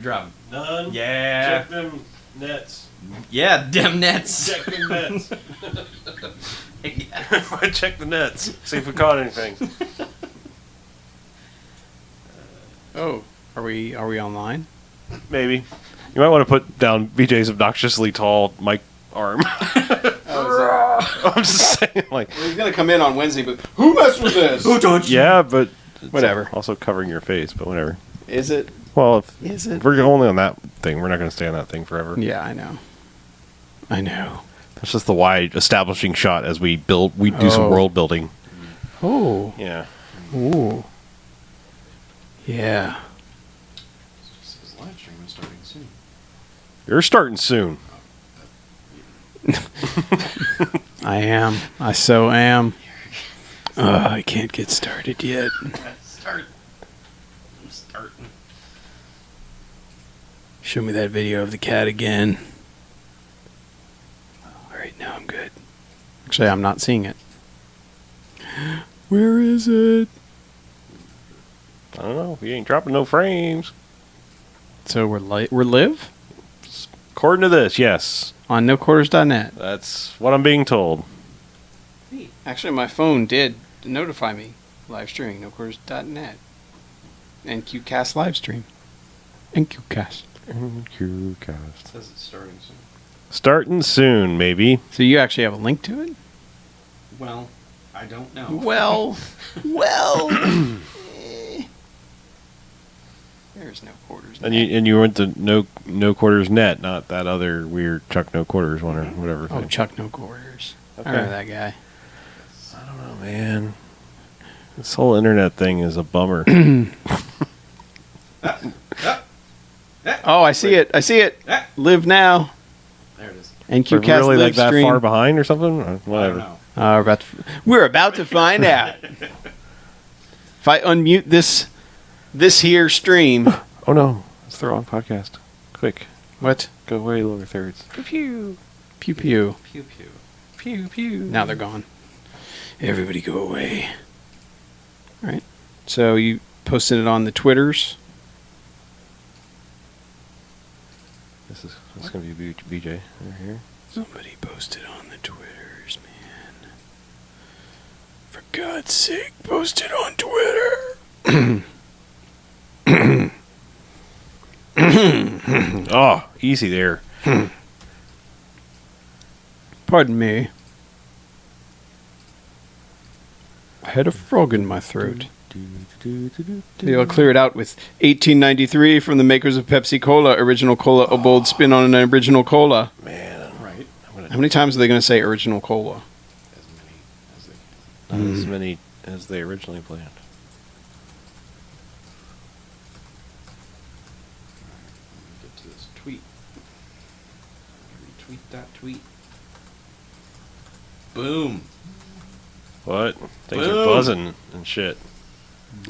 Drop 'em. None. Yeah. Check them nets. Yeah, dem nets. Check them nets. Check the nets. See if we caught anything. Oh, are we online? Maybe. You might want to put down BJ's obnoxiously tall mic arm. I'm just saying, like. Well, he's gonna come in on Wednesday, but who messed with this? Who touched Yeah, but it's Whatever. Also covering your face, but whatever. Is it? Well, Is it? if we're only on that thing, we're not going to stay on that thing forever. Yeah, I know. I know. That's just the wide establishing shot as we build. We do some world building. Oh. Yeah. Ooh. Yeah. This live stream is starting soon. You're starting soon. I am. I so am. I can't get started yet. I'm starting. Show me that video of the cat again. All right, now I'm good. Actually, I'm not seeing it. Where is it? I don't know. We ain't dropping no frames. So we're live According to this, yes. on noquarters.net. That's what I'm being told. Actually, my phone did notify me. Live streaming, noquarters.net. NQcast live stream. NQcast. NQcast. Says it's starting soon. Starting soon, maybe. So you actually have a link to it? Well, I don't know. Well. There's no quarters. And you went to no quarters net, not that other weird Chuck no quarters one or whatever. Oh, thing. Chuck No Quarters. Okay. I remember that guy. I don't know, man. This whole internet thing is a bummer. Oh, I see it. Live now. There it is. NQcast We're really live like that stream. far behind or something? Or I whatever. don't know. We're about to find out. If I unmute this here stream. Oh no, it's the wrong podcast. Quick, What? go away, lower thirds. Pew Pew pew. Pew pew. pew pew. Now they're gone. Everybody go away. All right. So you posted it on the Twitters. This gonna be BJ over here. Somebody posted on the Twitters, man. For God's sake, post it on Twitter. Oh, easy there. Pardon me. I had a frog in my throat. They'll clear it out with 1893 from the makers of Pepsi Cola. Original Cola, a bold spin on an original cola. Man, Right. How many times are they going to say original cola? As many as they can. not as many as they originally planned. Let me get to this tweet. Retweet that tweet. Boom. What? Things Boom. are buzzing and shit.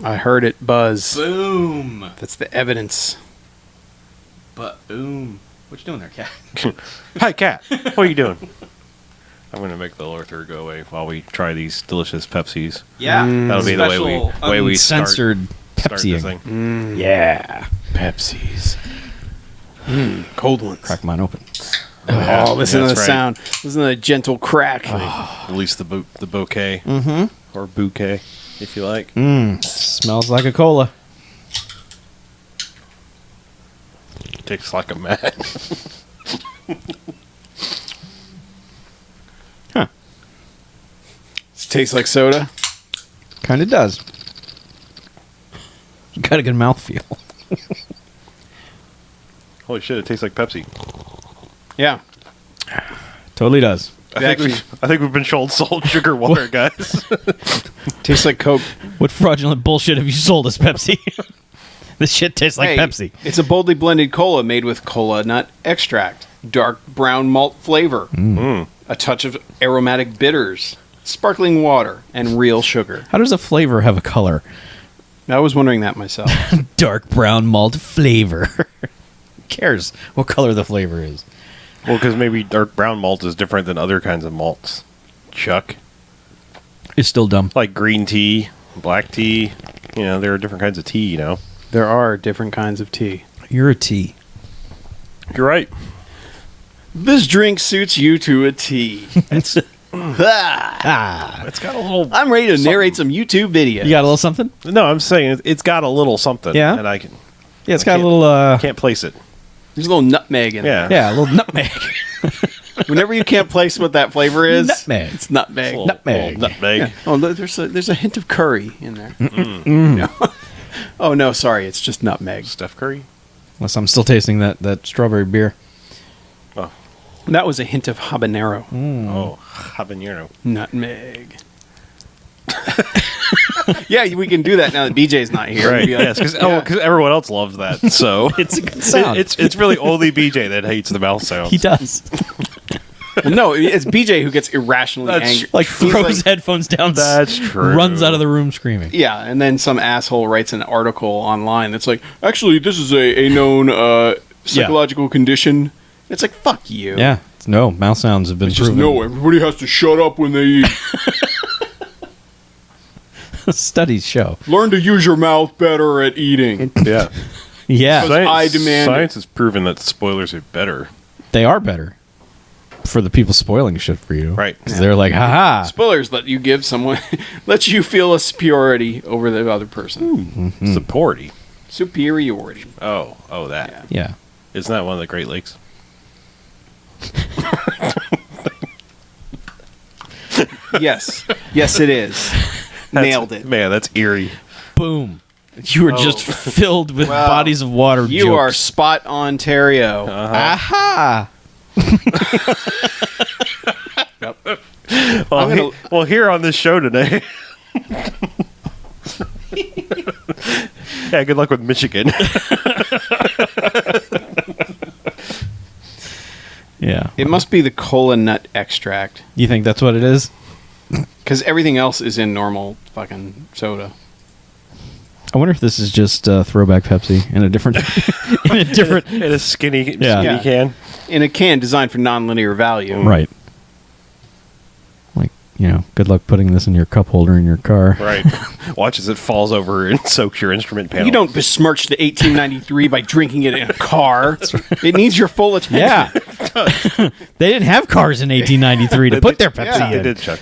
I heard it buzz. Boom. That's the evidence. But boom. What you doing there, cat? Hi, cat. What are you doing? I'm gonna make the lower third go away while we try these delicious Pepsis. Yeah. That'll be the way we start Uncensored this Pepsi. thing. Yeah. Pepsis. Cold ones. Crack mine open. Oh, listen to the that's right. sound. Listen to the gentle crack. Release the bouquet Mm-hmm. or bouquet, if you like. Smells like a cola. Tastes like a mat. Tastes like soda. Kind of does. Got a good mouthfeel. Holy shit! It tastes like Pepsi. Yeah. Totally does. I think we've been sold sugar water, guys. Tastes like Coke. What fraudulent bullshit have you sold us, Pepsi? This shit tastes like Hey, Pepsi. It's a boldly blended cola made with cola nut extract, dark brown malt flavor, a touch of aromatic bitters, sparkling water, and real sugar. How does a flavor have a color? I was wondering that myself. Dark brown malt flavor. Who cares what color the flavor is? Well, because maybe dark brown malt is different than other kinds of malts. Chuck, It's still dumb. like green tea, black tea. You know, there are different kinds of tea. You know. There are different kinds of tea. You're a T. You're right. This drink suits you to a T. Ah. It's got a little. I'm ready to narrate some YouTube videos. You got a little something? No, I'm saying it's got a little something. Yeah? And I can Yeah, it's got a can't- little... can't place it. There's a little nutmeg in Yeah. yeah, a little nutmeg. there. Whenever you can't place what that flavor is, Nutmeg. it's nutmeg. Little- Nutmeg. little nutmeg. Yeah. Oh, there's a hint of curry in there. Mm. Oh no, sorry, it's just nutmeg. Steph Curry. Unless I'm still tasting that strawberry beer. Oh, That was a hint of habanero. oh, habanero. Nutmeg. Yeah, we can do that now that BJ's not here. Right. Be like, Yes, because everyone else loves that. So It's a good sound. it's really only BJ that hates the mouth sounds. He does. Well, no, it's BJ who gets irrationally That's angry. Like He's throws like- headphones down. That's true. Runs out of the room screaming. Yeah, and then some asshole writes an article online that's like, actually, this is a known psychological condition. It's like, fuck you. Yeah. No, mouth sounds have been It's just proven. no, everybody has to shut up when they eat. Studies show. Learn to use your mouth better at eating. Yeah. Yeah. I demand Science has proven that spoilers are better. They are better for the people spoiling shit for you. Right. 'Cause they're like, haha. Spoilers let you give someone, lets you feel a superiority over the other person. Supporty. Superiority. Oh, that. Yeah. Yeah. Isn't that one of the Great Lakes? Yes. Yes, it is. Nailed it. Man, that's eerie. Boom. You are just filled with Wow. bodies of water You are jokes. spot Ontario. Aha. Well, I'm gonna- well, here on this show today. Yeah, good luck with Michigan. Yeah. It must be the cola nut extract. You think that's what it is? Because everything else is in normal fucking soda. I wonder if this is just throwback Pepsi in a different, in a different. In a skinny Yeah. can. In a can designed for nonlinear value. Right. Like, good luck putting this in your cup holder in your car. Right. Watch as it falls over and soaks your instrument panel. You don't besmirch the 1893 by drinking it in a car. It needs your full attention. Yeah. They didn't have cars in 1893 to put their Pepsi Yeah. They in. did, Chuck.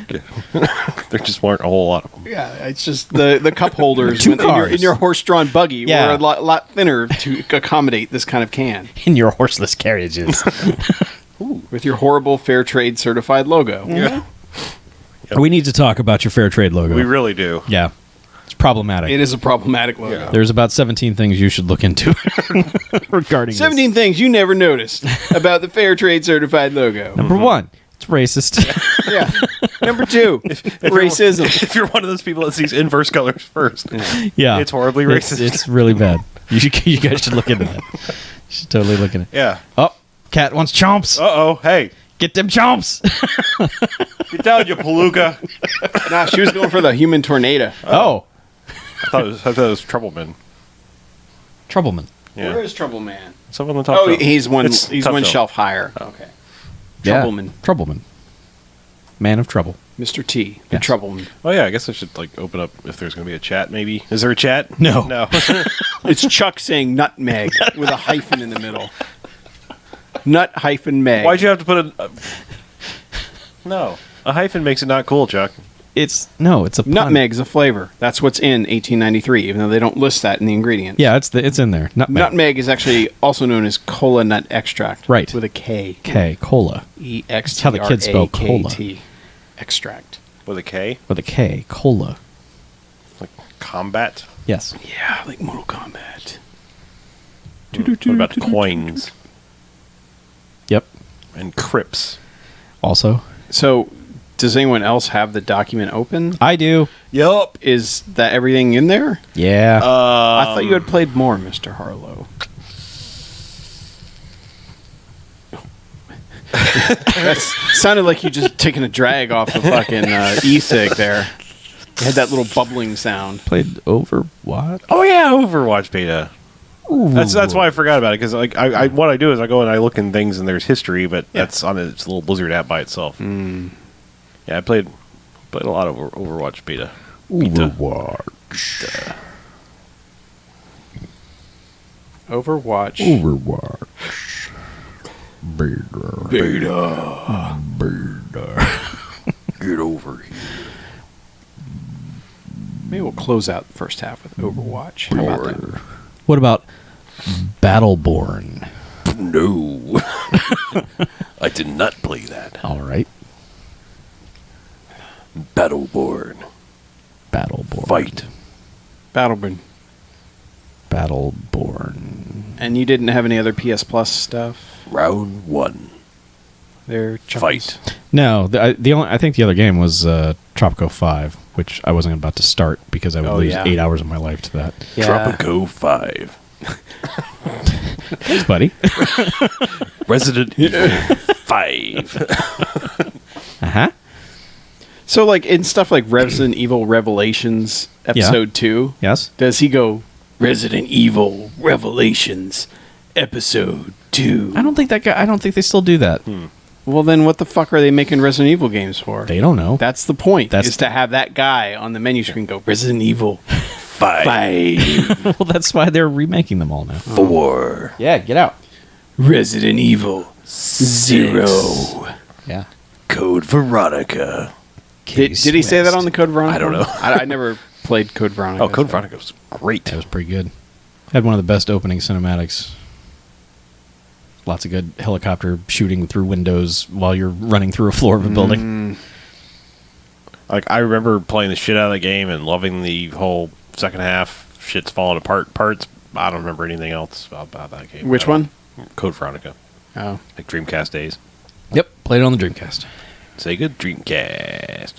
there just weren't a whole lot of them. Yeah, it's just the cup holders Two in your, cars. in your horse-drawn buggy Yeah. were a lot thinner to accommodate this kind of can. In your horseless carriages. With your horrible fair trade certified logo. Yeah. We need to talk about your fair trade logo. We really do. Yeah. It's problematic. It is a problematic logo. Yeah. There's about 17 things you should look into regarding 17 things you never noticed about the fair trade certified logo. this. Number one, it's racist. Yeah. Number two, racism. If you're one of those people that sees inverse colors first, Yeah. it's horribly racist. It's really bad. You guys should look into that. You should totally look into it. Yeah. Oh, cat wants chomps. Uh-oh. Hey. Get them chomps. Get down, you palooka. Nah, she was going for the human tornado. Oh. I thought it was Troubleman. Troubleman. Yeah. Where is Trouble Man? It's up on the top Oh, shelf. he's one It's top shelf higher. Okay. Yeah. Troubleman. Troubleman. Man of trouble. Mr. T, the Yes. Troubleman. Oh, yeah. I guess I should open up if there's going to be a chat, maybe. Is there a chat? No. No. It's Chuck saying nutmeg with a hyphen in the middle. Nut hyphen meg. Why'd you have to put a... No. A hyphen makes it not cool, Chuck. It's a pun. Nutmeg's a flavor. That's what's in 1893, even though they don't list that in the ingredients. Yeah, it's in there. Nutmeg. Nutmeg is actually also known as cola nut extract. Right. With a K. K. Cola. E-X-T-R-A-K-T. how the kids spell cola. Extract. With a K? With a K. Cola. Like combat? Yes. Yeah, like Mortal Kombat. What about coins Yep. and crypts? Also. So, does anyone else have the document open? I do. Yup. Is that everything in there? Yeah. I thought you had played more, Mr. Harlow. That sounded like you just taking a drag off the fucking e-cig there. It had that little bubbling sound. Played Overwatch. Oh, yeah, Overwatch beta. That's why I forgot about it, because I what I do is I go and I look in things and there's history, but that's on its little Blizzard app by itself. Yeah, I played a lot of Overwatch beta. Overwatch. Overwatch. Get over here. Maybe we'll close out the first half with Overwatch. How about that? What about Battleborn? No. I did not play that. All right. Battleborn. Fight. Battleborn. Battleborn. And you didn't have any other PS Plus stuff? Round 1. There, Fight. No, I think the other game was Tropico 5, which I wasn't about to start because I would lose 8 hours of my life to that. Yeah. Tropico 5. Thanks, buddy. Resident Evil 5. Uh-huh. So, like, in stuff like Resident Evil Revelations Episode 2, Yes? does he go, Resident Evil Revelations Episode 2? I don't think they still do that. Well, then what the fuck are they making Resident Evil games for? They don't know. That's the point, That's- is to have that guy on the menu screen go, Resident Evil 5. Well, that's why they're remaking them all now. 4. Yeah, get out. Resident Evil 0. Yeah. Code Veronica. Did he say that on the Code Veronica? I don't know. I never played Code Veronica. Oh, Code so- Veronica was great. That was pretty good. Had one of the best opening cinematics. Lots of good helicopter shooting through windows while you're running through a floor of a building. Like, I remember playing the shit out of the game and loving the whole second half. Shit's falling apart parts. I don't remember anything else about that game. Which one? Code Veronica. Oh. Like Dreamcast days. Yep, played it on the Dreamcast. Say good Dreamcast.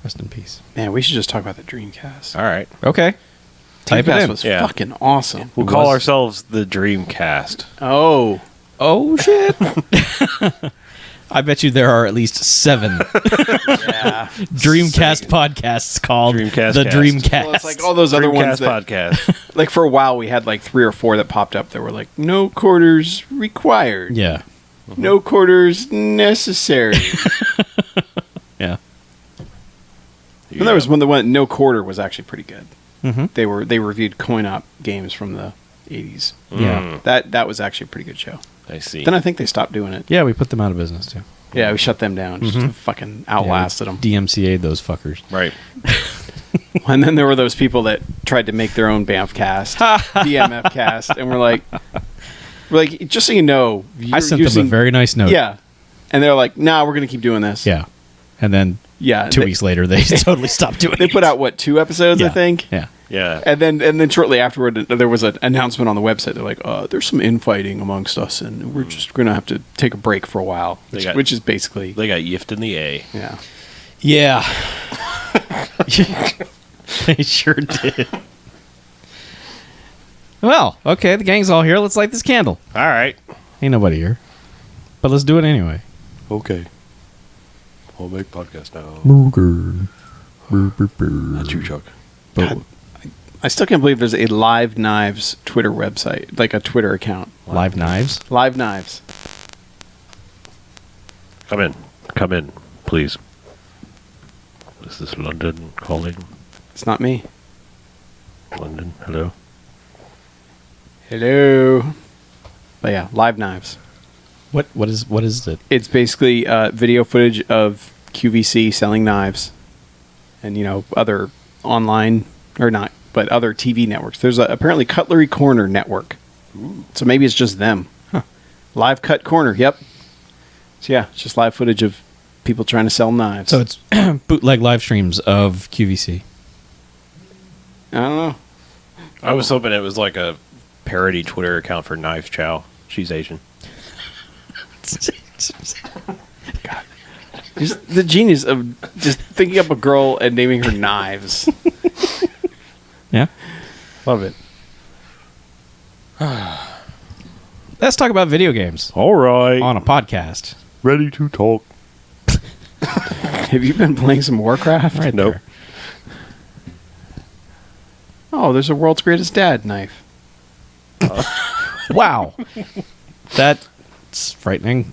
Rest in peace. Man, we should just talk about the Dreamcast. All right. Okay. Type it Dreamcast in. was Yeah. fucking awesome. We'll call ourselves the Dreamcast. Oh. Oh, shit. I bet you there are at least 7 Yeah. Dreamcast podcasts called Dreamcast The cast. Dreamcast. Well, it's like all those other ones Dreamcast that, podcast. like, for a while we had like 3 or 4 that popped up that were like, no quarters required. Yeah. No quarters necessary. Yeah. And there was one, the one, no quarter was actually pretty good. Mm-hmm. They reviewed coin-op games from the 80s. Yeah. That was actually a pretty good show. I see. Then I think they stopped doing it. Yeah, we put them out of business, too. Yeah, we shut them down. Just fucking outlasted them. DMCA'd those fuckers. Right. And then there were those people that tried to make their own Banff cast, BMF cast, and we're like, just so you know, I sent them a very nice note. Yeah, and they're like, nah, we're gonna keep doing this. Yeah. And then Yeah. 2 weeks later, they totally stopped doing it. They put out what, 2 episodes, Yeah. I think. Yeah. Yeah. And then shortly afterward, there was an announcement on the website. They're like, there's some infighting amongst us, and we're just going to have to take a break for a while, which is basically... They got yiffed in the A. Yeah. Yeah. They sure did. Well, okay, the gang's all here. Let's light this candle. All right. Ain't nobody here. But let's do it anyway. Okay. We'll make podcast now. Not you, Chuck. God, I still can't believe there's a Live Knives Twitter website, like a Twitter account. Live knives? Live Knives. Come in. Come in, please. Is this London calling? It's not me. London, hello? Hello. But yeah, Live Knives. What is it? It's basically video footage of QVC selling knives and, other online, or not, but other TV networks. There's apparently Cutlery Corner network. So maybe it's just them. Huh. Live Cut Corner, yep. So yeah, it's just live footage of people trying to sell knives. So it's bootleg live streams of QVC. I don't know. I was hoping it was like a parody Twitter account for Knives Chow. She's Asian. God. Just the genius of just thinking up a girl and naming her Knives. Yeah. Love it. Let's talk about video games All right. on a podcast. Ready to talk. Have you been playing some Warcraft? Right Nope. there. Oh, there's a World's Greatest Dad knife. Wow. That's frightening.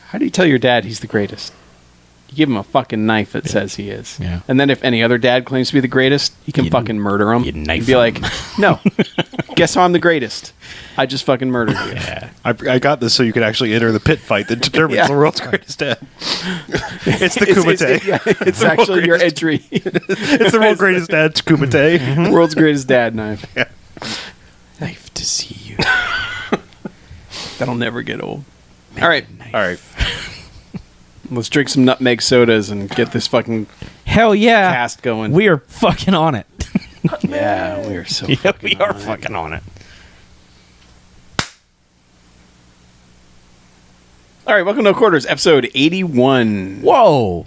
How do you tell your dad he's the greatest? You give him a fucking knife that says he is. Yeah. And then if any other dad claims to be the greatest, you can fucking murder him. you knife be him. like, no, guess how I'm the greatest? I just fucking murdered you. Yeah. I got this so you could actually enter the pit fight that determines Yeah. the world's greatest dad. It's the Kumite. It's actually your entry. It's the world's greatest dad's Kumite. World's greatest dad knife. Yeah. Knife to see you. That'll never get old. All right. All right. Let's drink some nutmeg sodas and get this fucking Hell yeah. cast going. We are fucking on it. Yeah, we are so Yeah, fucking we are on it. fucking on it. All right, welcome to No Quarters, episode 81. Whoa.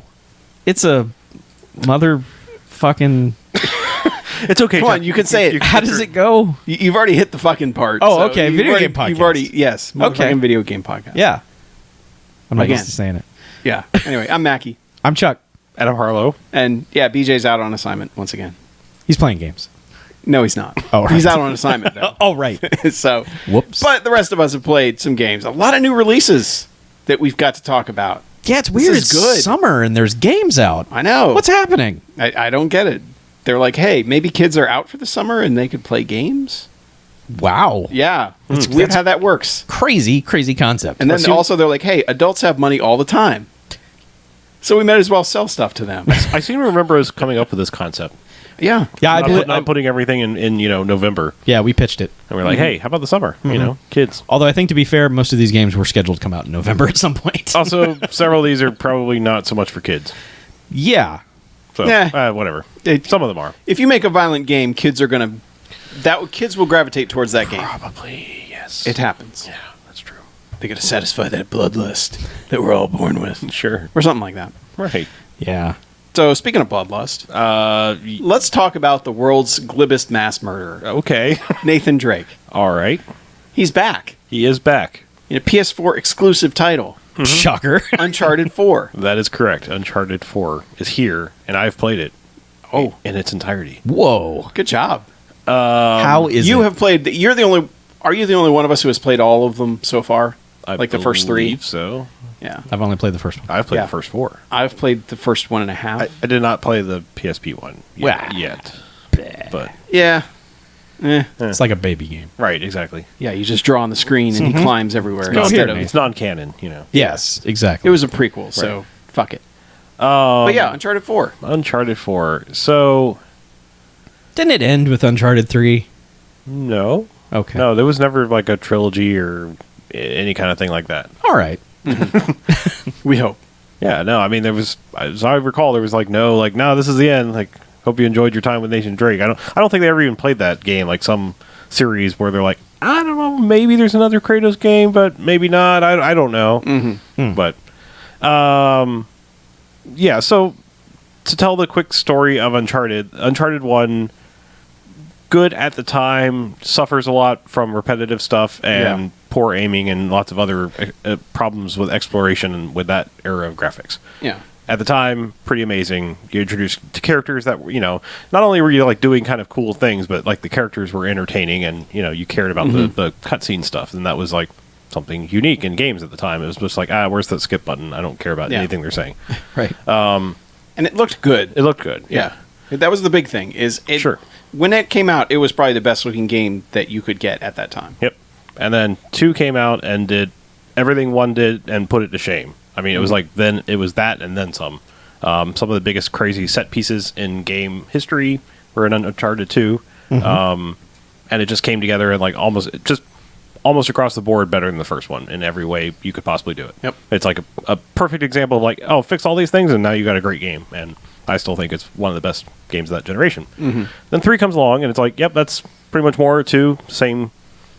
It's a motherfucking... It's okay. Come Chuck. on, you can say it. How does it go? You've already hit the fucking part. Oh, okay, you've video already- game podcast. You've already, yes. Okay. Motherfucking video game podcast. Yeah. I'm not Again. used to saying it. Yeah. Anyway, I'm Mackie. I'm Chuck. Adam Harlow. And yeah, BJ's out on assignment once again. He's playing games. No, he's not. Oh, right. He's out on assignment, though. Oh, right. So, Whoops. but the rest of us have played some games. A lot of new releases that we've got to talk about. Yeah, it's weird. is It's good. summer and there's games out. I know. What's happening? I don't get it. They're like, hey, maybe kids are out for the summer and they could play games. Wow. Yeah. It's weird how that works. Crazy, crazy concept. And then also they're like, hey, adults have money all the time. So we might as well sell stuff to them. I seem to remember us coming up with this concept. Yeah. yeah, I Not, believe, not putting everything in November. yeah, we pitched it. And we're like, hey, how about the summer? You know, kids. Although I think, to be fair, most of these games were scheduled to come out in November at some point. Also, several of these are probably not so much for kids. Yeah. So, Yeah. whatever. It- Some of them are. If you make a violent game, kids are going to... Kids will gravitate towards that game. Probably, yes. It happens. Yeah, that's true. They got to satisfy that bloodlust that we're all born with. Sure. Or something like that. Right. Yeah. So, speaking of bloodlust, let's talk about the world's glibest mass murderer, Okay. Nathan Drake. All right. He's back He is back. in a PS4 exclusive title, Shocker. Uncharted 4. That is correct. Uncharted 4 is here, and I've played it. Oh. In its entirety. Whoa. Good job. How is You it? have played. You're the only. Are you the only one of us who has played all of them so far? I Like the first three? believe so. Yeah. I've only played the first one. I've played Yeah. the first 4. I've played the first one and a half. I did not play the PSP one Well. yet. But, yeah. Eh. It's like a baby game. right, exactly. Yeah, you just draw on the screen and he climbs everywhere. Go instead here, of, Nate. It's non-canon, you know. Yes, exactly. it was a prequel, so fuck it. But yeah, Uncharted 4. Uncharted 4. So, Didn't it end with Uncharted 3? no. Okay. No, there was never like a trilogy or any kind of thing like that. All right. We hope. Yeah, no, I mean, there was, as I recall, there was no, this is the end. Like, hope you enjoyed your time with Nathan Drake. I don't think they ever even played that game, like some series where they're like, I don't know, maybe there's another Kratos game, but maybe not. I don't know. Mm-hmm. But, yeah, so to tell the quick story of Uncharted 1, good at the time, suffers a lot from repetitive stuff and poor aiming and lots of other problems with exploration with that era of graphics. Yeah. At the time, pretty amazing. You introduced to characters that, not only were you like doing kind of cool things, but like the characters were entertaining and, you cared about the cutscene stuff. And that was like something unique in games at the time. It was just like, where's that skip button? I don't care about anything they're saying. Right. And it looked good. It looked good. Yeah. That was the big thing. Sure. When it came out, it was probably the best looking game that you could get at that time. Yep. And then 2 came out and did everything 1 did and put it to shame. I mean, it was like then it was that and then some. Some of the biggest crazy set pieces in game history were in Uncharted 2. And it just came together and like almost across the board better than the first one in every way you could possibly do it. Yep. It's like a perfect example of like, fix all these things and now you got a great game. And I still think it's one of the best games of that generation. Then 3 comes along and it's like, yep, that's pretty much more 2, same,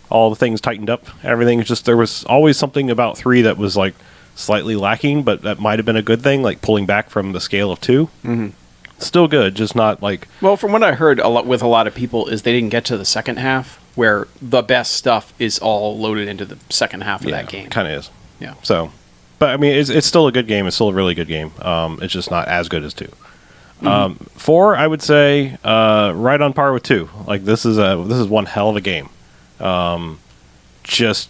all the things tightened up. Everything is just, there was always something about 3 that was like slightly lacking, but that might have been a good thing, like pulling back from the scale of 2. Still good, just not like... Well, from what I heard with a lot of people is they didn't get to the second half where the best stuff is all loaded into the second half of that game. Kind of is. Yeah. So, but I mean, it's still a good game. It's still a really good game. It's just not as good as 2. 4, I would say, right on par with 2. Like this is one hell of a game. Just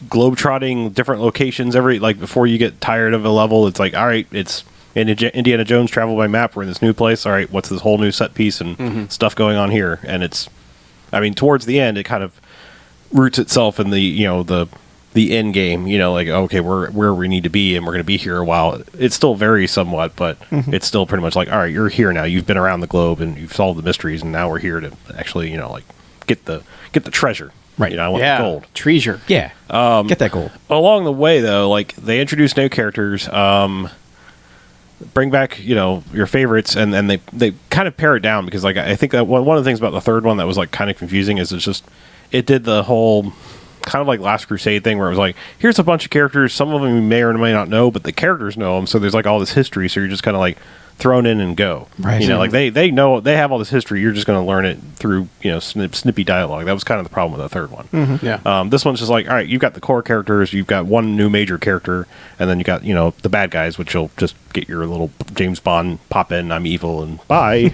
globetrotting different locations before you get tired of a level. It's like, all right, it's Indiana Jones travel by map. We're in this new place. All right, what's this whole new set piece and stuff going on here? And it's, I mean, towards the end, it kind of roots itself in the end game, like, okay, we're where we need to be, and we're going to be here a while. It still varies somewhat, but it's still pretty much like, all right, you're here now. You've been around the globe and you've solved the mysteries, and now we're here to actually, get the treasure. Right. I want the gold. Treasure. Yeah. Get that gold. Along the way, though, like, they introduce new characters, bring back, your favorites, and they kind of pare it down, because, like, I think that one of the things about the third one that was, like, kind of confusing is it did the whole kind of like Last Crusade thing, where it was like, here's a bunch of characters, some of them you may or may not know, but the characters know them, so there's like all this history, so you're just kind of like thrown in and go. Right. Like they know, they have all this history, you're just going to learn it through, snippy dialogue. That was kind of the problem with the third one. Yeah. This one's just like, all right, you've got the core characters, you've got one new major character, and then you got, the bad guys, which you'll just get your little James Bond pop in, I'm evil, and bye.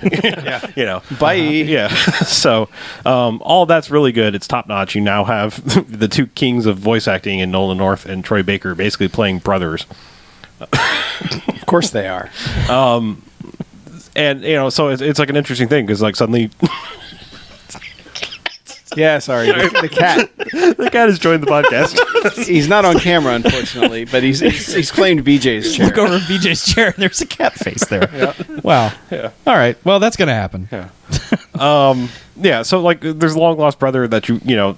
Yeah. Bye. Yeah. So, all that's really good. It's top notch. You now have the two kings of voice acting in Nolan North and Troy Baker basically playing brothers. Of course they are. And so it's like an interesting thing, because like suddenly Yeah, sorry. The cat has joined the podcast. He's not on camera, unfortunately, but he's claimed BJ's chair. Look over at BJ's chair, and there's a cat face there. Yeah. Wow. Yeah. All right. Well, that's going to happen. Yeah. Yeah. So like, there's a long lost brother that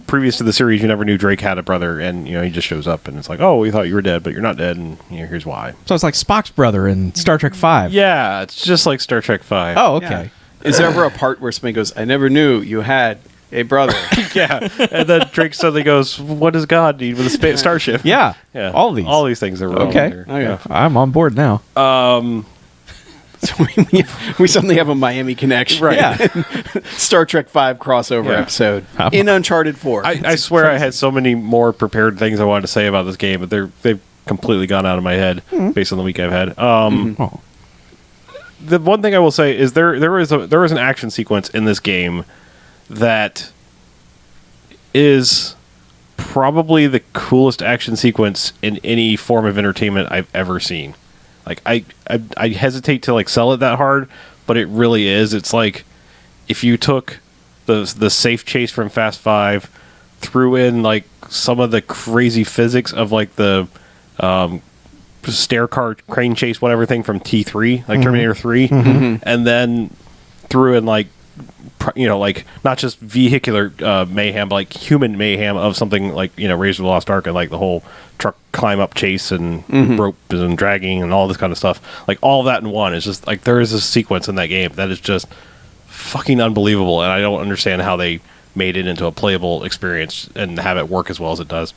previous to the series, you never knew Drake had a brother, and he just shows up, and it's like, oh, we thought you were dead, but you're not dead, and here's why. So it's like Spock's brother in Star Trek V. Yeah, it's just like Star Trek V. Oh, okay. Yeah. Is there ever a part where somebody goes, I never knew you had a brother? Yeah. And then Drake suddenly goes, what does God need with a starship? Yeah. Yeah. All these things are wrong. Okay. There. Okay. Yeah. I'm on board now. So we suddenly have a Miami connection. Right. Yeah. Star Trek V crossover episode in Uncharted 4. I swear I had so many more prepared things I wanted to say about this game, but they've completely gone out of my head based on the week I've had. Oh. The one thing I will say is there was an action sequence in this game that is probably the coolest action sequence in any form of entertainment I've ever seen. Like, I hesitate to like sell it that hard, but it really is. It's like if you took the safe chase from Fast 5, threw in like some of the crazy physics of like the stair car crane chase whatever thing from T3, like Terminator 3, and then threw in like like not just vehicular mayhem, but like human mayhem of something like Raiders of the Lost Ark, and like the whole truck climb up chase and rope and dragging and all this kind of stuff, like all of that in one. It's just like there is a sequence in that game that is just fucking unbelievable, and I don't understand how they made it into a playable experience and have it work as well as it does.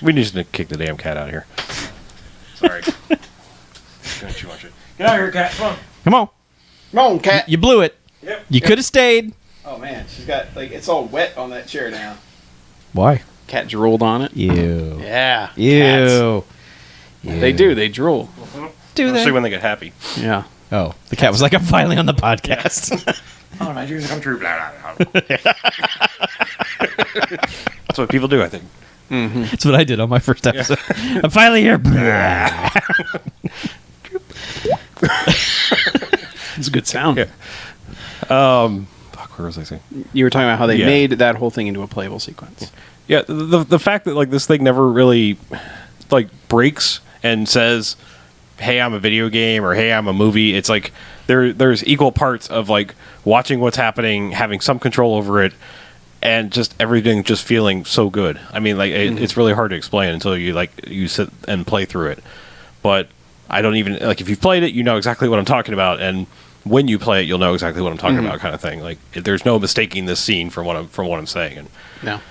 We need to kick the damn cat out of here. Sorry. Gonna chew on shit. Get out of here, cat. Come on. Come on. Come on, cat. You blew it. Yep. You could have stayed. Oh, man. She's got, it's all wet on that chair now. Why? Cat drooled on it. Ew. Yeah. Ew. They do. They drool. Do Especially they? when they get happy. Yeah. Oh, the cat was like, I'm finally on the podcast. Oh, my dreams come true. Blah, blah, blah. That's what people do, I think. That's what I did on my first episode. I'm finally here. It's a good sound. Yeah. Fuck, where was I saying? You were talking about how they Yeah. made that whole thing into a playable sequence. Yeah, the fact that like this thing never really like breaks and says, "Hey, I'm a video game," or "Hey, I'm a movie." It's like there's equal parts of like watching what's happening, having some control over it, and just everything just feeling so good. I mean, like it's really hard to explain until you sit and play through it. But I don't even like, if you've played it, you know exactly what I'm talking about, and when you play it, you'll know exactly what I'm talking about, kind of thing. Like there's no mistaking this scene from what I'm saying. And No.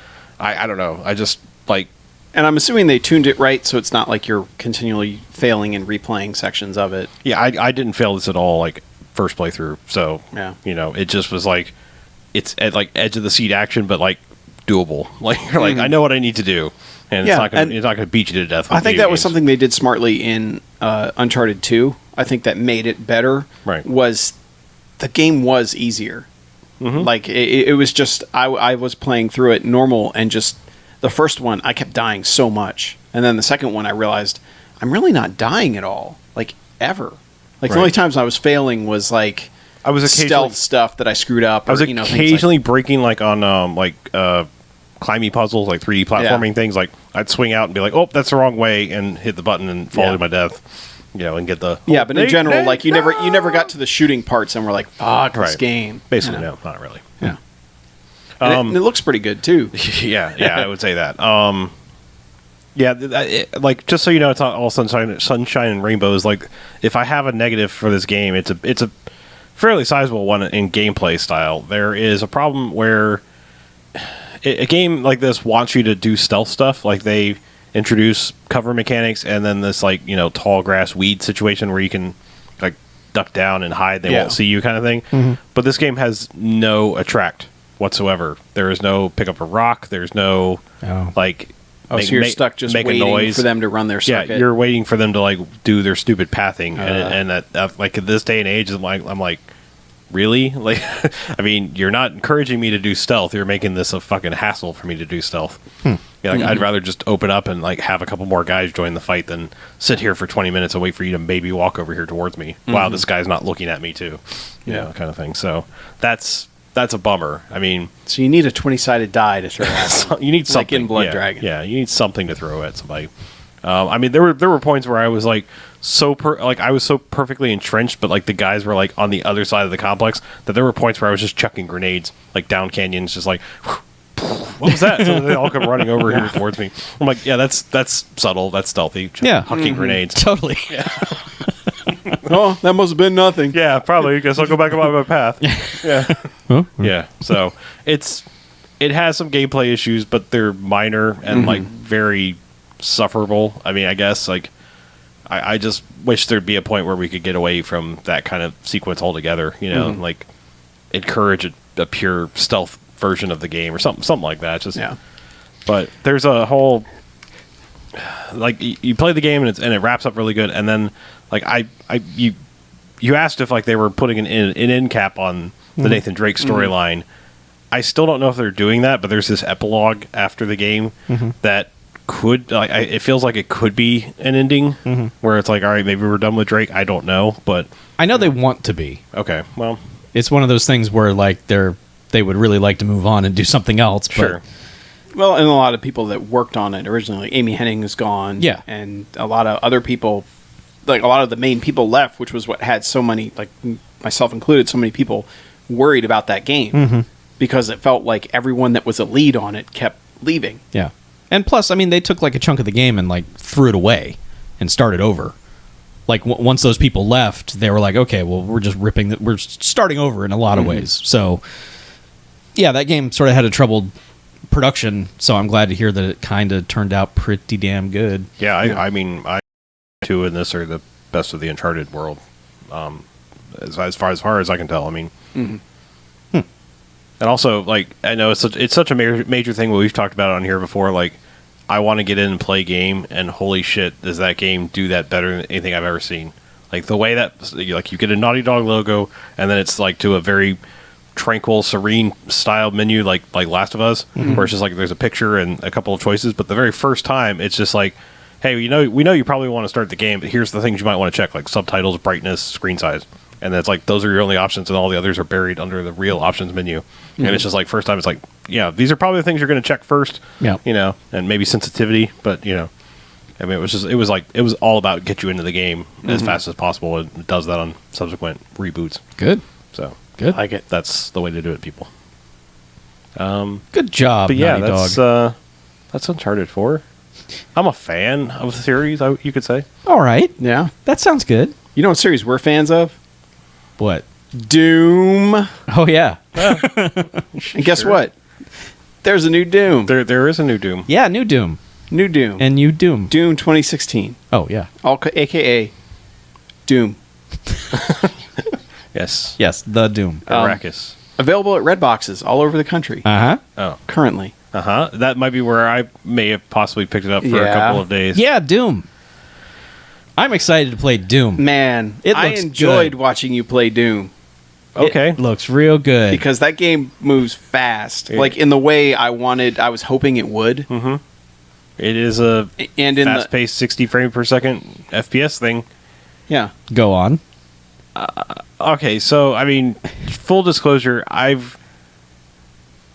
I don't know. I just like. And I'm assuming they tuned it right, so it's not like you're continually failing and replaying sections of it. Yeah, I didn't fail this at all, like, first playthrough. So, Yeah. It just was like, it's at, like, edge of the seat action, but, like, doable. Like, I know what I need to do. And Yeah, it's not gonna beat you to death with I think video that was games. something they did smartly in Uncharted 2. I think that made it better. Right. Was the game was easier. Like it was just I was playing through it normal, and just the first one I kept dying so much, and then the second one I realized I'm really not dying at all, like ever. Like the only times I was failing was like I was occasionally stealth stuff that I screwed up. I was or, occasionally breaking like on climbing puzzles, like 3D platforming things. Like I'd swing out and be like, "Oh, that's the wrong way," and hit the button and fall to my death. And get the but in general, like you never got to the shooting parts, and we're like, "Fuck this game." Basically, no, not really. Yeah, and it looks pretty good too. yeah, I would say that. Like just so you know, it's not all sunshine and rainbows. Like if I have a negative for this game, it's a fairly sizable one in gameplay style. There is a problem where a game like this wants you to do stealth stuff. Like they introduce cover mechanics and then this like tall grass weed situation where you can like duck down and hide. They won't see you kind of thing. But this game has no attract whatsoever. There is no pick up a rock. There's no like. So you're stuck just waiting for them to run their circuit. Yeah, you're waiting for them to like do their stupid pathing, and that like at this day and age, I'm like, really? Like, I mean, you're not encouraging me to do stealth. You're making this a fucking hassle for me to do stealth. I'd rather just open up and like have a couple more guys join the fight than sit here for 20 minutes and wait for you to maybe walk over here towards me. Wow, this guy's not looking at me too. You know, kind of thing. So that's a bummer. I mean, so you need a 20-sided die to throw at them. You need something. Like in Blood Dragon. Yeah, you need something to throw at somebody. I mean, there were points where I was like I was so perfectly entrenched, but like the guys were like on the other side of the complex that there were points where I was just chucking grenades like down canyons, just like what was that? So they all come running over here towards me. I'm like, yeah, that's subtle, that's stealthy. Hucking grenades. Totally. Yeah. Oh, that must have been nothing. Yeah, probably. I guess I'll go back on my path. Yeah. Yeah. So it has some gameplay issues, but they're minor and like very sufferable. I mean, I guess like I just wish there'd be a point where we could get away from that kind of sequence altogether. Like encourage a pure stealth version of the game or something like that. Just But there's a whole like you play the game and it wraps up really good, and then like you asked if like they were putting an end cap on the Nathan Drake storyline. I still don't know if they're doing that, but there's this epilogue after the game that could like it feels like it could be an ending where it's like, all right, maybe we're done with Drake. I don't know, but I know they want to be. Okay, well, it's one of those things where like they would really like to move on and do something else. Sure. Well, and a lot of people that worked on it originally, like Amy Hennig is gone. Yeah. And a lot of other people, like a lot of the main people left, which was what had so many, like myself included, so many people worried about that game because it felt like everyone that was a lead on it kept leaving. Yeah. And plus, I mean, they took like a chunk of the game and like threw it away and started over. Like once those people left, they were like, okay, well, we're just we're starting over in a lot of ways. So yeah, that game sort of had a troubled production, so I'm glad to hear that it kind of turned out pretty damn good. Yeah, I mean, I two in this are the best of the Uncharted world, as far as I can tell. I mean, and also like I know it's such a major thing. What we've talked about on here before. Like, I want to get in and play a game, and holy shit, does that game do that better than anything I've ever seen? Like the way that like you get a Naughty Dog logo, and then it's like to a very tranquil, serene style menu like Last of Us, where it's just like there's a picture and a couple of choices, but the very first time it's just like, hey, we know you probably want to start the game, but here's the things you might want to check, like subtitles, brightness, screen size, and it's like those are your only options, and all the others are buried under the real options menu. And it's just like first time it's like, yeah, these are probably the things you're going to check first, and maybe sensitivity, but I mean, it was all about get you into the game as fast as possible, and it does that on subsequent reboots. Good. So good. I like it. That's the way to do it, people. Good job, but yeah, Naughty Dog. That's Uncharted 4. I'm a fan of the series, you could say. All right. Yeah. That sounds good. You know what series we're fans of? What? Doom. Oh, yeah. And guess what? There's a new Doom. There is a new Doom. Yeah, new Doom. New Doom. And you Doom. Doom 2016. Oh, yeah. AKA Doom. Yes. Yes, the Doom. Arrakis. Available at Red Boxes all over the country. Uh-huh. Oh. Currently. Uh-huh. That might be where I may have possibly picked it up for a couple of days. Yeah, Doom. I'm excited to play Doom. Man, It I looks enjoyed good. watching you play Doom. Okay. It looks real good. because that game moves fast, Yeah. like in the way I was hoping it would. It is a And in fast-paced 60 frame per second FPS thing. yeah, Go on. Okay, so I mean, full disclosure, I've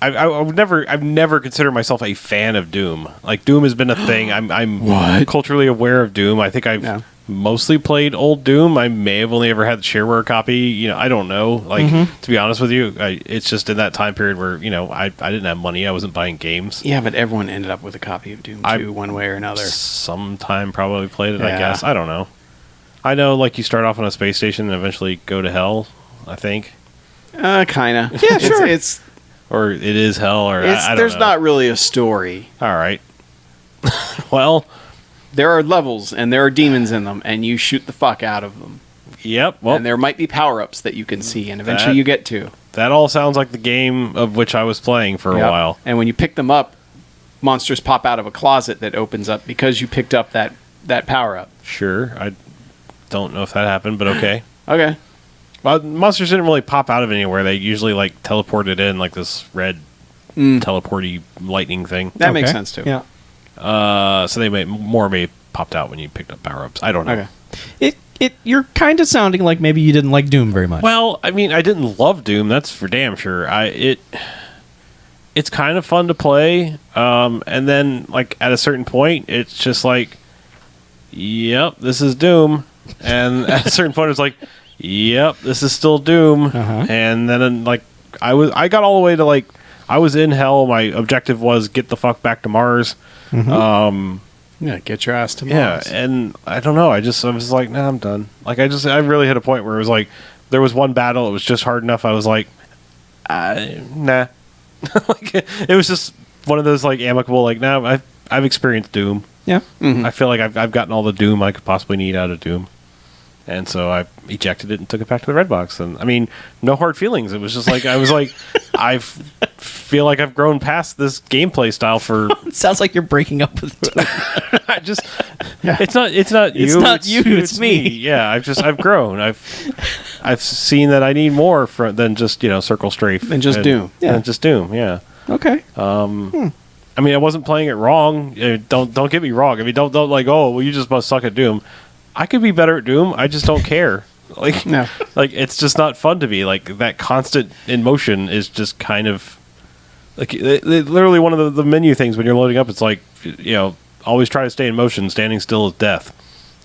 never considered myself a fan of Doom. Like Doom has been a thing. I'm What? culturally aware of Doom. I think I've Yeah. mostly played old Doom. I may have only ever had the shareware copy. You know, I don't know. Like to be honest with you, it's just in that time period where I didn't have money. I wasn't buying games. yeah, but everyone ended up with a copy of Doom 2 one way or another. Sometime probably played it. I Yeah. guess I don't know. I know, like you start off on a space station and eventually go to hell. I think, Kind of. Yeah, sure. It's or it is hell, or I don't there's know. not really a story. All right. Well, There are levels and there are demons in them, and you shoot the fuck out of them. yep. Well, And there might be power-ups that you can see, and eventually That- you get to. that all sounds like the game of which I was playing for a Yep. while. And when you pick them up, monsters pop out of a closet that opens up because you picked up that power-up. Sure. I don't know if that happened, but okay. Okay. Well, monsters didn't really pop out of anywhere. They usually like teleported in like this red teleporty lightning thing. That makes Okay. sense, too. Yeah. So they may have popped out when you picked up power-ups. I don't know. Okay. You're kind of sounding like maybe you didn't like Doom very much. Well, I mean, I didn't love Doom. That's for damn sure. It's kind of fun to play, and then like at a certain point, it's just like, yep, this is Doom, and at a certain point, it's like, yep, this is still Doom, Uh-huh. and then like I got all the way to like I was in hell. My objective was get the fuck back to Mars. Yeah, get your ass to Yeah, Mars. and I don't know. I was like, nah, I'm done. Like I really hit a point where it was like there was one battle. It was just hard enough. I was like, nah. Like it was just one of those like amicable. Like, nah, I've experienced Doom. yeah. I feel like I've gotten all the Doom I could possibly need out of Doom, and so I ejected it and took it back to the red box. And I mean, no hard feelings. It was just like I was like, I feel like I've grown past this gameplay style for. It sounds like you're breaking up with Doom. I just it's not you. not you, it's me. Yeah, I've grown. I've seen that I need more than just circle strafe Than just Doom. Yeah, just Doom. Yeah. Okay. I mean, I wasn't playing it wrong. Don't get me wrong. I mean, don't like, oh, well, you just must suck at Doom. I could be better at Doom. I just don't care. Like, No. like it's just not fun to me. Like that constant in motion is just kind of like literally one of the menu things when you're loading up. It's like always try to stay in motion. Standing still is death.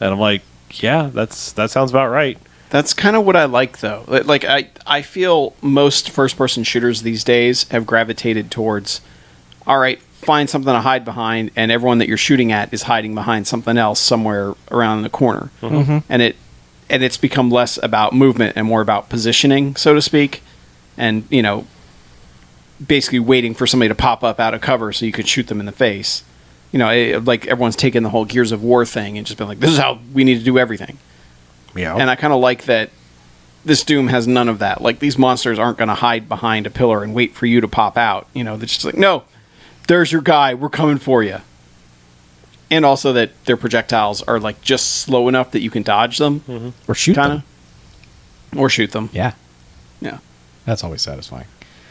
And I'm like, yeah, that sounds about right. That's kind of what I like, though. Like, I feel most first-person shooters these days have gravitated towards, all right, find something to hide behind, and everyone that you're shooting at is hiding behind something else somewhere around the corner. And it's become less about movement and more about positioning, so to speak, and basically waiting for somebody to pop up out of cover so you could shoot them in the face. Like everyone's taken the whole Gears of War thing and just been like, this is how we need to do everything. Yeah. And I kind of like that this Doom has none of that. Like, these monsters aren't going to hide behind a pillar and wait for you to pop out. They're just like, no, there's your guy. We're coming for you. And also that their projectiles are, like, just slow enough that you can dodge them. Or shoot Kinda. them. Or shoot them. Yeah. Yeah. That's always satisfying.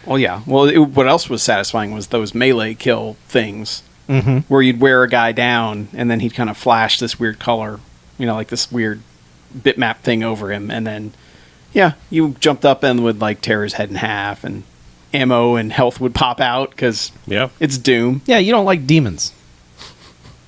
Well, yeah. Well, what else was satisfying was those melee kill things. Where you'd wear a guy down, and then he'd kind of flash this weird color, like this weird bitmap thing over him, and then you jumped up and would like tear his head in half, and ammo and health would pop out because it's Doom. Yeah, you don't like demons.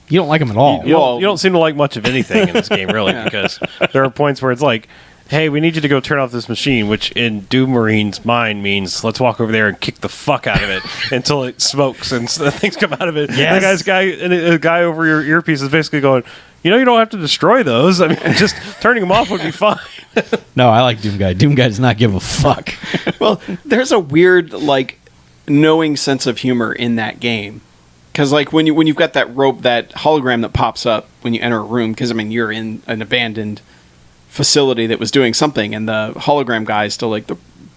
You don't like them at all. You don't seem to like much of anything in this game, really, because there are points where it's like, hey, we need you to go turn off this machine, which in Doom Marine's mind means let's walk over there and kick the fuck out of it until it smokes and things come out of it. Yes. And a guy over your earpiece is basically going, you don't have to destroy those. I mean, just turning them off would be fine. No, I like Doom Guy. Doom Guy does not give a fuck. Well, there's a weird like knowing sense of humor in that game. Because like when you've got that rope, that hologram that pops up when you enter a room, because I mean you're in an abandoned facility that was doing something, and the hologram guy is still like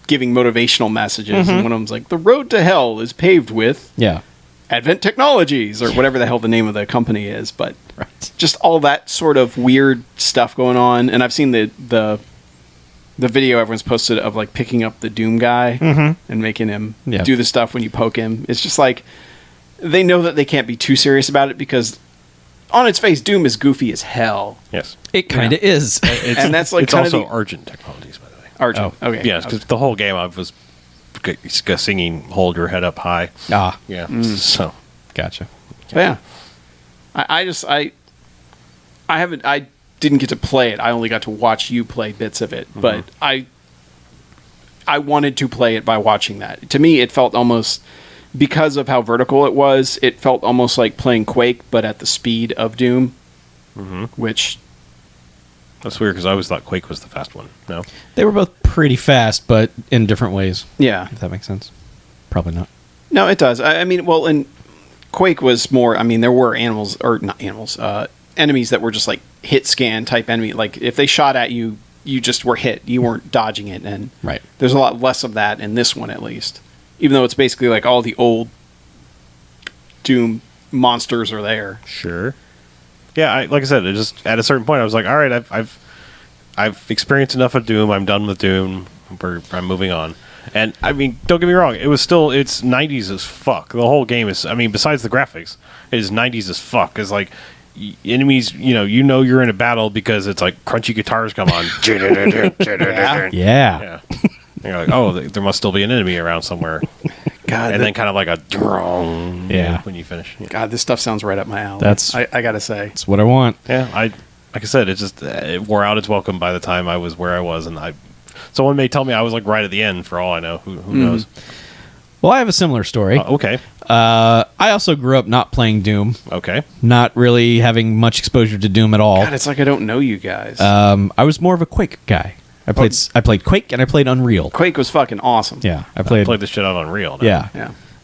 giving motivational messages, and one of them's like, the road to hell is paved with Advent Technologies, or whatever the hell the name of the company is, but just all that sort of weird stuff going on. And I've seen the the video everyone's posted of like picking up the Doom guy and making him do the stuff when you poke him. It's just like they know that they can't be too serious about it because on its face, Doom is goofy as hell. Yes. It kind of is. And that's like it's kind also of Argent Technologies, by the way. Argent. Okay. Yeah, because the whole game I was singing "Hold Your Head Up High." Ah, Yeah. So gotcha. But yeah. I didn't get to play it. I only got to watch you play bits of it. But I wanted to play it by watching that. To me, it felt almost, because of how vertical it was, it felt almost like playing Quake, but at the speed of Doom, which... That's weird, because I always thought Quake was the fast one. No? They were both pretty fast, but in different ways. Yeah. If that makes sense. Probably not. No, it does. I mean, well, and Quake was more... I mean, there were enemies that were just like hit scan type enemy. Like, if they shot at you, you just were hit. You weren't dodging it. And there's a lot less of that in this one, at least. Even though it's basically like all the old Doom monsters are there. Sure. Yeah, like I said, it just at a certain point I was like, all right, I've experienced enough of Doom. I'm done with Doom. I'm moving on. And I mean, don't get me wrong, it's 90s as fuck. The whole game is, I mean, besides the graphics, it is 90s as fuck. It's like enemies, you know you're in a battle because it's like crunchy guitars come on. Yeah. And you're like, oh, there must still be an enemy around somewhere. God, and then kind of like a drone when you finish. Yeah. God, this stuff sounds right up my alley. I gotta say, it's what I want. Yeah, like I said, it just it wore out its welcome by the time I was where I was, and someone may tell me I was like right at the end. For all I know, who knows? Well, I have a similar story. Okay. I also grew up not playing Doom. Okay. Not really having much exposure to Doom at all. God, it's like I don't know you guys. I was more of a Quake guy. I played Quake and I played Unreal. Quake was fucking awesome. Yeah, I played this shit on Unreal. Now.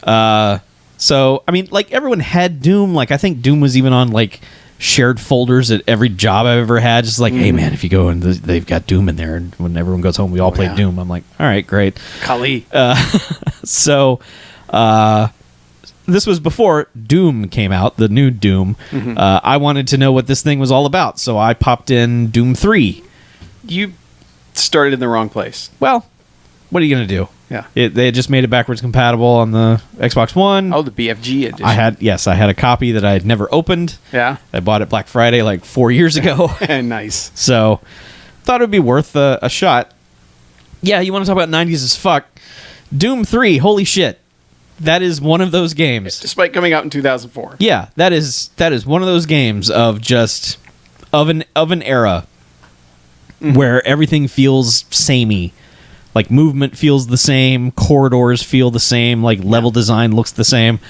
Yeah. So I mean, like everyone had Doom. Like I think Doom was even on like shared folders at every job I've ever had. Just like, hey man, if you go and they've got Doom in there, and when everyone goes home, we all play Doom. I'm like, all right, great. Kali. So this was before Doom came out, the new Doom. I wanted to know what this thing was all about, so I popped in Doom 3. You started in the wrong place. Well, what are you going to do? Yeah. They had just made it backwards compatible on the Xbox One. Oh, the BFG edition. I had a copy that I had never opened. Yeah. I bought it Black Friday like 4 years ago. Nice. So, thought it would be worth a shot. Yeah, you want to talk about 90s as fuck? Doom 3, holy shit. That is one of those games. Despite coming out in 2004. Yeah, that is one of those games of just of an era where everything feels samey. Like movement feels the same, corridors feel the same, like level design looks the same.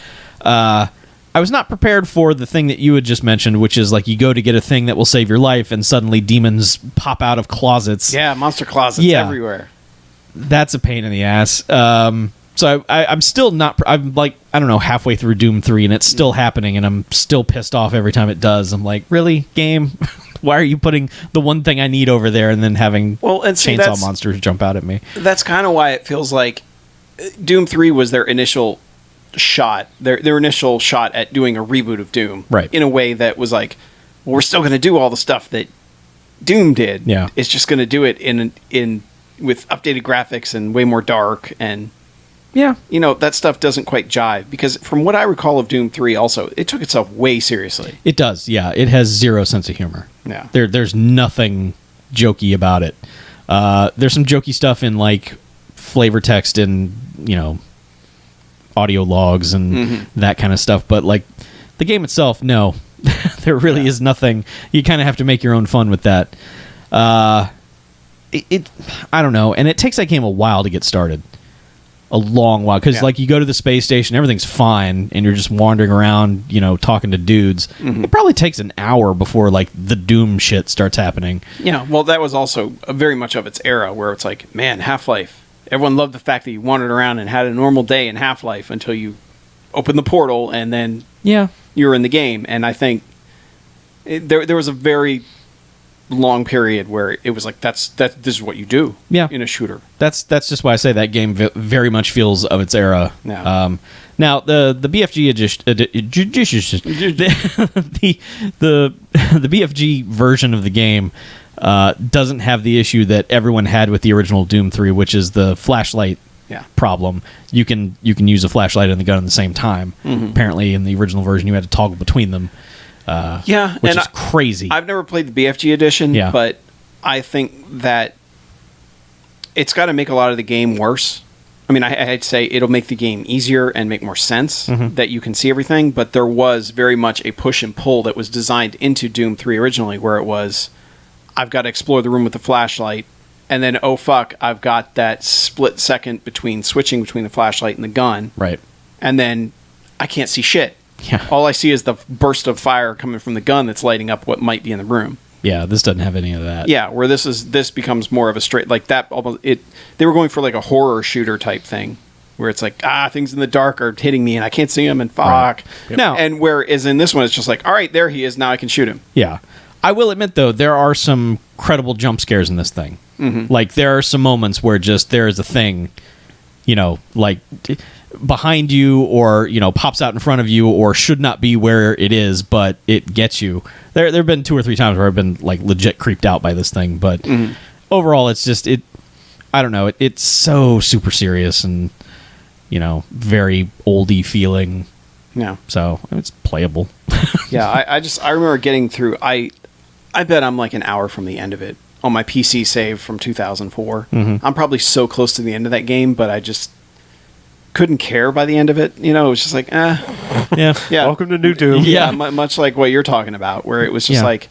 I was not prepared for the thing that you had just mentioned, which is like you go to get a thing that will save your life and suddenly demons pop out of closets. Yeah, monster closets everywhere. That's a pain in the ass. So I'm still not... I'm like, I don't know, halfway through Doom 3 and it's still happening and I'm still pissed off every time it does. I'm like, really, game? Why are you putting the one thing I need over there and then having chainsaw monsters jump out at me? That's kind of why it feels like Doom 3 was their initial shot, their initial shot at doing a reboot of Doom. Right. In a way that was like, well, we're still going to do all the stuff that Doom did. Yeah. It's just going to do it in with updated graphics and way more dark and... Yeah. You know, that stuff doesn't quite jive. Because from what I recall of Doom 3 also, it took itself way seriously. It does, yeah. It has zero sense of humor. Yeah. There's nothing jokey about it. There's some jokey stuff in, like, flavor text and, audio logs and that kind of stuff. But, like, the game itself, no. There really is nothing. You kind of have to make your own fun with that. I don't know. And it takes that game a while to get started. A long while, because like you go to the space station, everything's fine, and you're just wandering around, talking to dudes. It probably takes an hour before like the Doom shit starts happening. Yeah, well, that was also very much of its era, where it's like, man, Half-Life. Everyone loved the fact that you wandered around and had a normal day in Half-Life until you opened the portal, and then you were in the game. And I think there was a very long period where it was like this is what you do in a shooter. That's just why I say that game very much feels of its era. Yeah. Now the BFG the BFG version of the game doesn't have the issue that everyone had with the original Doom 3, which is the flashlight problem. You can use a flashlight and the gun at the same time. Apparently, in the original version, you had to toggle between them. Which is crazy. I've never played the BFG edition, but I think that it's got to make a lot of the game worse. I mean, I'd say it'll make the game easier and make more sense that you can see everything, but there was very much a push and pull that was designed into Doom 3 originally, where it was, I've got to explore the room with the flashlight, and then, oh fuck, I've got that split second between switching between the flashlight and the gun. Right. And then I can't see shit. Yeah. All I see is the burst of fire coming from the gun that's lighting up what might be in the room. Yeah, this doesn't have any of that. Yeah, where this becomes more of a straight, like that, almost, they were going for like a horror shooter type thing, where it's like, things in the dark are hitting me and I can't see them and fuck. Right. Yep. Now, and whereas in this one, it's just like, all right, there he is, now I can shoot him. Yeah. I will admit, though, there are some credible jump scares in this thing. Like, there are some moments where just there is a thing, like behind you or, pops out in front of you or should not be where it is, but it gets you. There have been 2 or 3 times where I've been, like, legit creeped out by this thing. But overall, it's just, I don't know, it's so super serious and, very oldie feeling. Yeah. So, it's playable. Yeah, I remember getting through, I bet I'm like an hour from the end of it on my PC save from 2004. I'm probably so close to the end of that game, but I just couldn't care by the end of it. It was just like, Yeah. Welcome to New Doom. Yeah, much like what you're talking about, where it was just like,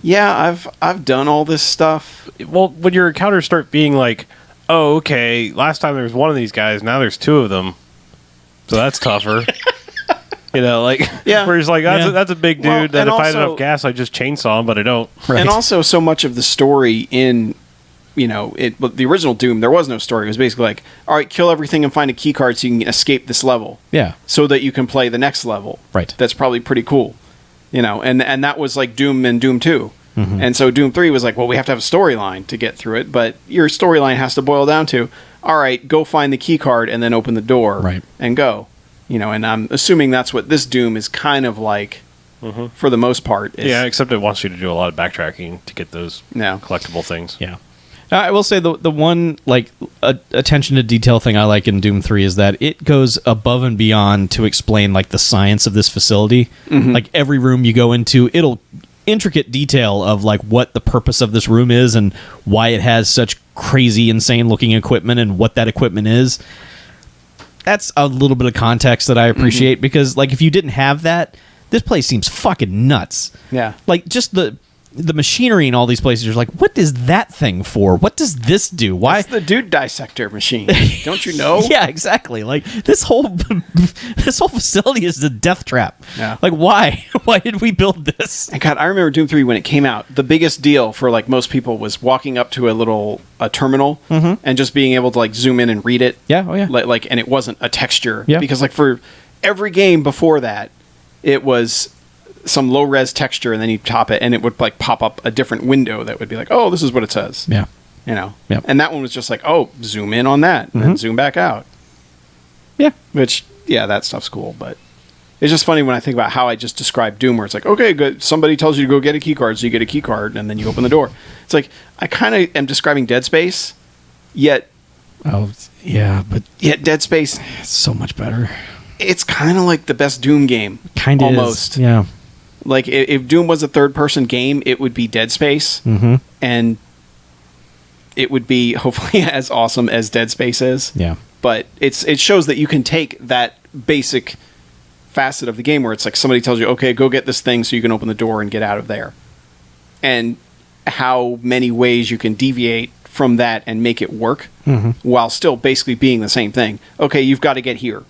I've done all this stuff. Well, when your encounters start being like, oh, okay, last time there was one of these guys, now there's 2 of them, so that's tougher. Where he's like, that's a big dude, that if I had enough gas, I'd just chainsaw him, but I don't. Right. And also, so much of the story in, the original Doom, there was no story. It was basically like, all right, kill everything and find a key card so you can escape this level. Yeah. So that you can play the next level. Right. That's probably pretty cool. And that was like Doom and Doom 2. And so Doom 3 was like, well, we have to have a storyline to get through it, but your storyline has to boil down to, all right, go find the key card and then open the door and go. And I'm assuming that's what this Doom is kind of like for the most part. Yeah, except it wants you to do a lot of backtracking to get those collectible things. Yeah. I will say the one, like, attention to detail thing I like in Doom 3 is that it goes above and beyond to explain, like, the science of this facility. Like, every room you go into, it'll intricate detail of, like, what the purpose of this room is and why it has such crazy, insane-looking equipment and what that equipment is. That's a little bit of context that I appreciate because, like, if you didn't have that, this place seems fucking nuts. Yeah. Like, just the machinery in all these places, you're like, what is that thing for? What does this do? Why? It's the dude dissector machine. Don't you know? Yeah, exactly. Like, this whole facility is a death trap. Yeah. Like, why? Why did we build this? And God, I remember Doom 3 when it came out. The biggest deal for, like, most people was walking up to a terminal and just being able to, like, zoom in and read it. Yeah, oh yeah. Like, and it wasn't a texture. Yeah. Because, like, for every game before that, it was some low-res texture, and then you top it, and it would, like, pop up a different window that would be like, oh, this is what it says. Yeah. Yep. And that one was just like, oh, zoom in on that, and then zoom back out. Yeah. Which, that stuff's cool, but it's just funny when I think about how I just described Doom, where it's like, okay, good, somebody tells you to go get a key card, so you get a key card, and then you open the door. It's like, I kind of am describing Dead Space, yet... Oh, yeah, but... Yet Dead Space... It's so much better. It's kind of like the best Doom game. Kind of almost. Yeah. Like, if Doom was a third-person game, it would be Dead Space, and it would be, hopefully, as awesome as Dead Space is. Yeah. But it shows that you can take that basic facet of the game where it's like somebody tells you, okay, go get this thing so you can open the door and get out of there. And how many ways you can deviate from that and make it work while still basically being the same thing. Okay, you've got to get here.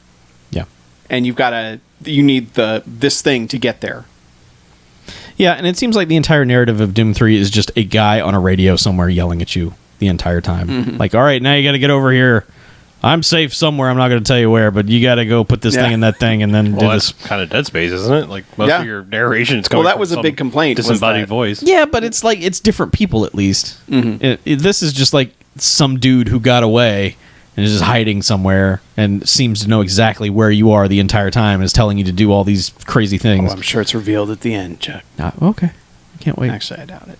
Yeah. And you need this thing to get there. Yeah, and it seems like the entire narrative of Doom 3 is just a guy on a radio somewhere yelling at you the entire time. Like, all right, now you got to get over here. I'm safe somewhere. I'm not going to tell you where, but you got to go put this thing in that thing and then do this. That's kind of Dead Space, isn't it? Like, most of your narration is coming that from was a big complaint. Disembodied voice. Yeah, but it's like, it's different people at least. This is just like some dude who got away and is just hiding somewhere and seems to know exactly where you are the entire time and is telling you to do all these crazy things. I'm sure it's revealed at the end, Chuck. Okay. I can't wait. Actually, I doubt it.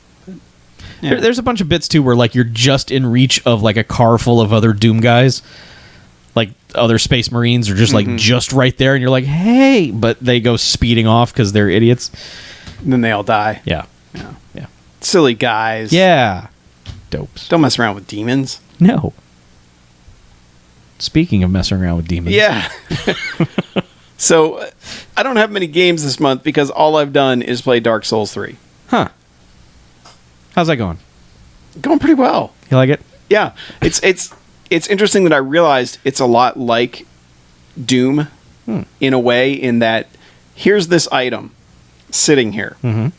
Yeah. There's a bunch of bits too where like you're just in reach of like a car full of other Doom guys, like other Space Marines are just like just right there, and you're like, hey, but they go speeding off because they're idiots. And then they all die. Yeah, Yeah. yeah, Silly guys. yeah. Dopes. Don't mess around with demons. No. Speaking of messing around with demons, Yeah. So, I don't have many games this month because all I've done is play Dark Souls 3. huh? How's that going? Going pretty well. You like it? Yeah. It's interesting that I realized it's a lot like Doom in a way, in that here's this item sitting here. Mm-hmm.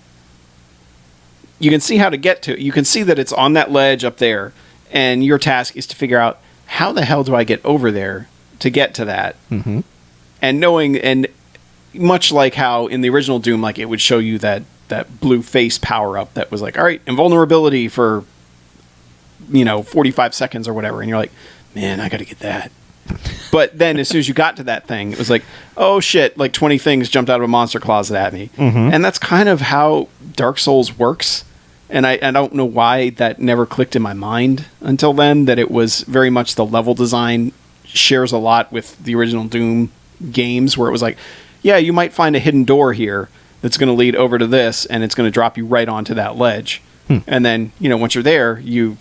You can see how to get to it. You can see that it's on that ledge up there, and your task is to figure out, how the hell do I get over there to get to that? Mm-hmm. And knowing, and much like how in the original Doom, like it would show you that blue face power up that was like, all right, invulnerability for 45 seconds or whatever, and you're like, man, I got to get that. But then as soon as you got to that thing, it was like, oh shit, like 20 things jumped out of a monster closet at me. Mm-hmm. And that's kind of how Dark Souls works. And I don't know why that never clicked in my mind until then, that it was very much the level design shares a lot with the original Doom games, where it was like, yeah, you might find a hidden door here that's going to lead over to this, and it's going to drop you right onto that ledge. And then, once you're there, you've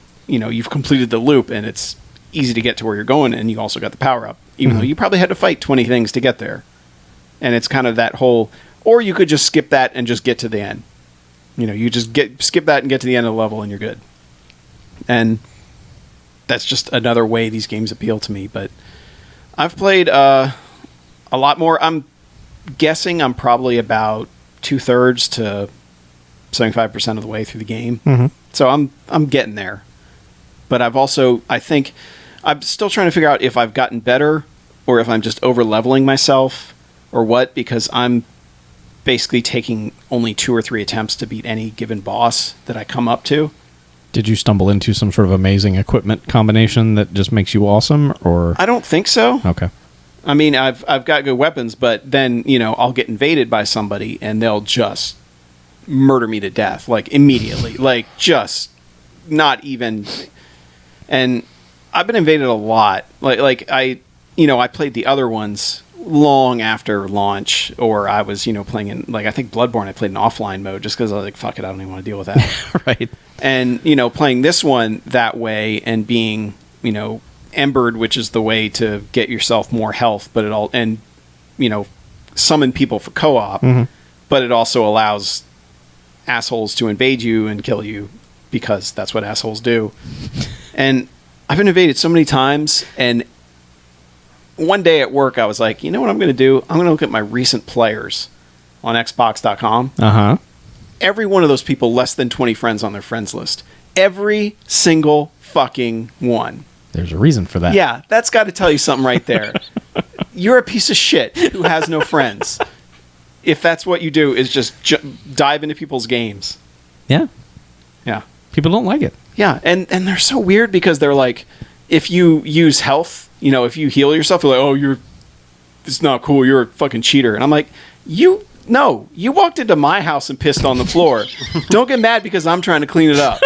completed the loop, and it's easy to get to where you're going, and you also got the power up, even though you probably had to fight 20 things to get there. And it's kind of that whole, or you could just skip that and just get to the end. You just skip that and get to the end of the level, and you're good. And that's just another way these games appeal to me. But I've played a lot more. I'm guessing I'm probably about 2/3 to 75% of the way through the game. Mm-hmm. So I'm getting there. But I think I'm still trying to figure out if I've gotten better or if I'm just over leveling myself or what, because I'm basically taking only 2 or 3 attempts to beat any given boss that I come up to. Did you stumble into some sort of amazing equipment combination that just makes you awesome, or? I don't think so. Okay. I mean, I've got good weapons, but then, I'll get invaded by somebody and they'll just murder me to death, like immediately, like just not even. And I've been invaded a lot. Like I played the other ones long after launch, or I was, playing in, like, I think Bloodborne, I played in offline mode just because I was like, fuck it, I don't even want to deal with that. Right. And, playing this one that way and being, embered, which is the way to get yourself more health, but summon people for co-op, but it also allows assholes to invade you and kill you because that's what assholes do. And I've been invaded so many times, and one day at work I was like, you know what I'm going to do? I'm going to look at my recent players on Xbox.com. Uh-huh. Every one of those people less than 20 friends on their friends list. Every single fucking one. There's a reason for that. Yeah, that's got to tell you something right there. You're a piece of shit who has no friends. If that's what you do, is just dive into people's games. Yeah. Yeah. People don't like it. Yeah, and they're so weird because they're like, if you use health, if you heal yourself, they're like, oh, it's not cool, you're a fucking cheater. And I'm like, you walked into my house and pissed on the floor. Don't get mad because I'm trying to clean it up.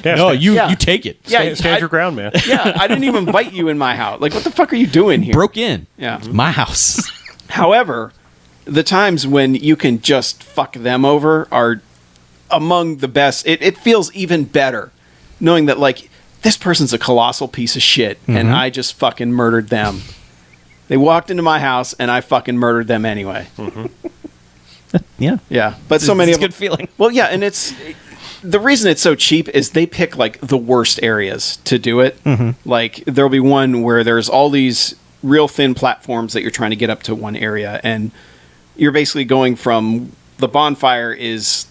Yeah, No, stand, you take it. Yeah, stand your ground, man. Yeah, I didn't even invite you in my house. Like, what the fuck are you doing here? Broke in. Yeah. My house. However, the times when you can just fuck them over are among the best. It feels even better knowing that, like, this person's a colossal piece of shit, and I just fucking murdered them. They walked into my house, and I fucking murdered them anyway. Yeah. Yeah, but so many it's of a good feeling. Well, yeah, and the reason it's so cheap is they pick like the worst areas to do it. Like there'll be one where there's all these real thin platforms that you're trying to get up to one area, and you're basically going from the bonfire is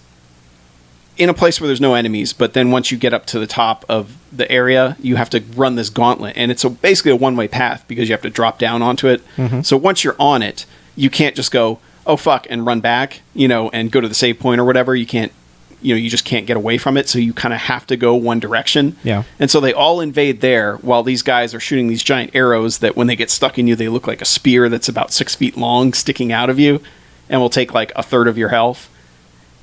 in a place where there's no enemies, but then once you get up to the top of the area, you have to run this gauntlet, and it's basically a one-way path because you have to drop down onto it. So once you're on it, you can't just go, oh fuck, and run back, and go to the save point or whatever. You can't, you just can't get away from it, so you kind of have to go one direction. Yeah. And so they all invade there while these guys are shooting these giant arrows that when they get stuck in you, they look like a spear that's about 6 feet long sticking out of you and will take like a third of your health.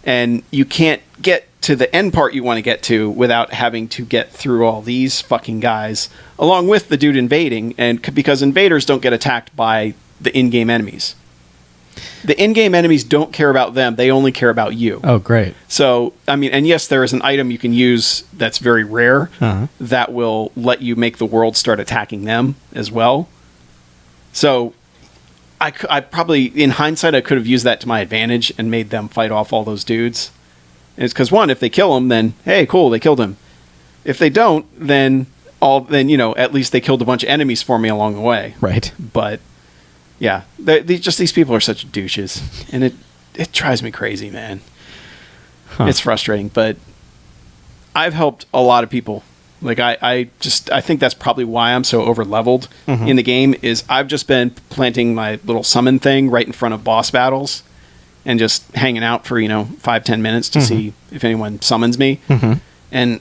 And you can't get to the end part you want to get to without having to get through all these fucking guys, along with the dude invading, and because invaders don't get attacked by the in-game enemies. The in-game enemies don't care about them; they only care about you. Oh, great. So, I mean, and yes, there is an item you can use that's very rare that will let you make the world start attacking them as well. So, I probably, in hindsight, I could have used that to my advantage and made them fight off all those dudes. And it's because, one, if they kill him, then, hey, cool, they killed him. If they don't, then, at least they killed a bunch of enemies for me along the way. Right. But, yeah, these people are such douches. And it drives me crazy, man. It's frustrating, but I've helped a lot of people. Like, I think that's probably why I'm so over-leveled in the game, is I've just been planting my little summon thing right in front of boss battles and just hanging out for, 5-10 minutes to see if anyone summons me. And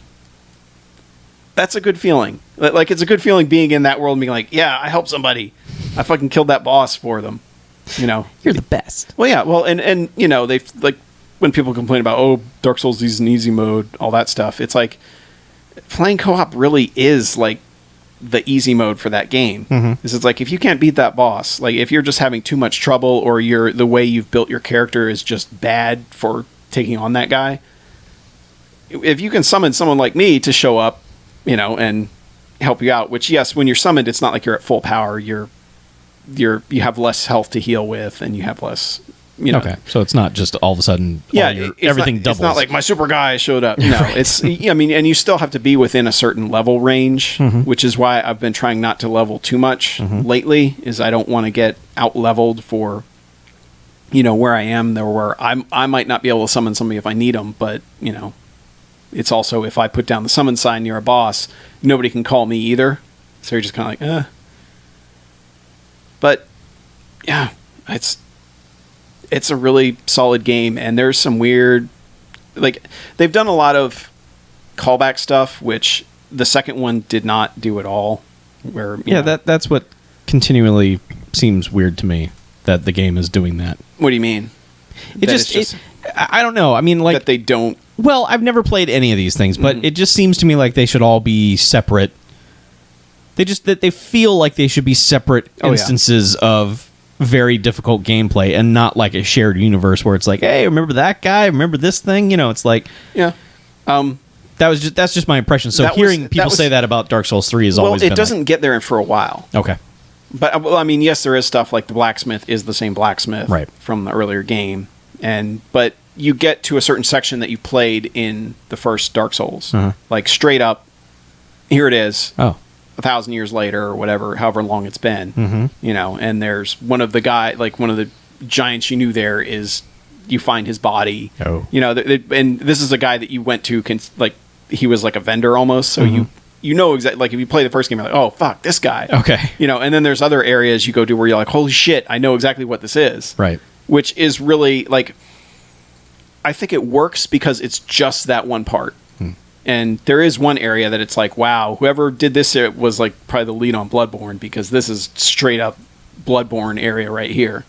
that's a good feeling. Like, it's a good feeling being in that world and being like, yeah, I helped somebody. I fucking killed that boss for them. You're the best. Well, yeah. Well, and they like when people complain about, oh, Dark Souls is an easy mode, all that stuff. It's like playing co-op really is like the easy mode for that game. It's like if you can't beat that boss, like if you're just having too much trouble, or the way you've built your character is just bad for taking on that guy. If you can summon someone like me to show up, and help you out, which, yes, when you're summoned, it's not like you're at full power. You have less health to heal with, and you have less. Okay, so it's not just all of a sudden. Everything doubles. It's not like my super guy showed up. No, right. It's. I mean, and you still have to be within a certain level range, which is why I've been trying not to level too much lately. Is I don't want to get out leveled for, where I am. Where I might not be able to summon somebody if I need them, but it's also if I put down the summon sign near a boss, nobody can call me either. So you're just kind of like, But yeah, it's a really solid game, and there's some weird, like, they've done a lot of callback stuff, which the second one did not do at all. Where that's what continually seems weird to me, that the game is doing that. What do you mean? I don't know. I mean, like, that they don't. Well, I've never played any of these things, but it just seems to me like they should all be separate. They feel like they should be separate instances of very difficult gameplay, and not like a shared universe where it's like, hey, remember that guy? Remember this thing? It's like, yeah. That's just my impression. So hearing people say that about Dark Souls 3 is always. Well, it doesn't get there for a while. Okay. But I mean, yes, there is stuff like the blacksmith is the same blacksmith from the earlier game, but you get to a certain section that you played in the first Dark Souls, like straight up. Here it is. 1,000 years later, or whatever, however long it's been, and there's one of the giants you knew there is, you find his body, and this is a guy that you went to, he was like a vendor almost, so you know exactly, like if you play the first game, you're like, oh, fuck, this guy. Okay. And then there's other areas you go to where you're like, holy shit, I know exactly what this is. Right. Which is really, like, I think it works because it's just that one part. And there is one area that it's like, wow, whoever did this was like probably the lead on Bloodborne, because this is straight up Bloodborne area right here.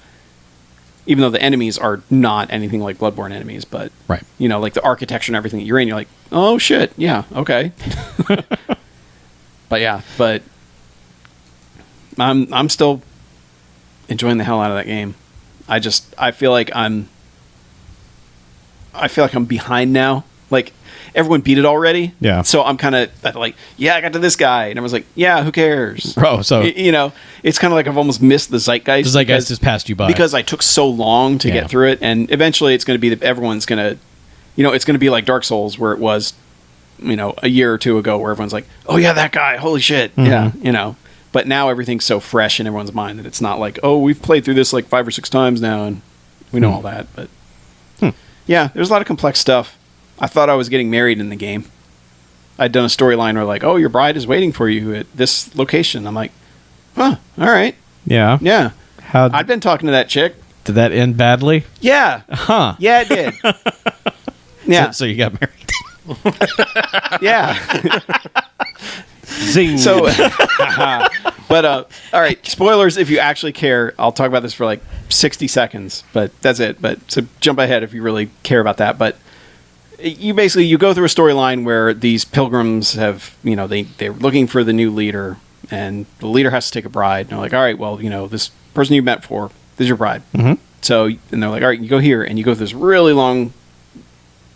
Even though the enemies are not anything like Bloodborne enemies, but right. Like the architecture and everything that you're in, you're like, oh shit, yeah, okay. but I'm still enjoying the hell out of that game. I feel like I'm behind now. Like, everyone beat it already. Yeah. So I'm kind of like, yeah, I got to this guy. And everyone's like, yeah, who cares? Oh, so. It's kind of like I've almost missed the zeitgeist. The zeitgeist has passed you by. Because I took so long to get through it. And eventually it's going to be everyone's going to, it's going to be like Dark Souls, where it was, a year or two ago, where everyone's like, oh, yeah, that guy. Holy shit. Yeah. But now everything's so fresh in everyone's mind that it's not like, oh, we've played through this like 5 or 6 times now, and we know all that. But yeah, there's a lot of complex stuff. I thought I was getting married in the game. I'd done a storyline where like, oh, your bride is waiting for you at this location. I'm like, huh, all right. Yeah. Yeah. I'd been talking to that chick. Did that end badly? Yeah. Huh. Yeah, it did. Yeah. So you got married. Yeah. Zing. So, but all right, spoilers if you actually care. I'll talk about this for like 60 seconds, but that's it. But so jump ahead if you really care about that. But you basically you go through a storyline where these pilgrims have, you know, they're looking for the new leader, and the leader has to take a bride. And they're like, all right, well, you know, this person you met for, this is your bride. Mm-hmm. So, and they're like, all right, you go here, and you go through this really long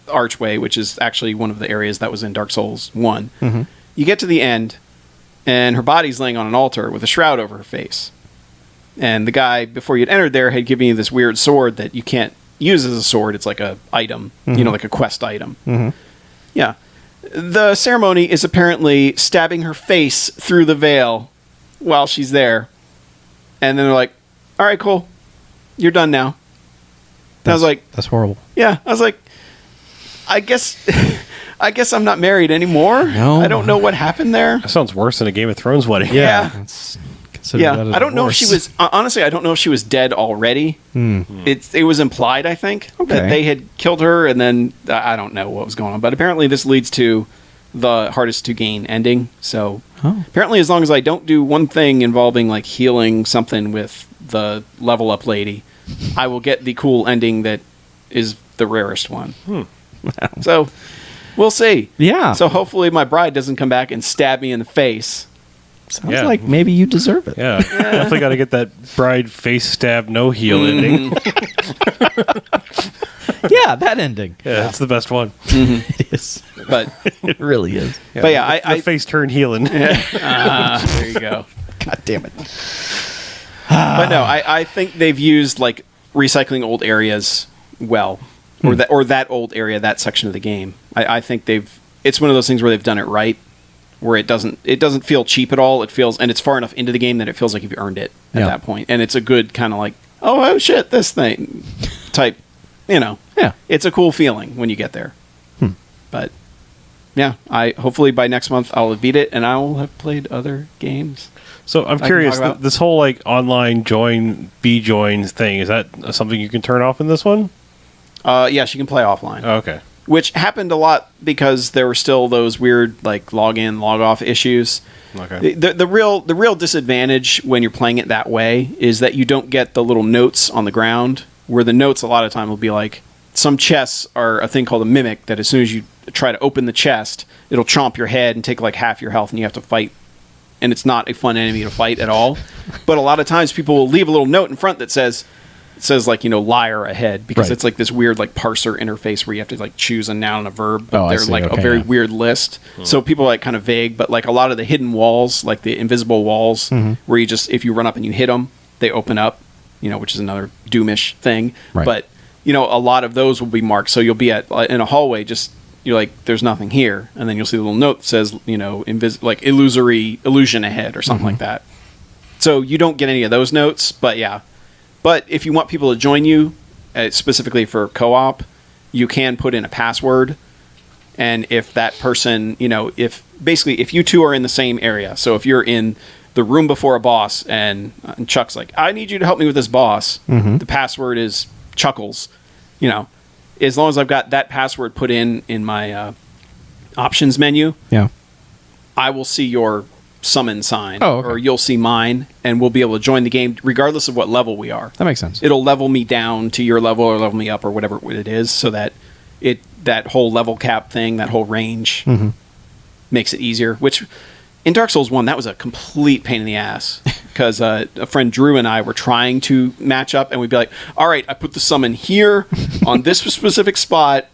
archway, which is actually one of the areas that was in Dark Souls 1. Mm-hmm. You get to the end, and her body's laying on an altar with a shroud over her face. And the guy, before you'd entered there, had given you this weird sword that you can't use as a sword. It's like a item, you know, like a quest item. Mm-hmm. Yeah. The ceremony is apparently stabbing her face through the veil while she's there. And then they're like, all right, cool. You're done now. I was like, that's horrible. yeah. I was like, I guess I'm not married anymore. No. I don't know what happened there. That sounds worse than a Game of Thrones wedding. Yeah. That's considered Yeah, that a I don't know if she divorce. was honestly. I don't know if she was dead already. It was implied, I think, that Okay. they had killed her, and then I don't know what was going on. But apparently, this leads to the hardest to gain ending. So Oh. apparently, as long as I don't do one thing involving like healing something with the level up lady, I will get the cool ending that is the rarest one. So we'll see. Yeah. So hopefully, my bride doesn't come back and stab me in the face. Sounds Yeah. like maybe you deserve it. Yeah, definitely got to get that bride face stab, no heel ending. Yeah, that ending. Yeah, that's the best one. It is. But It really is. but yeah, The face turn healing. there you go. God damn it. But no, I think they've used like recycling old areas well, or that old area, that section of the game. I think it's one of those things where they've done it right, where it doesn't feel cheap at all. It feels, and it's far enough into the game that it feels like you've earned it at Yeah. that point, and it's a good kind of like, oh shit, this thing type, you know. Yeah. It's a cool feeling when you get there. But yeah, hopefully by next month I'll have beat it, and I will have played other games. So I'm can curious, talk about- this whole like online be joins thing, is that something you can turn off in this one? Yes, you can play offline. Oh, okay. Which happened a lot because there were still those weird like log in, log off issues. Okay. The real disadvantage when you're playing it that way is that you don't get the little notes on the ground, where the notes a lot of time will be like, some chests are a thing called a mimic that as soon as you try to open the chest, it'll chomp your head and take like half your health, and you have to fight. And it's not a fun enemy to fight at all. But a lot of times people will leave a little note in front that says like, you know, liar ahead, because Right. it's like this weird like parser interface where you have to like choose a noun and a verb, but Oh, I they're see. like Okay, a very yeah. weird list. So people are like kind of vague, but like a lot of the hidden walls, like the invisible walls, where you just, if you run up and you hit them, they open up, you know, which is another Doomish thing. Right. But you know, a lot of those will be marked. So you'll be in a hallway, just you're like, there's nothing here, and then you'll see a little note that says, you know, like illusion ahead or something like that. So you don't get any of those notes, but yeah. But if you want people to join you, specifically for co-op, you can put in a password. And if that person, you know, if you two are in the same area, so if you're in the room before a boss and Chuck's like, I need you to help me with this boss, the password is Chuckles, you know, as long as I've got that password put in my options menu, Yeah. I will see your summon sign, Oh, okay. or you'll see mine, and we'll be able to join the game regardless of what level we are. That makes sense. It'll level me down to your level or level me up or whatever it is, so that that whole level cap thing, that whole range, makes it easier. Which in Dark Souls 1, that was a complete pain in the ass, because a friend Drew and I were trying to match up, and we'd be like, all right, I put the summon here on this specific spot,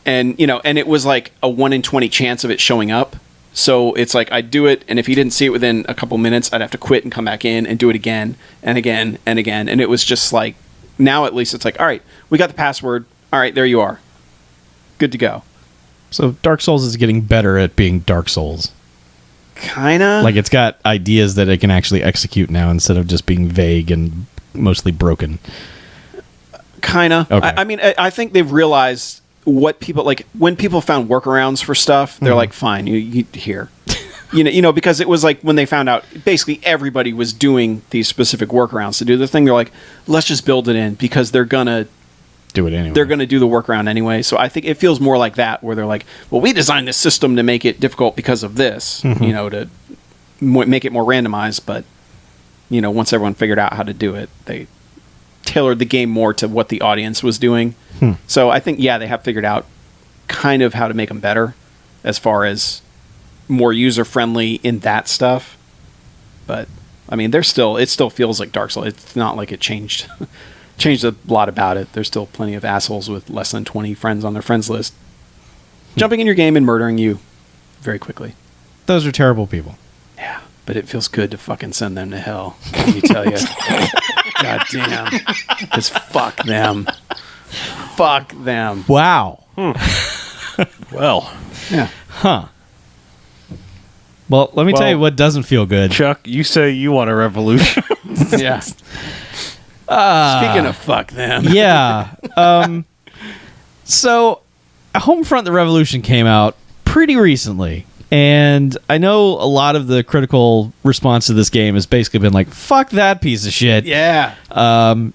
and you know, and it was like a 1 in 20 chance of it showing up. So it's like I'd do it, and if he didn't see it within a couple minutes, I'd have to quit and come back in and do it again and again and again. And it was just like, now at least it's like, all right, we got the password. All right, there you are. Good to go. So Dark Souls is getting better at being Dark Souls. Kinda. Like, it's got ideas that it can actually execute now instead of just being vague and mostly broken. Kinda. Okay. I mean, I think they've realized what people like when people found workarounds for stuff. They're like, fine, you here. You know, because it was like when they found out basically everybody was doing these specific workarounds to do the thing. They're like, let's just build it in, because they're gonna Do it anyway. they're going to do the workaround anyway. So I think it feels more like that, where they're like, well, we designed this system to make it difficult because of this, you know, to make it more randomized. But, you know, once everyone figured out how to do it, they tailored the game more to what the audience was doing. So I think, yeah, they have figured out kind of how to make them better as far as more user-friendly in that stuff. But, I mean, it still feels like Dark Souls. It's not like it changed a lot about it. There's still plenty of assholes with less than 20 friends on their friends list jumping in your game and murdering you very quickly. Those are terrible people. Yeah, but it feels good to fucking send them to hell, let me tell you. God damn. Because fuck them. Fuck them. Wow. Well, Yeah. Huh. Well, let me tell you what doesn't feel good. Chuck, you say you want a revolution. Yeah. Speaking of fuck them. Yeah. So, Homefront: The Revolution came out pretty recently, and I know a lot of the critical response to this game has basically been like, fuck that piece of shit. Yeah.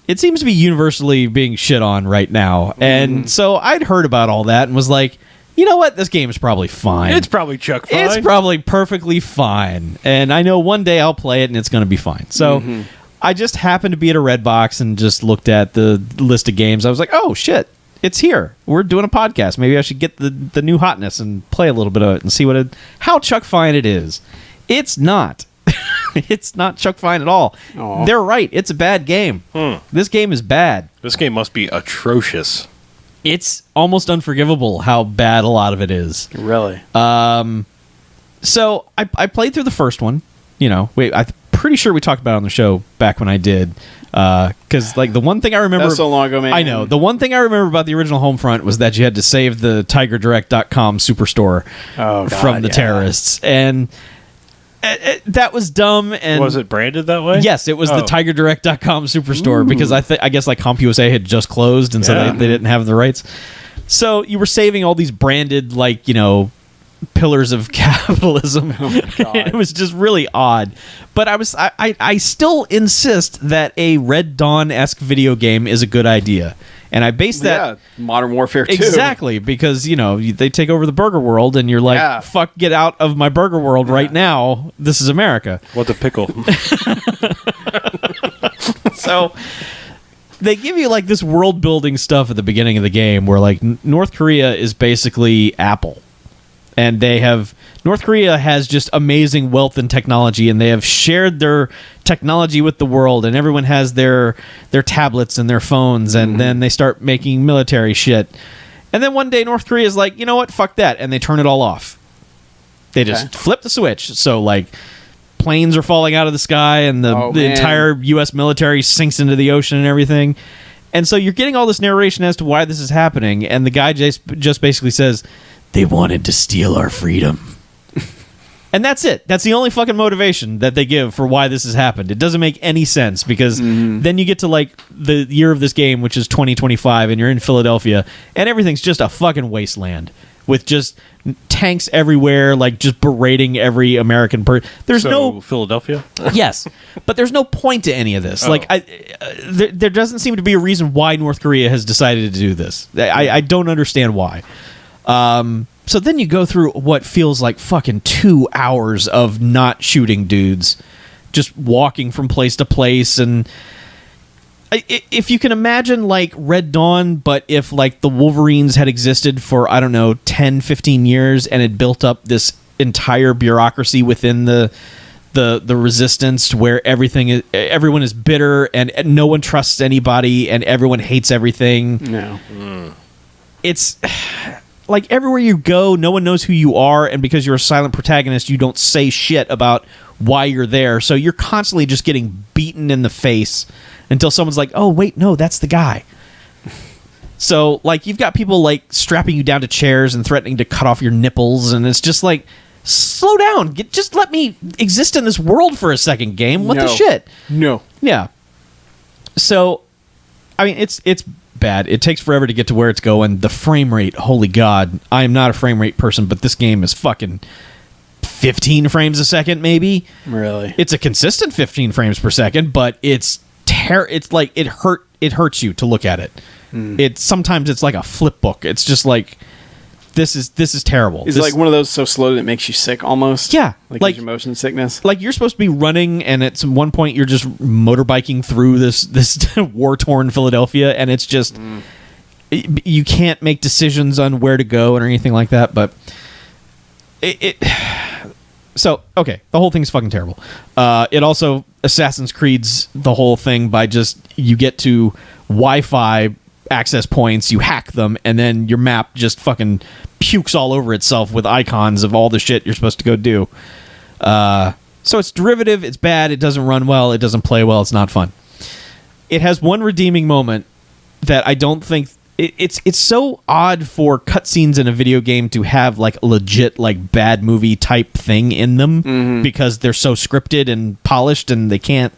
It seems to be universally being shit on right now. And so I'd heard about all that and was like, you know what? This game is probably fine. It's probably Chuck fine. It's probably perfectly fine. And I know one day I'll play it and it's going to be fine. So I just happened to be at a Redbox and just looked at the list of games. I was like, oh, shit. It's here. We're doing a podcast. Maybe I should get the new hotness and play a little bit of it and see how Chuck fine it is. It's not. It's not Chuck fine at all. Aw. They're right. It's a bad game. This game is bad. This game must be atrocious. It's almost unforgivable how bad a lot of it is. Really? So I played through the first one. You know, I'm pretty sure we talked about it on the show back when I did. Because like the one thing I remember, That's so long ago, man. I know the one thing I remember about the original Homefront was that you had to save the TigerDirect.com superstore from the terrorists, and that was dumb. And Was it branded that way? Yes, it was the TigerDirect.com superstore because I guess like CompUSA had just closed, and so they didn't have the rights. So you were saving all these branded, like, you know, pillars of capitalism. Oh my God. It was just really odd. But I still insist that a Red Dawn-esque video game is a good idea. And I base that... Yeah, Modern Warfare 2. Exactly, because, you know, they take over the burger world and you're like, fuck, get out of my burger world right now. This is America. What the pickle? So... they give you like this world building stuff at the beginning of the game where like North Korea is basically Apple, and North Korea has just amazing wealth and technology, and they have shared their technology with the world, and everyone has their tablets and their phones, and then they start making military shit, and then one day North Korea is like, you know what, fuck that, and they turn it all off. They just flip the switch. So like planes are falling out of the sky, and the entire U.S. military sinks into the ocean and everything. And so you're getting all this narration as to why this is happening, and the guy just basically says, they wanted to steal our freedom. And that's it. That's the only fucking motivation that they give for why this has happened. It doesn't make any sense, because then you get to like the year of this game, which is 2025, and you're in Philadelphia, and everything's just a fucking wasteland with just tanks everywhere, like just berating every American person. There's no Philadelphia. Yes, but there's no point to any of this. Like, there doesn't seem to be a reason why North Korea has decided to do this. I don't understand why. So then you go through what feels like fucking 2 hours of not shooting dudes, just walking from place to place. And if you can imagine like Red Dawn, but if like the Wolverines had existed for, I don't know, 10, 15 years and had built up this entire bureaucracy within the resistance, where everyone is bitter and no one trusts anybody and everyone hates everything. No. It's like everywhere you go, no one knows who you are, and because you're a silent protagonist, you don't say shit about why you're there. So you're constantly just getting beaten in the face until someone's like, oh, wait, no, that's the guy. So, like, you've got people, like, strapping you down to chairs and threatening to cut off your nipples, and it's just like, slow down. Just let me exist in this world for a second, game. What the shit? No. Yeah. So, I mean, it's bad. It takes forever to get to where it's going. The frame rate, holy God. I am not a frame rate person, but this game is fucking 15 frames a second, maybe. Really? It's a consistent 15 frames per second, but it's like it hurts you to look at it. Sometimes it's like a flip book. It's just like, this is terrible. Is it like one of those so slow that it makes you sick almost? Yeah. Like your motion sickness? Like you're supposed to be running, and at one point you're just motorbiking through this war-torn Philadelphia, and it's just you can't make decisions on where to go or anything like that. But so okay, the whole thing's fucking terrible. It also Assassin's Creed's the whole thing by just you get to Wi-Fi access points, you hack them, and then your map just fucking pukes all over itself with icons of all the shit you're supposed to go do. So it's derivative, it's bad, it doesn't run well, it doesn't play well, it's not fun. It has one redeeming moment that I don't think... It's so odd for cutscenes in a video game to have like a legit like bad movie type thing in them because they're so scripted and polished and they can't...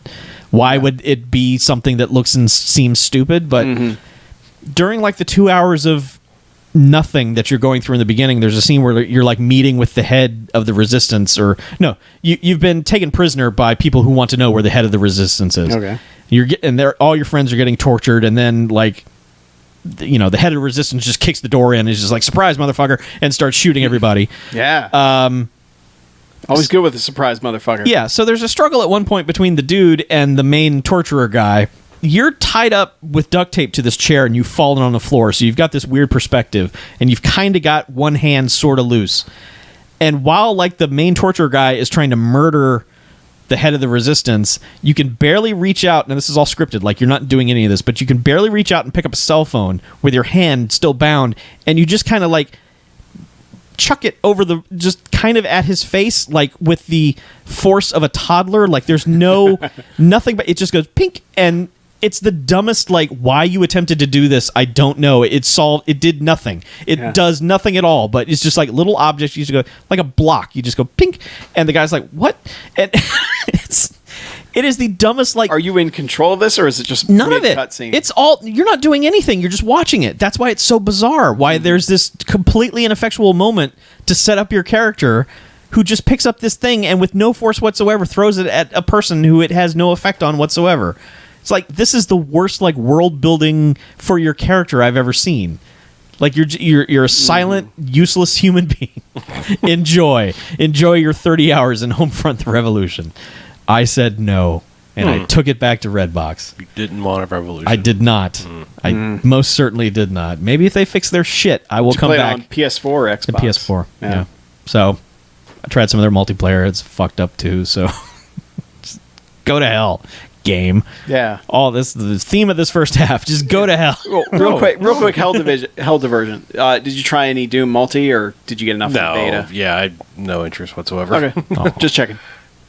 Why would it be something that looks and seems stupid? But during like the 2 hours of nothing that you're going through in the beginning, there's a scene where you're like meeting with the head of the resistance, or no, you've been taken prisoner by people who want to know where the head of the resistance is. Okay. All your friends are getting tortured, and then like, you know, the head of the resistance just kicks the door in and is just like, surprise, motherfucker, and starts shooting everybody. Yeah. Always good with a surprise motherfucker. Yeah, so there's a struggle at one point between the dude and the main torturer guy. You're tied up with duct tape to this chair and you've fallen on the floor, so you've got this weird perspective, and you've kind of got one hand sort of loose. And while like the main torturer guy is trying to murder the head of the resistance, you can barely reach out. Now this is all scripted, like you're not doing any of this, but you can barely reach out and pick up a cell phone with your hand still bound, and you just kind of like chuck it over the, just kind of at his face, like with the force of a toddler. Like there's no nothing, but it just goes pink, and it's the dumbest, like, why you attempted to do this, I don't know. It did nothing. It does nothing at all, but it's just like little objects. You just go, like a block. You just go, pink, and the guy's like, what? And it is the dumbest, like... Are you in control of this, or is it just none of it? Cutscene? It's all... You're not doing anything. You're just watching it. That's why it's so bizarre. Why there's this completely ineffectual moment to set up your character who just picks up this thing and with no force whatsoever throws it at a person who it has no effect on whatsoever. It's like, this is the worst like world building for your character I've ever seen. Like you're a silent, useless human being. Enjoy your 30 hours in Homefront: The Revolution. I said no, and I took it back to Redbox. You didn't want a revolution. I did not. I most certainly did not. Maybe if they fix their shit, I will come back on PS4 or Xbox. to PS4. Yeah. So I tried some of their multiplayer. It's fucked up too. So just go to hell, game. Yeah. All this, the theme of this first half. Just go to hell. Well, real quick. Hell diversion. Did you try any Doom multi, or did you get enough No. in beta? Yeah, I had no interest whatsoever. Okay. Just checking.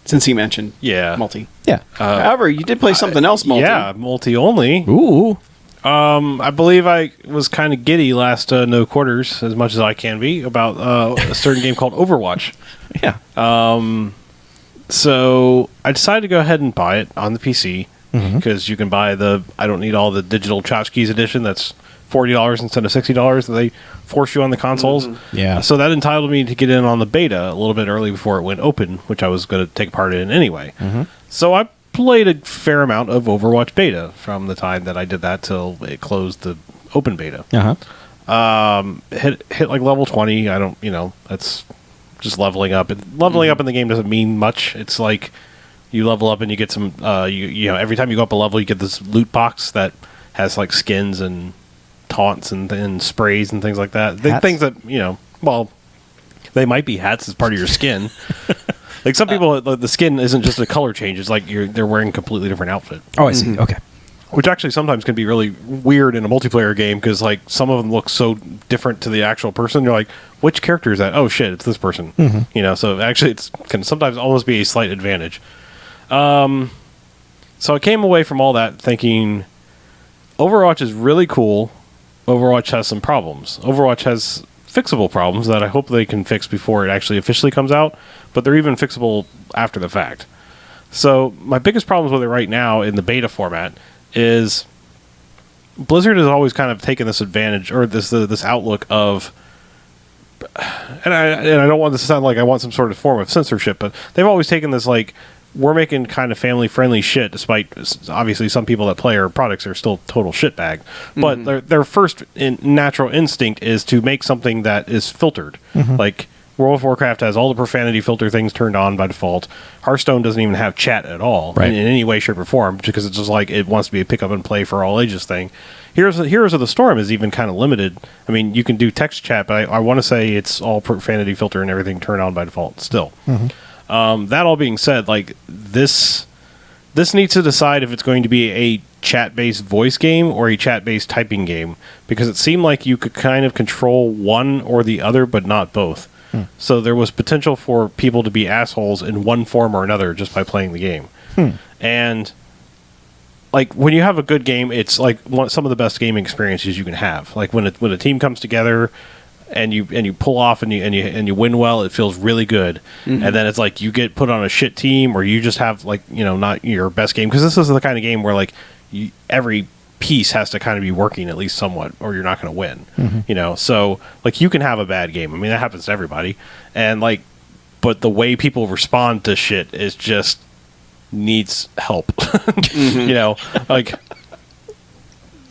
Since he mentioned multi. Yeah. However, you did play something else multi. Yeah, multi only. Ooh. I believe I was kind of giddy last No Quarters, as much as I can be, about a certain game called Overwatch. Yeah. So I decided to go ahead and buy it on the PC because you can buy I don't need all the digital tchotchkes edition. That's $40 instead of $60 that they force you on the consoles. Yeah. So that entitled me to get in on the beta a little bit early before it went open, which I was going to take part in anyway. So I played a fair amount of Overwatch beta from the time that I did that till it closed the open beta. Hit like level 20. I don't, that's just leveling up. Leveling up in the game doesn't mean much. It's like you level up and you get some, every time you go up a level, you get this loot box that has like skins and taunts and sprays and things like that. Things that, they might be hats as part of your skin. Like some people, the skin isn't just a color change. It's like they're wearing a completely different outfit. Oh, I see. Okay. Which actually sometimes can be really weird in a multiplayer game because like some of them look so different to the actual person. You're like, which character is that? Oh shit, it's this person. So actually it can sometimes almost be a slight advantage. So I came away from all that thinking Overwatch is really cool. Overwatch has some problems. Overwatch has fixable problems that I hope they can fix before it actually officially comes out, but they're even fixable after the fact. So my biggest problems with it right now in the beta format is Blizzard has always kind of taken this advantage or this outlook of, and I don't want this to sound like I want some sort of form of censorship, but they've always taken this like, we're making kind of family-friendly shit, despite obviously some people that play our products are still total shitbag. But their first natural instinct is to make something that is filtered. Like, World of Warcraft has all the profanity filter things turned on by default. Hearthstone doesn't even have chat at all Right. in any way, shape, or form, because it's just like it wants to be a pick up and play for all ages thing. Heroes of the Storm is even kind of limited. I mean, you can do text chat, but I want to say it's all profanity filter and everything turned on by default still. That all being said, like this needs to decide if it's going to be a chat-based voice game or a chat-based typing game, because it seemed like you could kind of control one or the other, but not both. So there was potential for people to be assholes in one form or another just by playing the game. And like when you have a good game, it's like some of the best gaming experiences you can have. Like when a team comes together and you pull off and you win well, it feels really good. And then it's like you get put on a shit team, or you just have like, you know, not your best game, because this is the kind of game where like every piece has to kind of be working at least somewhat, or you're not going to win. You know, so like you can have a bad game. I mean, that happens to everybody. And like, but the way people respond to shit is just needs help. You know, like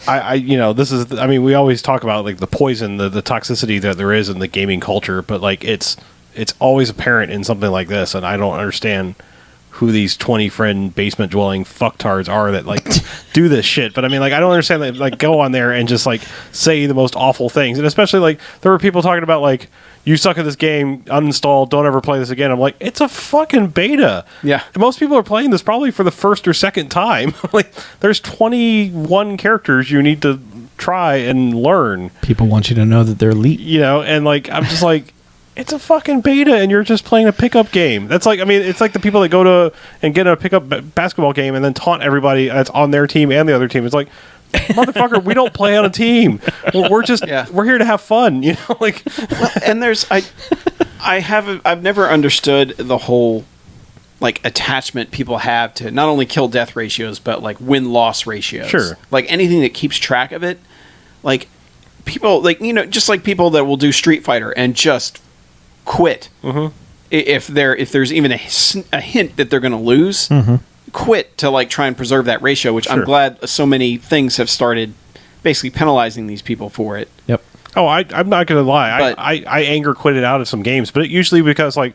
I you know, this is, I mean, we always talk about like the poison, the toxicity that there is in the gaming culture, but like it's always apparent in something like this, and I don't understand who these 20-friend basement dwelling fucktards are that like do this shit. But I mean, like, I don't understand that, like, go on there and just like say the most awful things. And especially like there were people talking about like, you suck at this game, uninstall, don't ever play this again. I'm like, it's a fucking beta. Yeah. Most people are playing this probably for the first or second time. Like, there's 21 characters you need to try and learn. People want you to know that they're elite. You know, and like, I'm just like, it's a fucking beta, and you're just playing a pickup game. That's like, I mean, it's like the people that go to and get a pickup basketball game and then taunt everybody that's on their team and the other team. It's like, motherfucker, we don't play on a team. We're just we're here to have fun, you know. Like, and there's I've never understood the whole like attachment people have to not only kill death ratios but like win loss ratios. Sure, like anything that keeps track of it. Like people, like, you know, just like people that will do Street Fighter and just quit if there's even a hint that they're going to lose. Quit to like try and preserve that ratio, which I'm glad so many things have started basically penalizing these people for it. Yep. Oh, I'm not gonna lie. But, I anger quitted out of some games, but usually because like,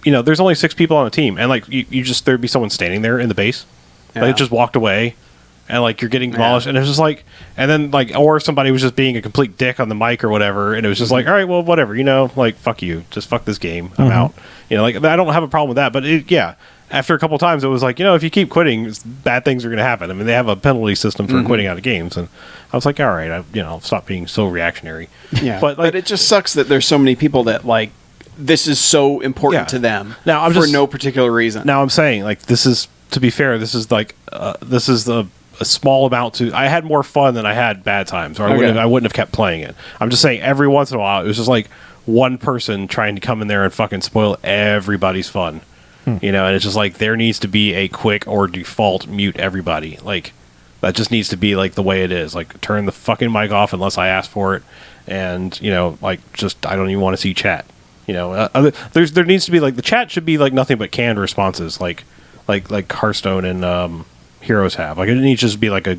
you know, there's only 6 people on a team, and like you just, there'd be someone standing there in the base, like it just walked away, and like you're getting demolished, and it's just like, and then like, or somebody was just being a complete dick on the mic or whatever, and it was just like, all right, well, whatever, you know, like, fuck you, just fuck this game, I'm out. You know, like, I don't have a problem with that, but after a couple of times, it was like, you know, if you keep quitting, bad things are going to happen. I mean, they have a penalty system for quitting out of games, and I was like, all right, I'll stop being so reactionary. Yeah, but like, it just sucks that there's so many people that like this is so important to them now, I'm for just, no particular reason. Now I'm saying, like, this is, to be fair, this is like this is a small amount to. I had more fun than I had bad times, or I wouldn't have kept playing it. I'm just saying, every once in a while, it was just like one person trying to come in there and fucking spoil everybody's fun. You know, and it's just like, there needs to be a quick or default mute everybody. Like, that just needs to be like the way it is. Like, turn the fucking mic off unless I ask for it, and, you know, like, just, I don't even want to see chat. You know, there needs to be like, the chat should be like nothing but canned responses, like Hearthstone and Heroes have. Like, it needs to just be like a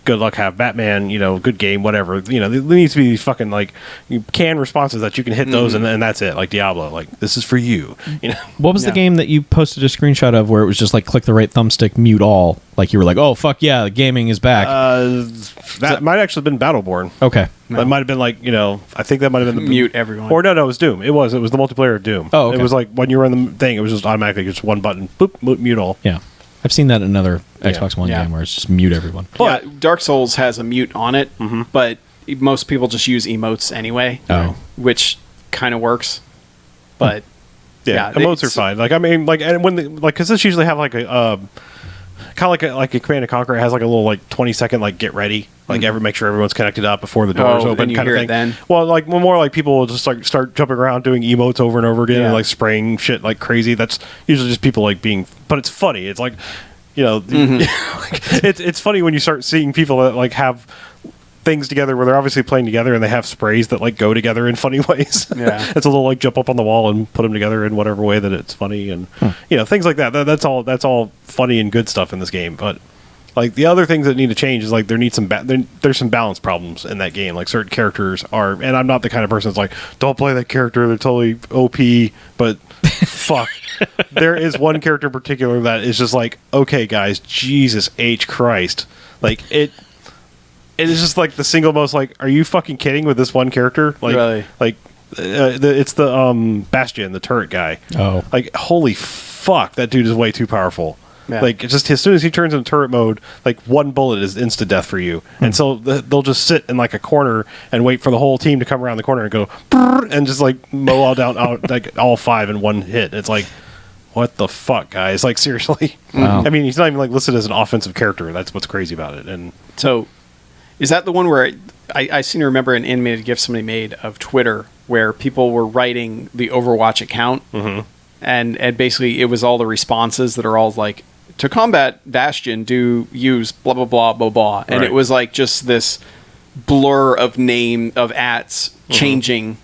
good luck, have Batman, you know, good game, whatever. You know, there needs to be these fucking like canned responses that you can hit those, and that's it. Like Diablo, like, this is for you. You know, What was the game that you posted a screenshot of where it was just like click the right thumbstick, mute all? Like, you were like, oh fuck yeah, the gaming is back. that might actually have been Battleborn. Okay. That might have been like, you know, I think that might have been the Mute everyone. Or no, it was Doom. It was the multiplayer of Doom. Oh, okay. It was like when you were in the thing, it was just automatically just one button, boop, mute all. Yeah. I've seen that in another Xbox One game where it's just mute everyone. Yeah, Dark Souls has a mute on it, but most people just use emotes anyway, which kind of works. But yeah, emotes are fine. Like, I mean, like, and when like, because this usually have like a kind of like a Command and Conquer. It has like a little like 20-second like get ready, like make sure everyone's connected up before the doors open, kind of thing. Then. Well, like more like people will just like start jumping around doing emotes over and over again and like spraying shit like crazy. That's usually just people like being, but it's funny. It's like, you know, it's funny when you start seeing people that like have things together where they're obviously playing together and they have sprays that like go together in funny ways. Yeah. It's a little like jump up on the wall and put them together in whatever way that it's funny, and you know, things like that. That's all funny and good stuff in this game. But Like the other things that need to change is like there's some balance problems in that game. Like certain characters are, and I'm not the kind of person that's like, don't play that character, they're totally OP, but fuck. There is one character in particular that is just like, okay guys, Jesus H Christ. Like it is just like the single most like, are you fucking kidding with this one character? Like Really? It's the Bastion, the turret guy. Oh. Like holy fuck, that dude is way too powerful. Yeah. Like just as soon as he turns into turret mode, like one bullet is insta death for you, and so they'll just sit in like a corner and wait for the whole team to come around the corner and go "Brrr," and just like mow like all 5 in one hit. It's like, what the fuck, guys? Like seriously. Wow. I mean, he's not even like listed as an offensive character. That's what's crazy about it. And So, is that the one where I seem to remember an animated GIF somebody made of Twitter where people were writing the Overwatch account, and basically it was all the responses that are all like, to combat Bastion, use blah blah blah blah blah, and Right. it was like just this blur of @s changing,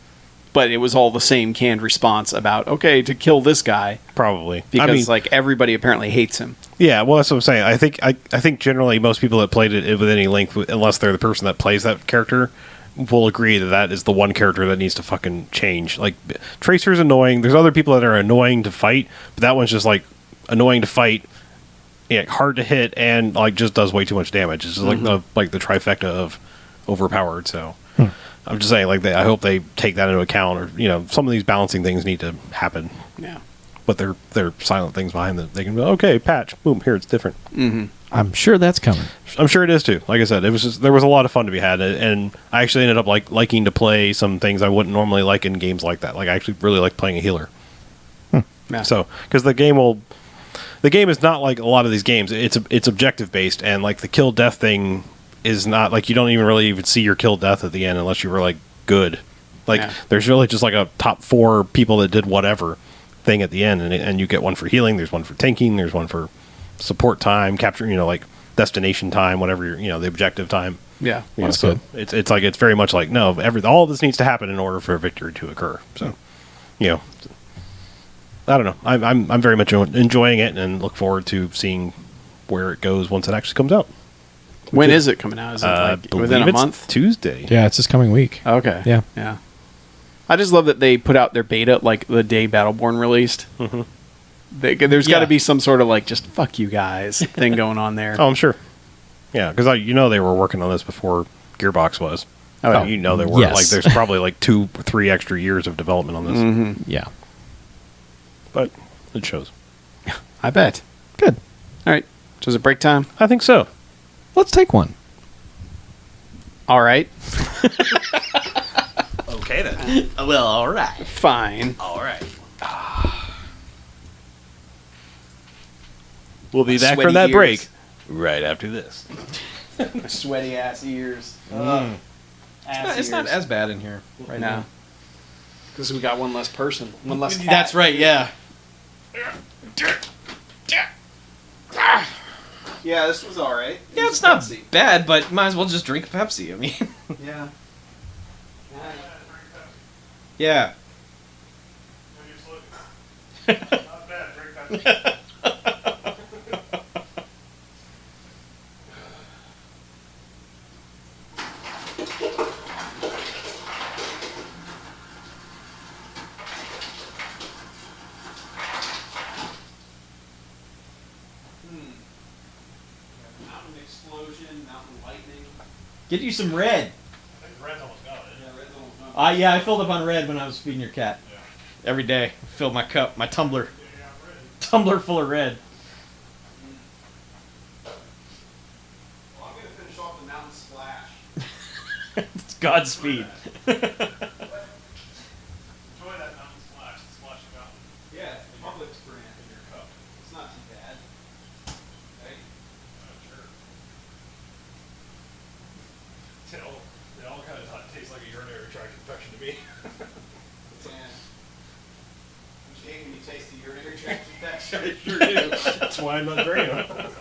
but it was all the same canned response about to kill this guy probably because I mean, like everybody apparently hates him. yeah, well, that's what I'm saying. I think generally most people that played it with any length, unless they're the person that plays that character, will agree that is the one character that needs to fucking change. Like Tracer's annoying. There's other people that are annoying to fight, but that one's just like annoying to fight, hard to hit, and like just does way too much damage. It's just like the trifecta of overpowered. So I'm just saying, like I hope they take that into account, or some of these balancing things need to happen. Yeah. But they're silent things behind that they can go, okay, patch, boom, here it's different. I'm sure that's coming. I'm sure it is too. Like I said, there was a lot of fun to be had, and I actually ended up liking to play some things I wouldn't normally like in games like that. Like I actually really like playing a healer. Yeah. So because the game is not like a lot of these games. It's objective based, and like the kill death thing is not like you don't even see your kill death at the end unless you were like good. Like there's really just like a top 4 people that did whatever thing at the end, and you get one for healing. There's one for tanking. There's one for support time, capture, like destination time, whatever the objective time. Yeah. That's So good. it's like it's very much like no, all of this needs to happen in order for a victory to occur. So, I don't know. I'm very much enjoying it and look forward to seeing where it goes once it actually comes out. When is it coming out? Is it like within a Believe it's month? Tuesday. Yeah, it's this coming week. Okay. Yeah. Yeah. I just love that they put out their beta like the day Battleborn released. There's got to be some sort of like just fuck you guys thing going on there. Oh, I'm sure. Yeah, because they were working on this before Gearbox was. Oh, they were. yes. Like, there's probably like 2 or 3 extra years of development on this. Yeah. But it shows. I bet. Good. All right. So is it break time? I think so. Let's take one. All right. Okay then. Well, all right. Fine. All right. We'll be back Sweaty from that ears. break right after this. My sweaty ass ears. It's not as bad in here right now. Because we got one less person. One less cat. That's right. Yeah. Yeah, this was all right. Yeah, it's not bad, but might as well just drink Pepsi. I mean, Yeah. yeah. Mountain explosion, mountain lightning. Get you some red. Red's almost gone. Yeah, I filled up on red when I was feeding your cat. Every day, filled my cup, my tumbler, tumbler full of red. Well, I'm going to finish off the mountain splash. It's Godspeed. Enjoy that mountain splash. Splash the mountain Yeah, it's Publix brand. in your cup. It's not too bad. Right? Sure. They all kind of taste like a urinary tract infection to me. Yeah. Don't you hate when you taste the urinary tract infection? I sure do. That's why I'm not drinking them.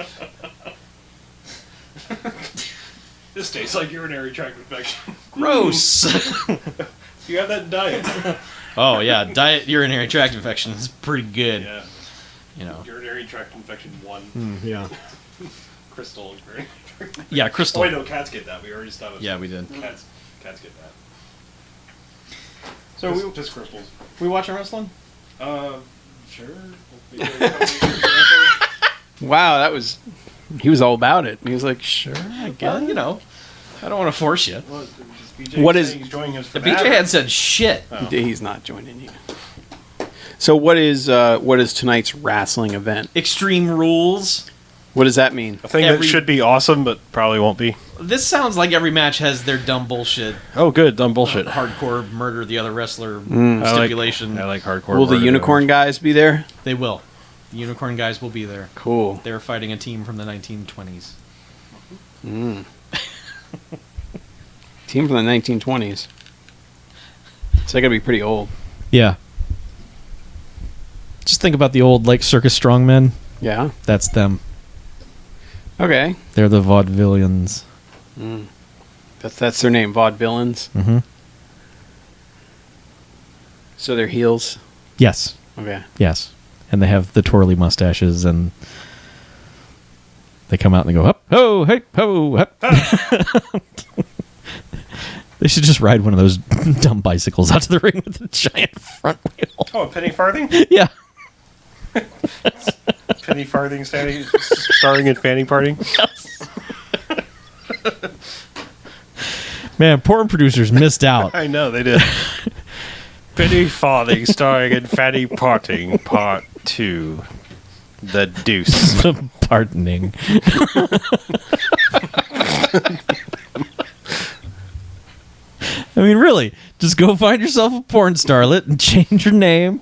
This tastes like urinary tract infection. Gross. You have that in diet. Oh yeah, diet urinary tract infection is pretty good. Yeah. You know. Urinary tract infection 1. Yeah. Crystal. Yeah, Crystal. Oh, wait, no, cats get that. We already established. Yeah, we did. Cats get that. So Just crystals. we watching wrestling? Sure. Wow, he was all about it. He was like, sure, I guess. Well, you know, I don't want to force you. What is- He's joining us for The BJ had said shit. He's not joining you. So what is tonight's wrestling event? Extreme Rules. What does that mean? A thing that should be awesome, but probably won't be. This sounds like every match has their dumb bullshit. Oh, good. Dumb bullshit. Hardcore murder the other wrestler I stipulation. like hardcore. Will the murder unicorn guys be there? They will. The Unicorn guys will be there. Cool. They're fighting a team from the 1920s. Team from the 1920s. So they gotta be pretty old. Yeah. Just think about the old like circus strongmen. Yeah. That's them. Okay. They're the vaudevillians. That's their name, vaudevillains. Mm-hmm. So they're heels. Yes. Okay. Yes. And they have the twirly mustaches, and they come out and they go, up, ho, hey, ho, up. They should just ride one of those dumb bicycles out to the ring with a giant front wheel. Oh, a penny farthing? Yeah. Penny farthing starring in fanny parting? Man, porn producers missed out. I know, they did. Penny farthing starring in fanny parting, part 2. The Deuce. Pardoning. I mean, really, just go find yourself a porn starlet and change your name.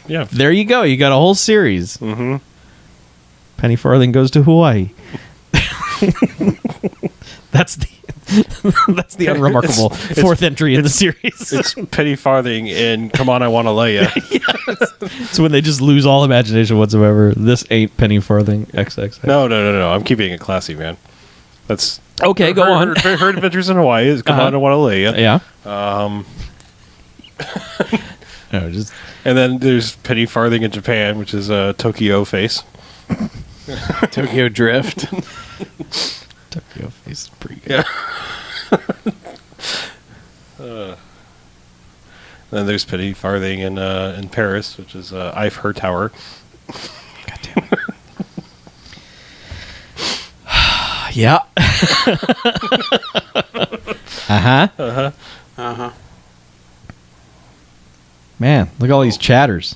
Yeah. There you go. You got a whole series. Mm-hmm. Penny Farthing goes to Hawaii. That's the unremarkable fourth entry in the series. It's penny farthing in Come On, I Wanna Lay Ya. So when they just lose all imagination whatsoever, this ain't Penny Farthing XXX. No. I'm keeping it classy, man. That's Okay, go on. Her Adventures in Hawaii is Come On, I Wanna Lay Ya. Yeah. No, just And then there's penny farthing in Japan, which is Tokyo Face. Tokyo Drift. Tokyo Face is pretty good. Yeah. Then there's penny farthing in Paris, which is Eiffel Tower. God damn it. Yeah. Uh-huh. Man, look at all these chatters.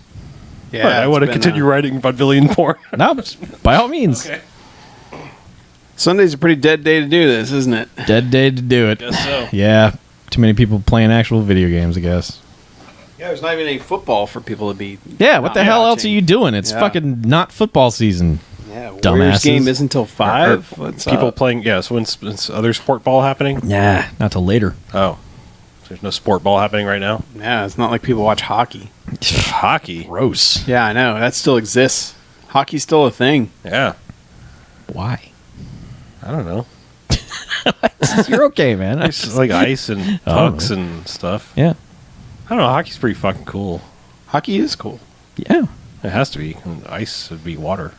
Yeah. But I want to continue writing vaudevillian porn. No, by all means. Okay. Sunday's a pretty dead day to do this, isn't it? Dead day to do it. Guess so. Yeah. Too many people playing actual video games, I guess. Yeah, there's not even any football for people to be. Yeah, what the not hell else are watching. you doing? It's Yeah. fucking not football season. Yeah, Warriors Dumbasses. game isn't until 5. What's People up? playing, yeah, so when's other sport ball happening? Nah, not till later. Oh. There's no sport ball happening right now? Yeah, it's not like people watch hockey. Hockey? Gross. Yeah, I know. That still exists. Hockey's still a thing. Yeah. Why? I don't know. You're okay, man. It's like ice and pucks and stuff. Yeah. I don't know. Hockey's pretty fucking cool. Hockey is cool. Yeah. It has to be. And ice would be water.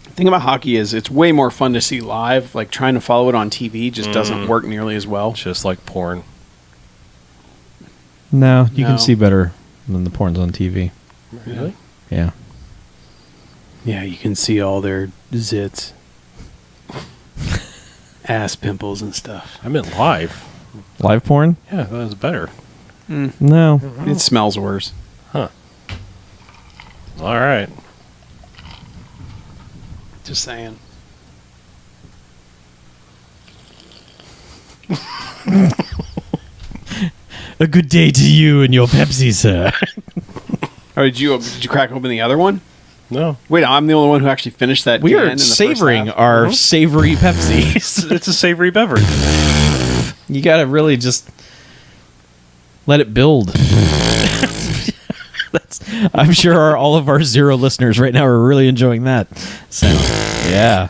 The thing about hockey is it's way more fun to see live. Like trying to follow it on TV just doesn't work nearly as well. Just like porn. No, you No. can see better than the porns on TV. Really? Yeah. Yeah, you can see all their zits, ass pimples and stuff. I meant live. Live porn? Yeah, that was better. No. It smells worse. Huh. All right. Just saying. A good day to you and your Pepsi, sir. Oh, did you crack open the other one? No. Wait, I'm the only one who actually finished that. We can are in the first savoring half. our savory Pepsis. It's a savory beverage. You gotta really just let it build. I'm sure all of our 0 listeners right now are really enjoying that sound. Yeah.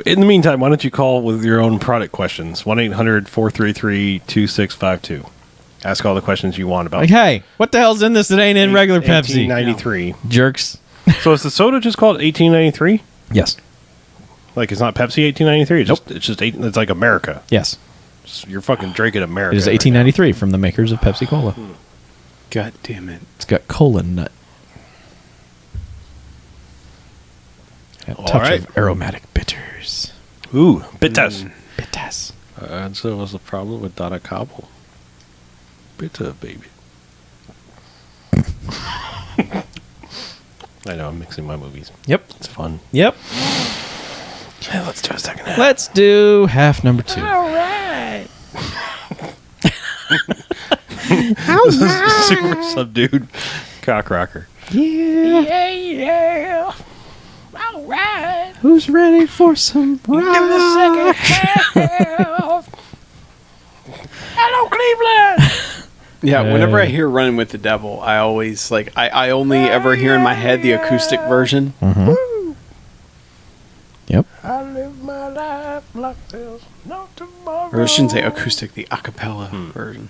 In the meantime, why don't you call with your own product questions? 1-800-433-2652. Ask all the questions you want about. Like, hey, what the hell's in this that ain't in regular Pepsi? 1893. Jerks. So is the soda just called 1893? Yes. Like it's not Pepsi 1893. It's like America. Yes. You're fucking drinking America. It is 1893 from the makers of Pepsi Cola. God damn it. It's got cola nut. A touch right. of aromatic bitters. Ooh, bitters. Bitters. And so what's the problem with Donna Cobble? Bitter, baby. I know, I'm mixing my movies. Yep. It's fun. Yep. Yeah, let's do a second half. Let's do half number 2. All right. This is super subdued cock rocker. Yeah, yeah. All right. Who's ready for some Do the second half. Hello, Cleveland. Yeah, whenever I hear Running with the Devil, I always, like, I only ever hear in my head the acoustic version. Yep. I live my life like there's no tomorrow. Or I shouldn't say acoustic, the a cappella version.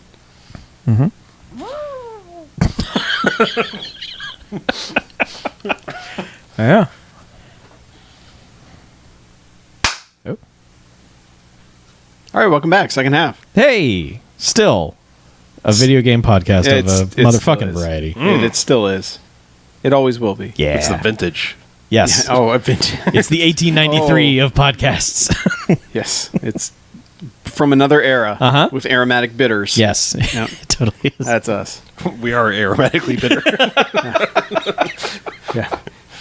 Yeah. Oh. All right, welcome back. Second half. Hey, still a video game podcast of a It motherfucking still is. variety. It still is. It always will be. Yeah. It's the vintage. Yes. Oh, I've been. It's the 1893 of podcasts. Yes, it's from another era Uh-huh. with aromatic bitters. Yes. Yep. It totally is. That's us. We are aromatically bitter. Yeah.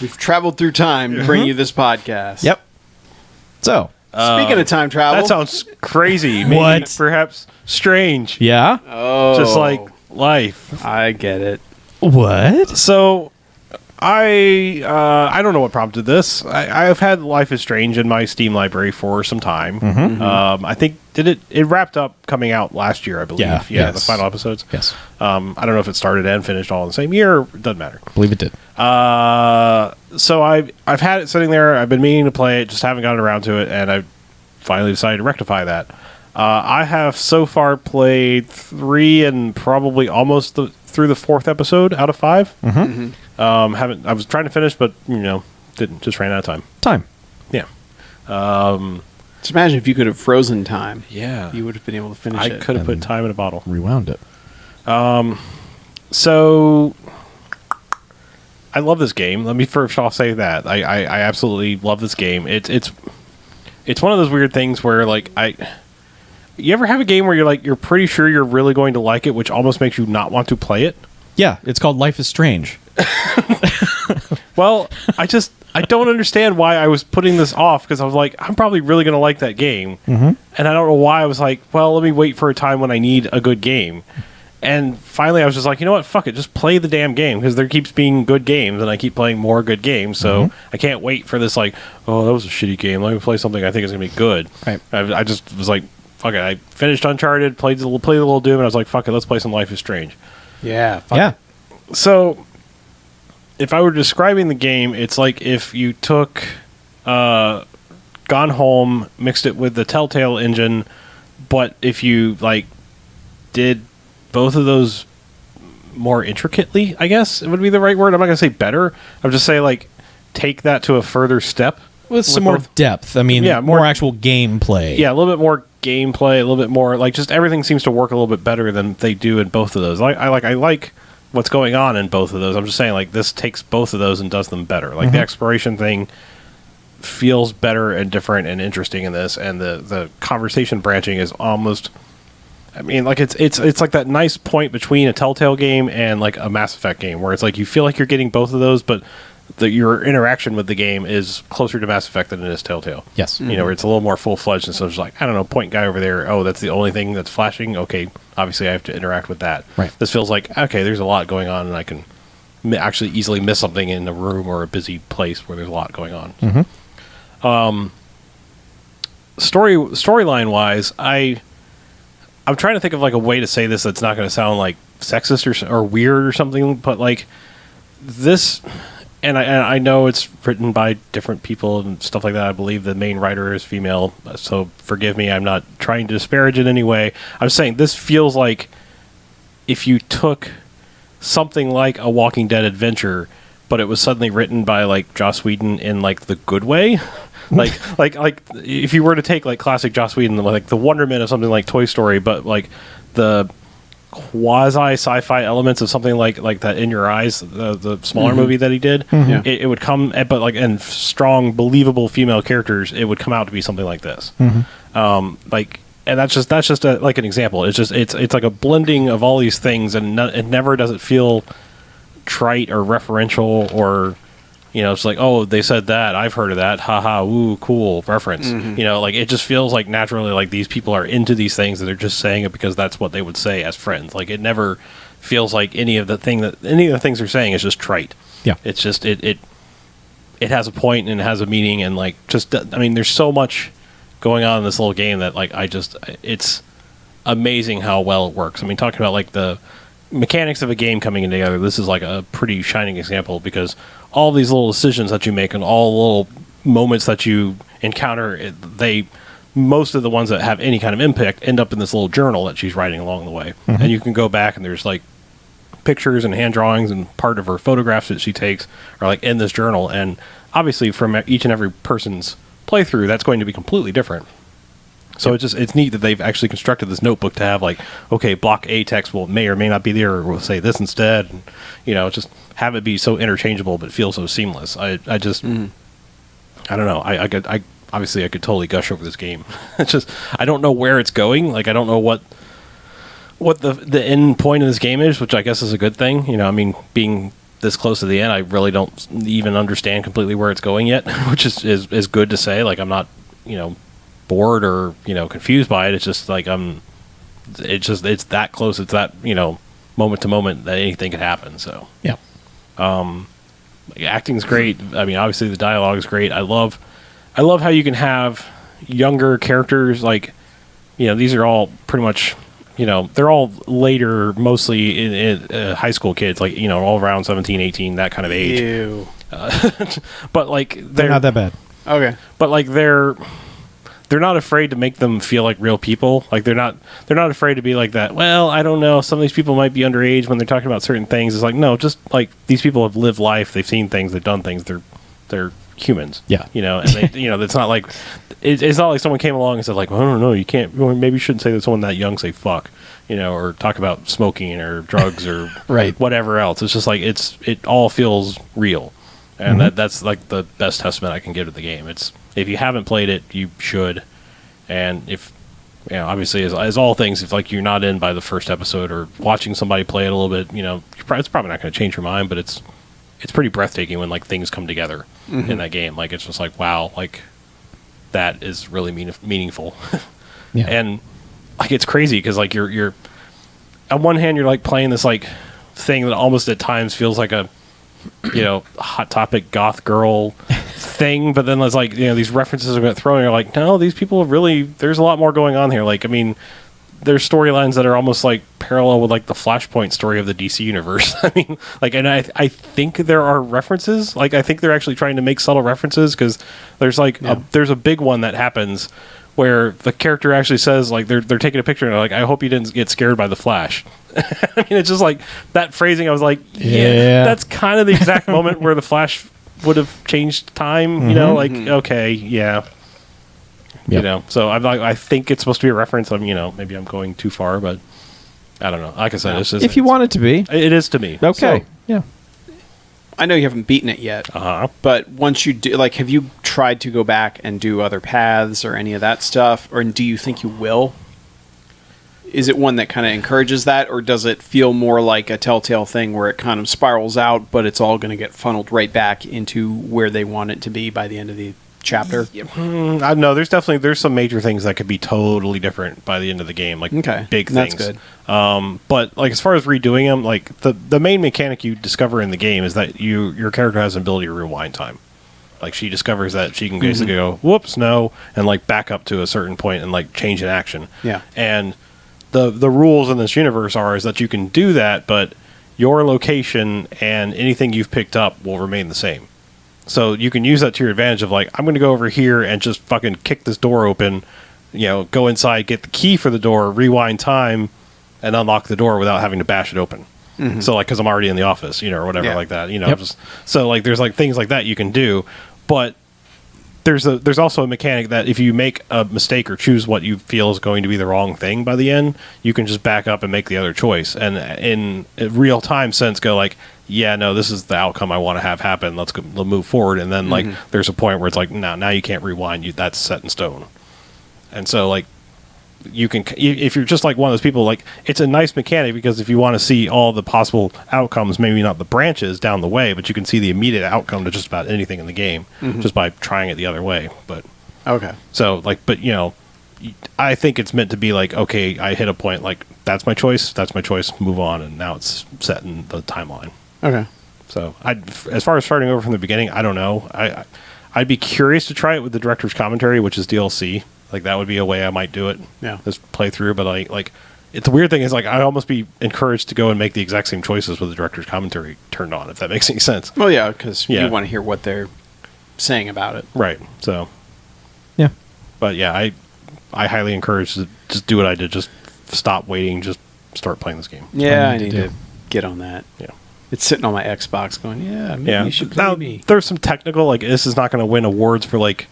We've traveled through time to bring you this podcast. Yep. So, Speaking of time travel. That sounds crazy. Maybe What? Perhaps strange. yeah. Oh. Just like life. I get it. What? So, I don't know what prompted this. I've had Life is Strange in my Steam library for some time. I think it wrapped up coming out last year, I believe. Yeah. The Yes. final episodes. Yes. I don't know if it started and finished all in the same year. It doesn't matter. I believe it did. So I've had it sitting there. I've been meaning to play it, just haven't gotten around to it, and I finally decided to rectify that. I have so far played 3 and probably almost through the 4th episode out of 5. Haven't. I was trying to finish, but didn't. Just ran out of time. Time. Yeah. Just imagine if you could have frozen time. Yeah. You would have been able to finish I it. could have put time in a bottle. Rewound it. So I love this game. Let me first off say that I absolutely love this game. It's one of those weird things where you ever have a game where you're pretty sure you're really going to like it, which almost makes you not want to play it? Yeah, it's called Life is Strange. Well, I don't understand why I was putting this off, because I was like, I'm probably really going to like that game. And I don't know why I was like, well, let me wait for a time when I need a good game. And finally I was just like, you know what, fuck it, just play the damn game, because there keeps being good games and I keep playing more good games, so I can't wait for this that was a shitty game, let me play something I think is going to be good. Right. I just was like, fuck it, I finished Uncharted, played a little Doom, and I was like, fuck it, let's play some Life is Strange. Yeah. Fuck Yeah. it. So, if I were describing the game, it's like if you took Gone Home, mixed it with the Telltale engine, but if you did both of those more intricately, I guess it would be the right word. I'm not going to say better. I would just say take that to a further step. With some more depth. I mean, Yeah, more more- actual gameplay. Yeah, a little bit more gameplay, a little bit more just everything seems to work a little bit better than they do in both of those. I like what's going on in both of those. I'm just saying this takes both of those and does them better. The exploration thing feels better and different and interesting in this, and the conversation branching is almost, I mean, it's like that nice point between a Telltale game and a Mass Effect game, where it's you feel like you're getting both of those, but your interaction with the game is closer to Mass Effect than it is Telltale. Yes. Where it's a little more full-fledged, and so it's I don't know, point guy over there, oh, that's the only thing that's flashing, okay, obviously I have to interact with that. Right. This feels okay, there's a lot going on, and I can actually easily miss something in a room or a busy place where there's a lot going on. Storyline wise, I'm trying to think of a way to say this that's not going to sound sexist or weird or something, but this, and I know it's written by different people and stuff like that. I believe the main writer is female, so forgive me. I'm not trying to disparage in any way. I'm saying this feels like if you took something like a Walking Dead adventure, but it was suddenly written by like Joss Whedon in like the good way. like if you were to take like classic Joss Whedon, like the wonderment of something like Toy Story, but like the quasi sci-fi elements of something like that In Your Eyes, the smaller movie that he did, it would come, but like, and strong, believable female characters, it would come out to be something like this. Like, and that's just like an example. It's just it's like a blending of all these things, and it never does it feel trite or referential or, you know, it's like, oh, they said that, I've heard of that, haha, ooh, cool reference. You know, like it just feels like naturally like these people are into these things that they're just saying it because that's what they would say as friends. Like it never feels like any of the things they're saying is just trite. Yeah, it's just it has a point and it has a meaning, and like just, I mean, there's so much going on in this little game that like it's amazing how well it works. I mean, talking about like the mechanics of a game coming in together, this is like a pretty shining example, because all these little decisions that you make and all the little moments that you encounter, most of the ones that have any kind of impact end up in this little journal that she's writing along the way. And you can go back and there's like pictures and hand drawings and part of her photographs that she takes are like in this journal, and obviously from each and every person's playthrough that's going to be completely different. So it's neat that they've actually constructed this notebook to have like, okay, block A text may or may not be there, or we'll say this instead, and, you know, just have it be so interchangeable but feel so seamless. I just I don't know, I obviously I could totally gush over this game. It's just, I don't know where it's going. Like I don't know what the end point of this game is, which I guess is a good thing. You know, I mean, being this close to the end, I really don't even understand completely where it's going yet, which is good to say. Like I'm not, you know, bored or, you know, confused by it. It's just like it's that close. It's that, you know, moment to moment that anything could happen. So yeah, acting's great. I mean, obviously the dialogue is great. I love how you can have younger characters. Like, you know, these are all pretty much, you know, they're all later, mostly in high school kids, like, you know, all around 17, 18, that kind of age. Ew. But like they're not that bad. Okay. But like they're not afraid to make them feel like real people. Like they're not afraid to be like that. Well, I don't know, some of these people might be underage when they're talking about certain things. It's like, no, just like these people have lived life, they've seen things, they've done things, they're humans. Yeah. You know, and they, you know, it's not like it's not like someone came along and said like, well, I don't know, you can't, well, maybe you shouldn't say that someone that young say fuck, you know, or talk about smoking or drugs or right, whatever else. It's just like it all feels real. And that's like the best testament I can give to the game. It's, if you haven't played it, you should. And if, you know, obviously as all things, if like you're not in by the first episode or watching somebody play it a little bit, you know, it's probably not going to change your mind, but it's pretty breathtaking when like things come together in that game. Like it's just like, wow, like that is really meaningful. Yeah. And like it's crazy because like you're on one hand you're like playing this like thing that almost at times feels like a, you know, Hot Topic goth girl thing, but then there's like, you know, these references are thrown and you're like, no, these people really, there's a lot more going on here. Like, I mean, there's storylines that are almost like parallel with like the Flashpoint story of the DC universe. I mean, like, and I think there are references, like I think they're actually trying to make subtle references, because there's like there's a big one that happens where the character actually says like they're taking a picture and they're like, I hope you didn't get scared by the Flash. I mean, it's just like that phrasing. I was like, yeah, that's kind of the exact moment where the Flash would have changed time. You know, like okay, yeah. You know, so I'm like, I think it's supposed to be a reference. You know, maybe I'm going too far, but I don't know. Like I said, it's just, if you want it to be, it is to me. Okay, So, yeah. I know you haven't beaten it yet, but once you do, like, have you tried to go back and do other paths or any of that stuff, or do you think you will? Is it one that kind of encourages that, or does it feel more like a Telltale thing where it kind of spirals out, but it's all going to get funneled right back into where they want it to be by the end of the chapter? I know there's some major things that could be totally different by the end of the game, like big things. That's good. But like as far as redoing them, like the main mechanic you discover in the game is that your character has an ability to rewind time. Like she discovers that she can basically go, whoops, no, and like back up to a certain point and like change an action. Yeah. And the rules in this universe is that you can do that, but your location and anything you've picked up will remain the same. So you can use that to your advantage of like, I'm going to go over here and just fucking kick this door open, you know, go inside, get the key for the door, rewind time, and unlock the door without having to bash it open. So like, because I'm already in the office, or whatever like that, just so like there's like things like that you can do, but there's also a mechanic that if you make a mistake or choose what you feel is going to be the wrong thing by the end, you can just back up and make the other choice, and in a real time sense go like, yeah, no, this is the outcome I want to have happen. Let's move forward, and then like there's a point where it's like, now you can't rewind. That's set in stone, and so like. You can, if you're just like one of those people, like it's a nice mechanic because if you want to see all the possible outcomes, maybe not the branches down the way, but you can see the immediate outcome to just about anything in the game just by trying it the other way. But Okay. so like, but I think it's meant to be like, okay, I hit a point, like that's my choice, move on, and now it's set in the timeline. Okay. So as far as starting over from the beginning, I don't know. I'd be curious to try it with the director's commentary, which is DLC. Like that would be a way I might do it. Yeah. Just play through, but like it's the weird thing is like I'd almost be encouraged to go and make the exact same choices with the director's commentary turned on, if that makes any sense. Well, yeah, because Yeah. you want to hear what they're saying about it. Right. So Yeah. but yeah, I highly encourage to just do what I did. Just stop waiting, just start playing this game. Yeah, I need need to do. to get on that. Yeah. It's sitting on my Xbox going, yeah, maybe Yeah. you should play Now me. there's some technical, like this is not going to win awards for like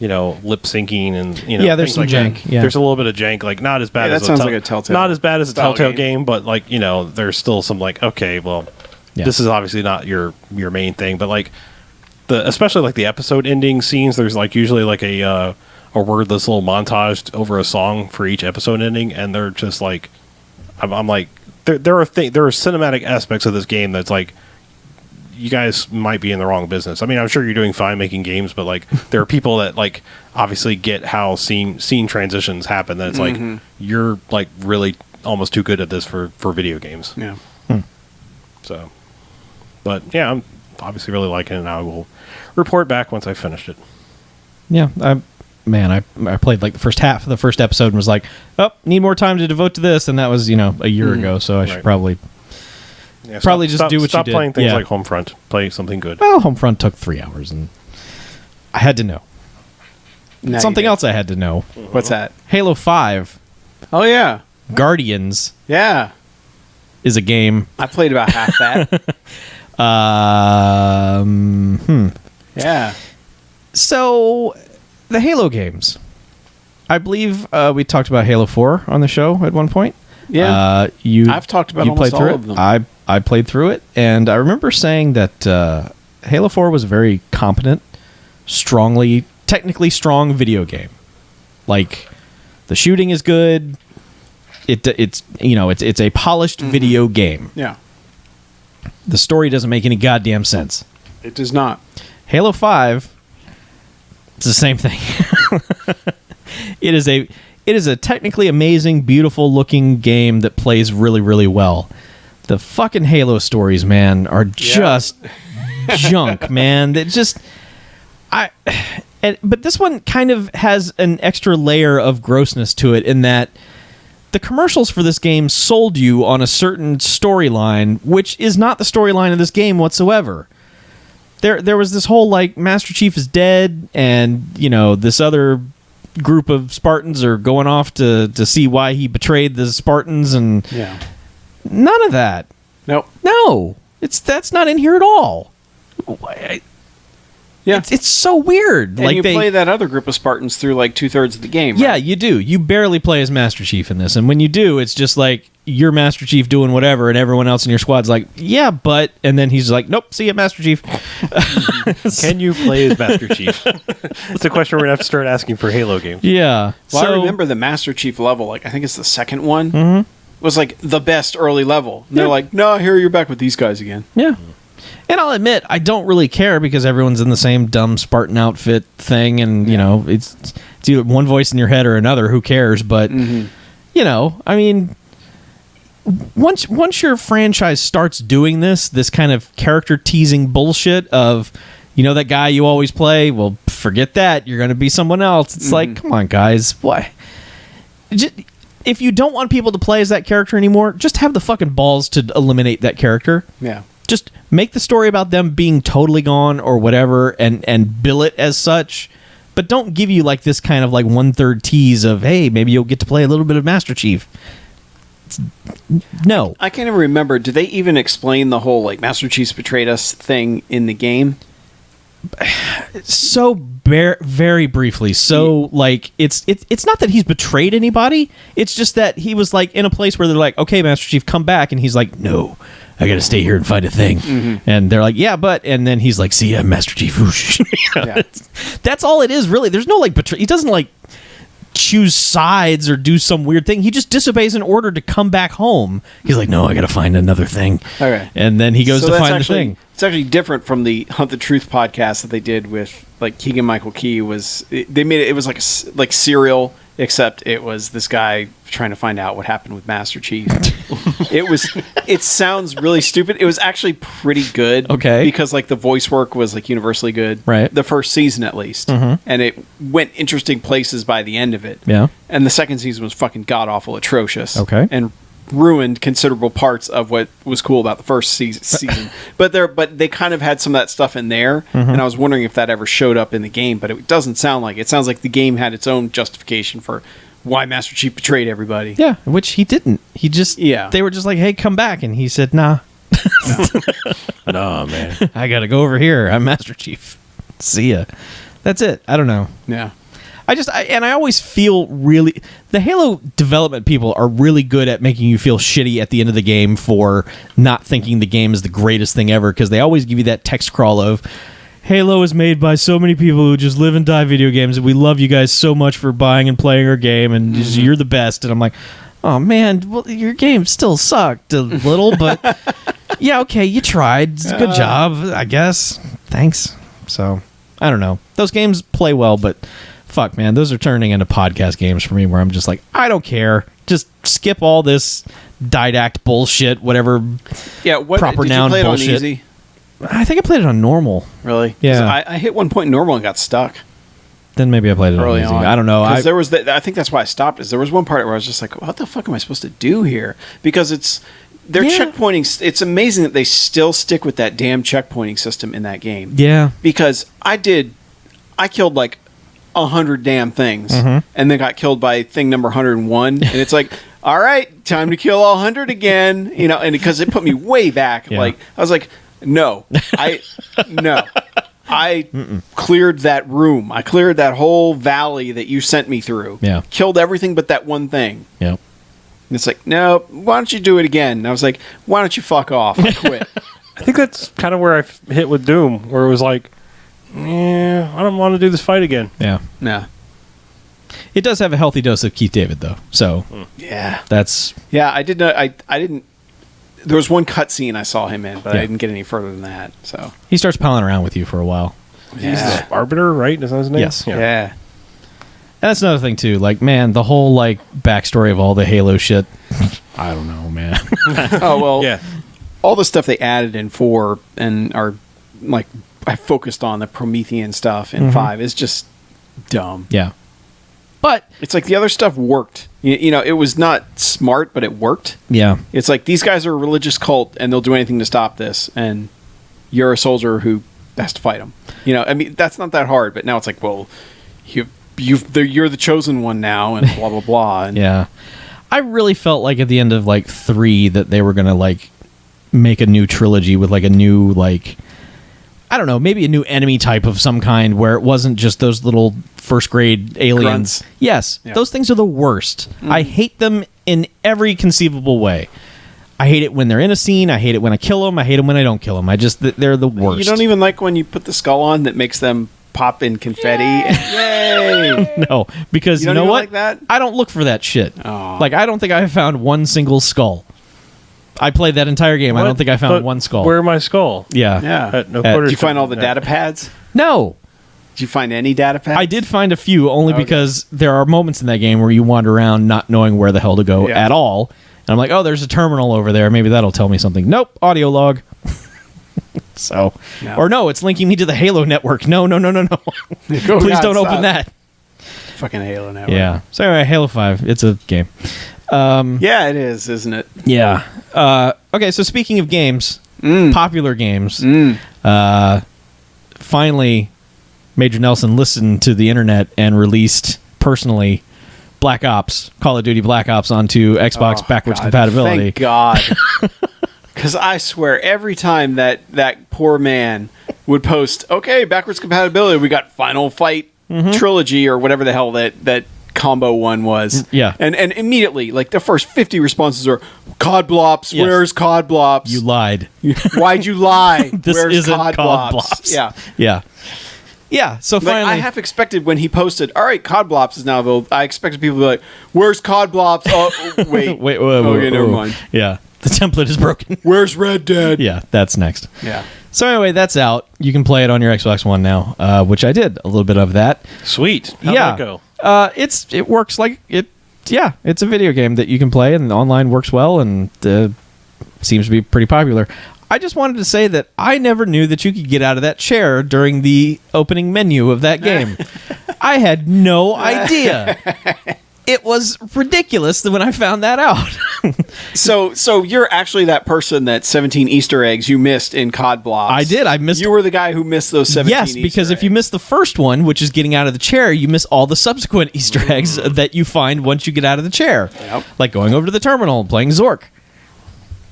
lip syncing and Yeah, there's things some like jank, that. yeah. There's a little bit of jank, like not as bad Yeah, as that sounds like a Telltale not as bad as a style Telltale game. game, but like there's still some like, okay, well, Yeah. this is obviously not your main thing, but like especially like the episode ending scenes, there's like usually like a wordless little montage over a song for each episode ending, and they're just like, I'm like, there are cinematic aspects of this game that's like, you guys might be in the wrong business. I mean, I'm sure you're doing fine making games, but like there are people that like obviously get how scene transitions happen. That it's like you're like really almost too good at this for video games. Yeah. So, but yeah, I'm obviously really liking it, and I will report back once I finished it. Yeah, I played like the first half of the first episode and was like, oh, need more time to devote to this, and that was a year ago, so I should Right. probably Yeah, Probably just do what you stop did. playing things Yeah. like Homefront. Play something good. Well, Homefront took 3 hours, and I had to know. Now Something you do. else I had to know. What's that? Halo 5 Oh, yeah. Guardians Yeah. is a game. I played about half that. Yeah. So, the Halo games. I believe we talked about Halo 4 on the show at one point. Yeah. I've talked about you almost played through all it. of them. I played through it, and I remember saying that Halo 4 was a very competent, technically strong video game. Like, the shooting is good. It's a polished video game. Yeah. The story doesn't make any goddamn sense. It does not. Halo 5, it's the same thing. It is a technically amazing, beautiful looking game that plays really, really well. The fucking Halo stories, man, are just junk, man. That just but this one kind of has an extra layer of grossness to it in that the commercials for this game sold you on a certain storyline, which is not the storyline of this game whatsoever. There was this whole like Master Chief is dead, and this other group of Spartans are going off to see why he betrayed the Spartans, and Yeah. none of that. Nope. No, that's not in here at all. Yeah. It's so weird. And like you they play that other group of Spartans through like 2/3 of the game. Yeah, right? you do. You barely play as Master Chief in this, and when you do, it's just like you're Master Chief doing whatever, and everyone else in your squad's like, "Yeah, but," and then he's like, "Nope, see you, Master Chief." Can you play as Master Chief? That's a question we're gonna have to start asking for Halo games. Yeah. Well, so, I remember the Master Chief level, like I think it's the second one, was like the best early level. And they're like, no, here you're back with these guys again. Yeah. And I'll admit, I don't really care because everyone's in the same dumb Spartan outfit thing, and it's either one voice in your head or another. Who cares? But I mean, once your franchise starts doing this kind of character teasing bullshit of, that guy you always play, well, forget that. You're going to be someone else. It's like, come on, guys, why? If you don't want people to play as that character anymore, just have the fucking balls to eliminate that character. Yeah. Just make the story about them being totally gone or whatever, and bill it as such, but don't give you like this kind of like 1/3 tease of, hey, maybe you'll get to play a little bit of Master Chief. No. I can't even remember. Do they even explain the whole like Master Chief's betrayed us thing in the game? So very briefly. So like it's not that he's betrayed anybody. It's just that he was like in a place where they're like, okay, Master Chief, come back, and he's like, no, I gotta stay here and find a thing. And they're like, yeah, but, and then he's like, see ya, Master Chief. Whoosh. Yeah. That's all it is, really. There's no like betray. He doesn't like choose sides or do some weird thing. He just disobeys an order to come back home. He's like, no, I gotta find another thing. Okay. And then he goes to that's find actually, the thing. It's actually different from the Hunt the Truth podcast that they did with like Keegan Michael Key. They made it was like like Serial, except it was this guy trying to find out what happened with Master Chief. It sounds really stupid. It was actually pretty good. Okay. Because like the voice work was like universally good. Right. The first season at least. And it went interesting places by the end of it. Yeah. And the second season was fucking god awful atrocious. Okay. And ruined considerable parts of what was cool about the first season. But they kind of had some of that stuff in there, and I was wondering if that ever showed up in the game, but it doesn't sound like it. It sounds like the game had its own justification for why Master Chief betrayed everybody. Yeah, which he didn't. He just they were just like, hey, come back, and he said, nah. No, man. I gotta go over here. I'm Master Chief. See ya. That's it. I don't know. Yeah. I always feel really, the Halo development people are really good at making you feel shitty at the end of the game for not thinking the game is the greatest thing ever, because they always give you that text crawl of, Halo is made by so many people who just live and die video games, and we love you guys so much for buying and playing our game, and you're the best. And I'm like, oh man, well, your game still sucked a little, but yeah, okay, you tried. Good job, I guess. Thanks. So, I don't know. Those games play well, but fuck, man, those are turning into podcast games for me where I'm just like, I don't care. Just skip all this didact bullshit, whatever. Yeah, what proper did noun you play bullshit. It on easy? I think I played it on normal. Really? Yeah. 'Cause I hit one point in normal and got stuck Then maybe I played it early on easy. on. I don't know. Because there was I think that's why I stopped. Is there was one part where I was just like, what the fuck am I supposed to do here? Because they're checkpointing. It's amazing that they still stick with that damn checkpointing system in that game. Yeah. Because I killed like 100 damn things, and then got killed by thing number 101, and it's like, all right, time to kill all 100 again, and because it put me way back. Yeah. Like I was like, no, I cleared that room. I cleared that whole valley that you sent me through. Yeah. Killed everything but that one thing. Yeah. And it's like, no, why don't you do it again? And I was like, why don't you fuck off? I quit. I think that's kind of where I hit with Doom, where it was like, yeah, I don't want to do this fight again. Yeah. No. It does have a healthy dose of Keith David, though. So Yeah. that's... Yeah, I didn't. I didn't. There was one cutscene I saw him in, but Yeah. I didn't get any further than that. So He starts palling around with you for a while. He's the Arbiter, right? Is that his name? Yes. yeah. And that's another thing, too. Like, man, the whole, like, backstory of all the Halo shit. I don't know, man. Oh well. Yeah. All the stuff they added in 4 and are like I focused on the Promethean stuff in 5 is just dumb. Yeah. But, It's like the other stuff worked. It was not smart, but it worked. yeah. It's like these guys are a religious cult, and they'll do anything to stop this. And you're a soldier who has to fight them. I mean, that's not that hard. But now it's like, well, you're the chosen one now, and blah blah blah. And Yeah. I really felt like at the end of, like, 3 that they were going to, like, make a new trilogy with, like, a new, like... I don't know, maybe a new enemy type of some kind where it wasn't just those little first grade aliens. Grunts. Yes, Yeah. those things are the worst. I hate them in every conceivable way. I hate it when they're in a scene. I hate it when I kill them. I hate them when I don't kill them. They're the worst. You don't even like when you put the skull on that makes them pop in confetti. Yay! No, because You you don't know even what? like that? I don't look for that shit. Aw. Like, I don't think I found one single skull. I played that entire game. I don't think I found But one skull. Where my skull? Yeah. Yeah. At no Did quarter Did you find all the yeah. data pads? No. Did you find any data pads? I did find a few, only Okay. because there are moments in that game where you wander around not knowing where the hell to go Yeah. at all. And I'm like, oh, there's a terminal over there. Maybe that'll tell me something. Nope, audio log. So, No. or no, it's linking me to the Halo network. No. Please don't open that. Fucking Halo Network. Yeah. So anyway, Halo 5, it's a game. Yeah, it is, isn't it? Yeah. Okay, so speaking of games, popular games, finally, Major Nelson listened to the internet and released personally Black Ops, Call of Duty Black Ops onto Xbox backwards God, compatibility. Thank God. Because I swear, every time that poor man would post, okay, backwards compatibility, we got Final Fight Trilogy or whatever the hell that combo one was. Yeah. And immediately, like, the first 50 responses are, COD Blops, Yes. where's COD Blops? You lied. Why'd you lie? This Where's isn't COD COD Blops? Blops. Yeah. Yeah. Yeah, so Like, finally... I half expected when he posted, all right, COD Blops is now available, I expected people to be like, where's COD Blops? Oh, wait. Wait, Okay, never mind. Yeah, the template is broken. Where's Red Dead? Yeah, that's next. Yeah. So anyway, that's out. You can play it on your Xbox One now, which I did a little bit of that. Sweet. How'd yeah, that go? It works like it. Yeah, it's a video game that you can play, and online works well, and seems to be pretty popular. I just wanted to say that I never knew that you could get out of that chair during the opening menu of that game. I had no idea. It was ridiculous that when I found that out. So you're actually that person that 17 Easter eggs you missed in COD Blops. I did. I missed. You were the guy who missed those 17 Yes, because if you miss the first one, which is getting out of the chair, you miss all the subsequent Easter eggs that you find once you get out of the chair. Yep. Like going over to the terminal and playing Zork.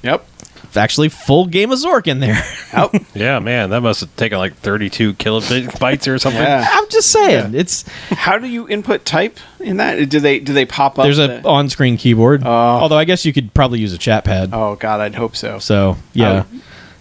Yep. It's actually full game of Zork in there. Yep. Yeah, man, that must have taken like 32 kilobytes or something. Yeah. I'm just saying, it's How do you input type in that? Do they pop up? there's a the- on-screen keyboard. Although I guess you could probably use a chat pad. Oh God, I'd hope so. So yeah,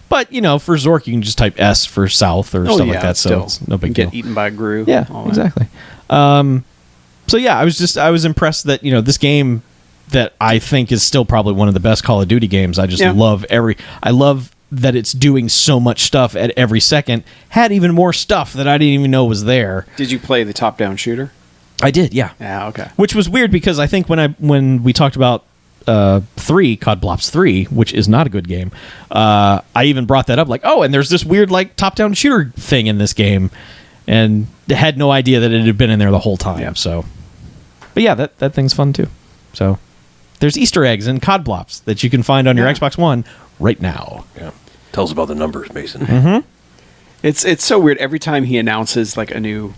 but for Zork you can just type S for south or stuff like that. So still. it's no big Get deal. eaten by a Gru. Yeah, all that. exactly. So yeah, I was impressed that this game that I think is still probably one of the best Call of Duty games. I just love I love that it's doing so much stuff at every second. Had even more stuff that I didn't even know was there. Did you play the top-down shooter? I did, yeah. Yeah. Okay. Which was weird because I think when we talked about 3, COD Blops 3, which is not a good game, I even brought that up like, oh, and there's this weird like top-down shooter thing in this game, and had no idea that it had been in there the whole time. Yeah. So, but yeah, that thing's fun too. So there's Easter eggs and COD Blops that you can find on your Xbox One right now. Yeah. Tell us about the numbers, Mason. It's so weird. Every time he announces like a new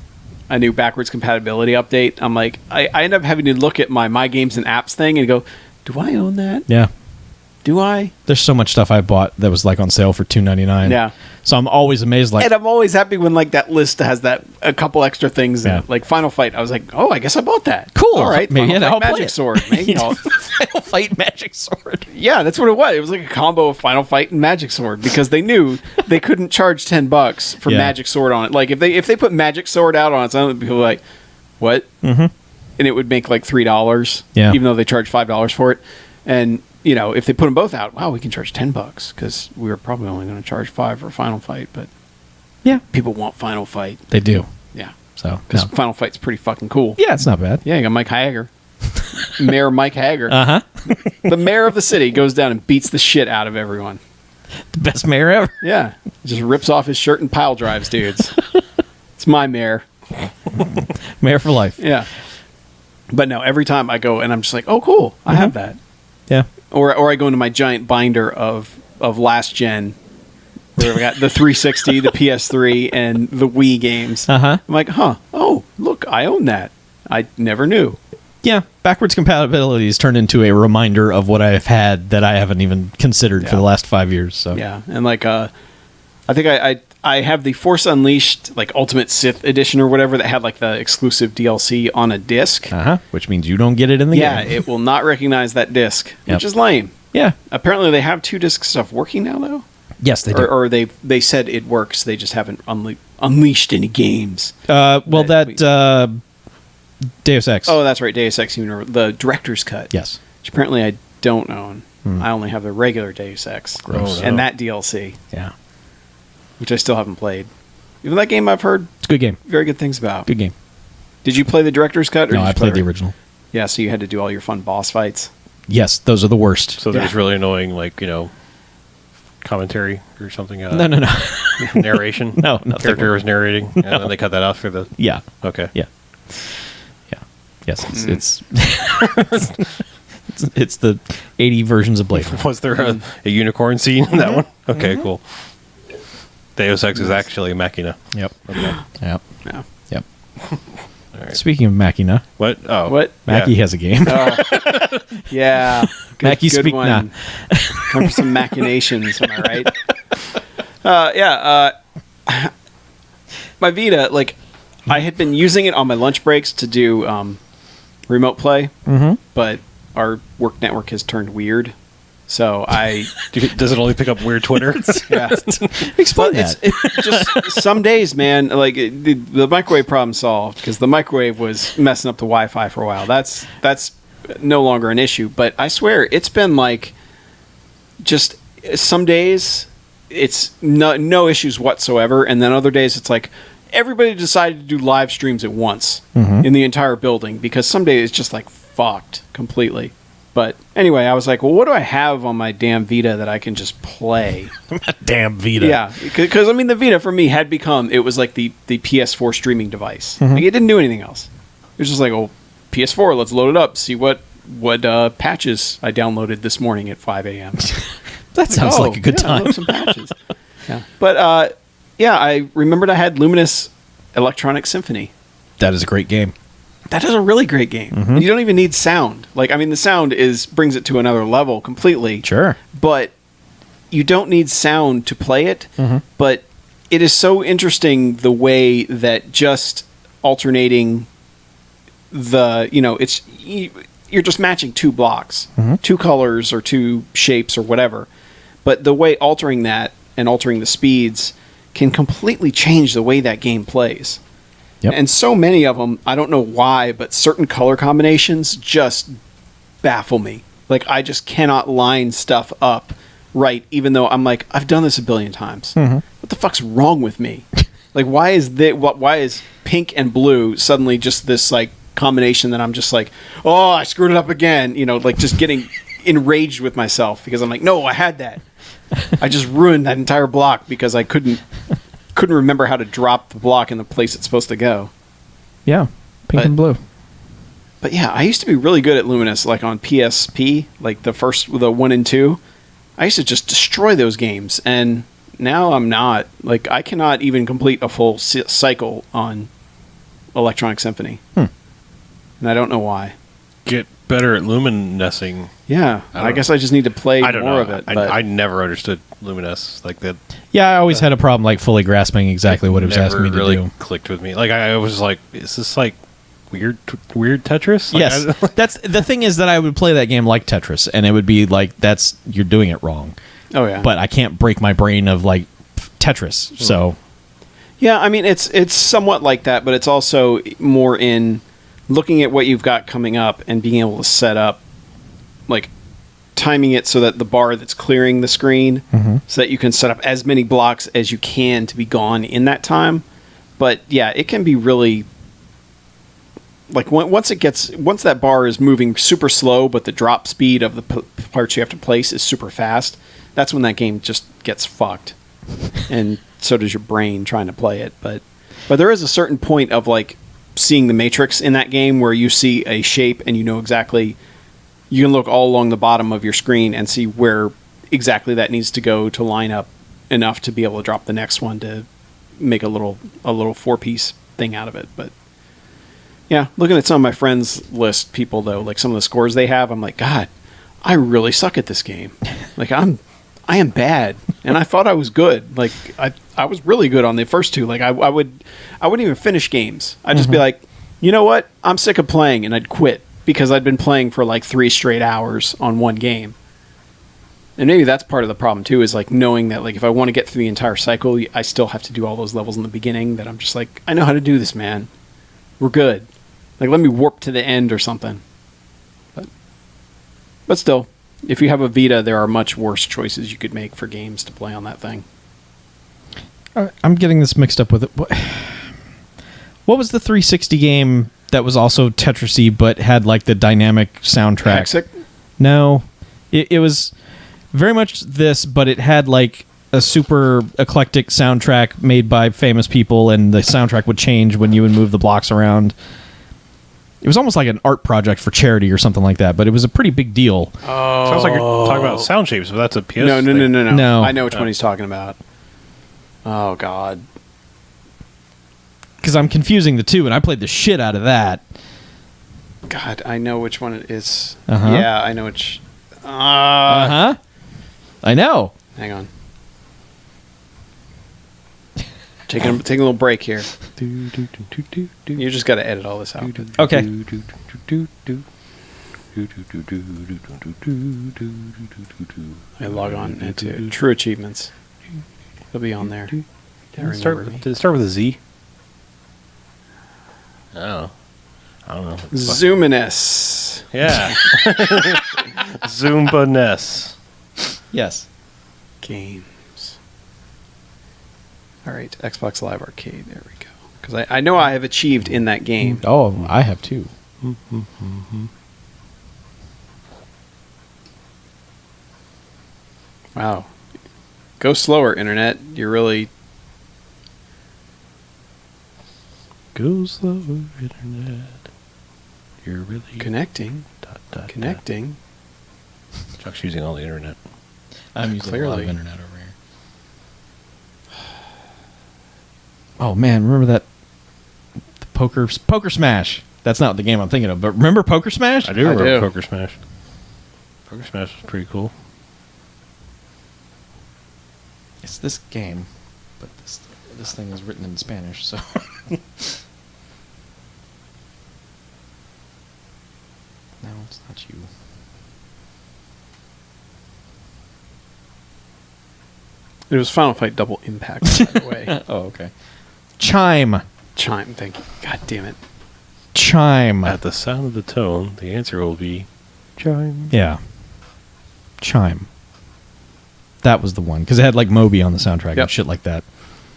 backwards compatibility update, I'm like, I end up having to look at my games and apps thing and go, do I own that? Yeah. Do I? There's so much stuff I bought that was like on sale for $2.99. Yeah. So I'm always amazed. Like, And I'm always happy when like that list has a couple extra things in Yeah. it. Like Final Fight, I was like, oh, I guess I bought that. Cool. All right. Maybe Final I'll Fight play Magic it. Sword. Maybe I'll, Final Fight Magic Sword. yeah, that's what it was. It was like a combo of Final Fight and Magic Sword because they knew they couldn't charge $10 for Yeah. Magic Sword on it. Like if they put Magic Sword out on its own, people were like, what? Mm-hmm. And it would make like $3. Yeah. Even though they charge $5 for it. And if they put them both out, wow, we can charge $10 because we were probably only going to charge $5 for Final Fight, but Yeah. people want Final Fight. They do. Yeah. So Because no. Final Fight's pretty fucking cool. Yeah, it's not bad. Yeah, you got Mike Hager. Mayor Mike Hager. Uh-huh. The mayor of the city goes down and beats the shit out of everyone. The best mayor ever. Yeah. Just rips off his shirt and pile drives dudes. It's my mayor. Mayor for life. Yeah. But no, every time I go and I'm just like, oh, cool. I have that. Yeah. Or I go into my giant binder of last gen where we got the 360, the PS3, and the Wii games. Uh-huh. I'm like, oh, look, I own that. I never knew. Yeah. Backwards compatibility has turned into a reminder of what I've had that I haven't even considered for Yeah. the last 5 years. So Yeah, and like I think I have the Force Unleashed like Ultimate Sith edition or whatever that had like the exclusive DLC on a disc. Uh-huh. Which means you don't get it in the Yeah, game. it will not recognize that disc, Yep. which is lame. Yeah. Apparently they have 2-disc stuff working now though. Yes, they do. Or they said it works. They just haven't unleashed any games. Well, that Deus Ex. Oh, that's right, Deus Ex Human, the director's cut. yes. Which apparently I don't own. I only have the regular Deus Ex. Gross. And that DLC, Yeah. which I still haven't played. Even that game I've heard It's a good game. very good things about. Good game. Did you play the director's cut? Or No, did I you play played the original. Yeah, so you had to do all your fun boss fights. Yes, those are the worst. So there's Yeah. really annoying, like, commentary or something. No. Narration. No, nothing. Character was narrating, and then they cut that out for the. Yeah. Okay. Yeah. Yeah. Yes, it's the 80 versions of Blade. Was there a unicorn scene in that one? Okay, cool. Deus Ex is actually a Machina. Yep. Okay. Yep. Yeah. Yep. Speaking of Machina, What? Oh, What? Mackie has a game. Yeah. Mackie, speak now. Time for some machinations, am I right? My Vita, like, I had been using it on my lunch breaks to do remote play, but our work network has turned weird. So does it only pick up weird Twitter? yeah. Explain But that. it's just some days, man, like the microwave problem solved because the microwave was messing up the Wi-Fi for a while. That's no longer an issue. But I swear, it's been like just some days it's no issues whatsoever, and then other days it's like everybody decided to do live streams at once in the entire building because some days it's just like fucked completely. But anyway, I was like, well, what do I have on my damn Vita that I can just play? Damn Vita. Yeah, because I mean, the Vita for me had become, it was like the PS4 streaming device. Like, it didn't do anything else. It was just like, oh, PS4, let's load it up, see what patches I downloaded this morning at 5 a.m. That sounds like a good time. Load some patches. Yeah. But I remembered I had Luminous Electronic Symphony. That is a great game. That is a really great game. And you don't even need sound. Like, I mean, the sound brings it to another level completely. Sure. But you don't need sound to play it. But it is so interesting the way that just alternating you're just matching two blocks, two colors or two shapes or whatever. But the way altering that and altering the speeds can completely change the way that game plays. Yep. And so many of them, I don't know why, but certain color combinations just baffle me. Like, I just cannot line stuff up right, even though I'm like, I've done this a billion times. What the fuck's wrong with me? Like, why is pink and blue suddenly just this, like, combination that I'm just like, oh, I screwed it up again. You know, like, just getting enraged with myself because I'm like, no, I had that. I just ruined that entire block because I couldn't remember how to drop the block in the place it's supposed to go. Yeah. Pink and blue. But yeah, I used to be really good at Luminous, like on PSP, like the 1 and 2. I used to just destroy those games, and now I'm not. Like, I cannot even complete a full cycle on Electronic Symphony. And I don't know why. Get better at luminescing. Yeah, I guess I just need to play more of it. I never understood Luminous like that. Yeah, I always had a problem like fully grasping exactly what it was asking me to really do. clicked with me. Like, I was like, is this like weird Tetris? Like, Yes, that's the thing is that I would play that game like Tetris, and it would be like you're doing it wrong. Oh yeah, But I can't break my brain of like Tetris. So yeah, I mean it's somewhat like that, but it's also more in looking at what you've got coming up and being able to set up, like, timing it so that the bar that's clearing the screen, so that you can set up as many blocks as you can to be gone in that time. But yeah, it can be really, like, once that bar is moving super slow, but the drop speed of the parts you have to place is super fast, that's when that game just gets fucked. And so does your brain trying to play it. But there is a certain point of, like, seeing the matrix in that game where you see a shape and you know exactly, you can look all along the bottom of your screen and see where exactly that needs to go to line up enough to be able to drop the next one to make a little 4-piece thing out of it. But yeah, looking at some of my friends list people though, like some of the scores they have, I'm like, God, I really suck at this game. Like, I am bad, and I thought I was good. Like, I was really good on the first two. Like, I wouldn't even finish games. I'd just be like, you know what? I'm sick of playing, and I'd quit because I'd been playing for like 3 straight hours on one game. And maybe that's part of the problem too, is like knowing that, like, if I want to get through the entire cycle, I still have to do all those levels in the beginning. That I'm just like, I know how to do this, man. We're good. Like, let me warp to the end or something. But still, if you have a Vita, there are much worse choices you could make for games to play on that thing. I'm getting this mixed up with it. What was the 360 game that was also Tetris-y but had like the dynamic soundtrack? Hexic? No, it was very much this, but it had like a super eclectic soundtrack made by famous people, and the soundtrack would change when you would move the blocks around. It was almost like an art project for charity or something like that, but it was a pretty big deal. Oh. Sounds like you're talking about sound shapes, but that's a PS No. thing. No. I know which one he's talking about. Oh, God. because I'm confusing the two, and I played the shit out of that. God, I know which one it is. Uh-huh. Yeah, I know which. I know. Hang on. Taking a little break here. You just got to edit all this out. Okay. I log on into True Achievements. It'll be on there. Did it start with a Z? Oh. I don't know. Zoominess. Yeah. Zumba-ness. Yes. Games. All right, Xbox Live Arcade. There we go. Because I know I have achieved in that game. Oh, I have too. Wow. Go slower, Internet. You're really... Go slower, Internet. You're really... Connecting. Connecting. Chuck's using all the Internet. I'm using a lot Clearly. of internet over here. Oh man, remember that the Poker Smash? That's not the game I'm thinking of, but remember Poker Smash? I do remember do. Poker Smash. Poker Smash was pretty cool. It's this game, but this thing is written in Spanish, so. No, it's not you. It was Final Fight Double Impact, by the way. Oh, okay. Chime. Chime, thank you. God damn it. Chime. At the sound of the tone, the answer will be chime. Yeah. Chime. That was the one, because it had like Moby on the soundtrack Yep. and shit like that.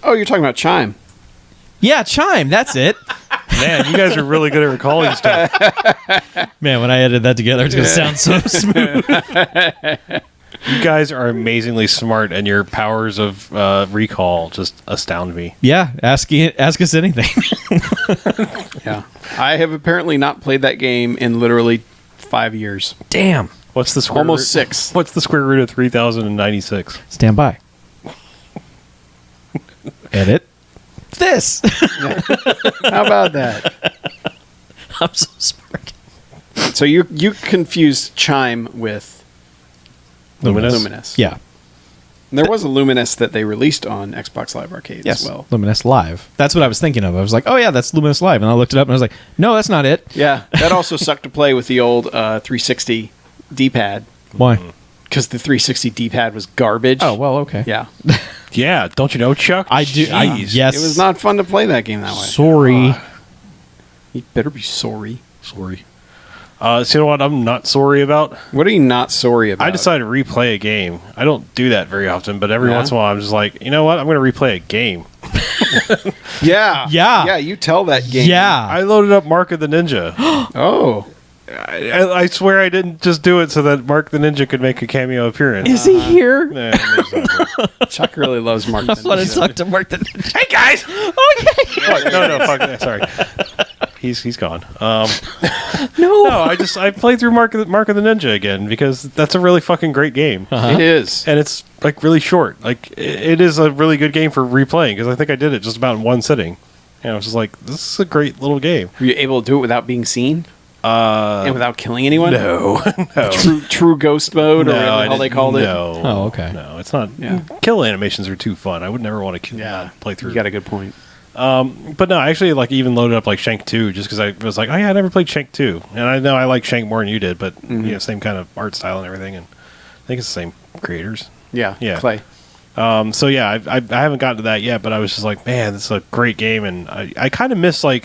Oh, you're talking about Chime. Yeah, Chime. That's it. Man, you guys are really good at recalling stuff. Man, when I edited that together, it's going to sound so smooth. You guys are amazingly smart, and your powers of recall just astound me. Yeah, ask us anything. Yeah. I have apparently not played that game in literally 5 years. Damn. What's the square Almost root? 6. What's the square root of 3096? Stand by. Edit. This. How about that? I'm so smart. So you confused Chime with Luminous? Yeah. And there was a Luminous that they released on Xbox Live Arcade Yes. as well. Luminous Live. That's what I was thinking of. I was like, oh yeah, that's Luminous Live. And I looked it up and I was like, no, that's not it. Yeah, that also sucked to play with the old 360 D-pad Why? because the 360 D-pad was garbage. Oh, well, okay. Yeah. Yeah, don't you know, Chuck? I do. Jeez. Yes. It was not fun to play that game that way. Sorry. You better be sorry. Sorry. So you know what I'm not sorry about? What are you not sorry about? I decided to replay a game. I don't do that very often, but every Yeah? once in a while I'm just like, you know what? I'm going to replay a game. Yeah. Yeah. Yeah, you tell that game. Yeah. I loaded up Mark of the Ninja. Oh. I swear I didn't just do it so that Mark the Ninja could make a cameo appearance. Is he here? Nah, it makes sense. Chuck really loves Mark. I want to talk to Mark. Hey guys! Okay. Fuck, no, fuck that. Sorry. He's gone. No. No, I played through Mark of the Ninja again because that's a really fucking great game, It is. and it's like really short. Like it is a really good game for replaying because I think I did it just about in one sitting. And I was just like, this is a great little game. Were you able to do it without being seen? And without killing anyone? No, no. True ghost mode or No, whatever I the hell they didn't- called it? No. Oh, okay. No, it's not. Yeah. Kill animations are too fun. I would never want to Yeah. play through. You got a good point. But no, I actually like even loaded up like Shank 2 just because I was like, oh yeah, I never played Shank 2. And I know I like Shank more than you did, but you know, same kind of art style and everything. And I think it's the same creators. Yeah. Yeah. Clay. So yeah, I haven't gotten to that yet, but I was just like, man, this is a great game. And I kind of miss the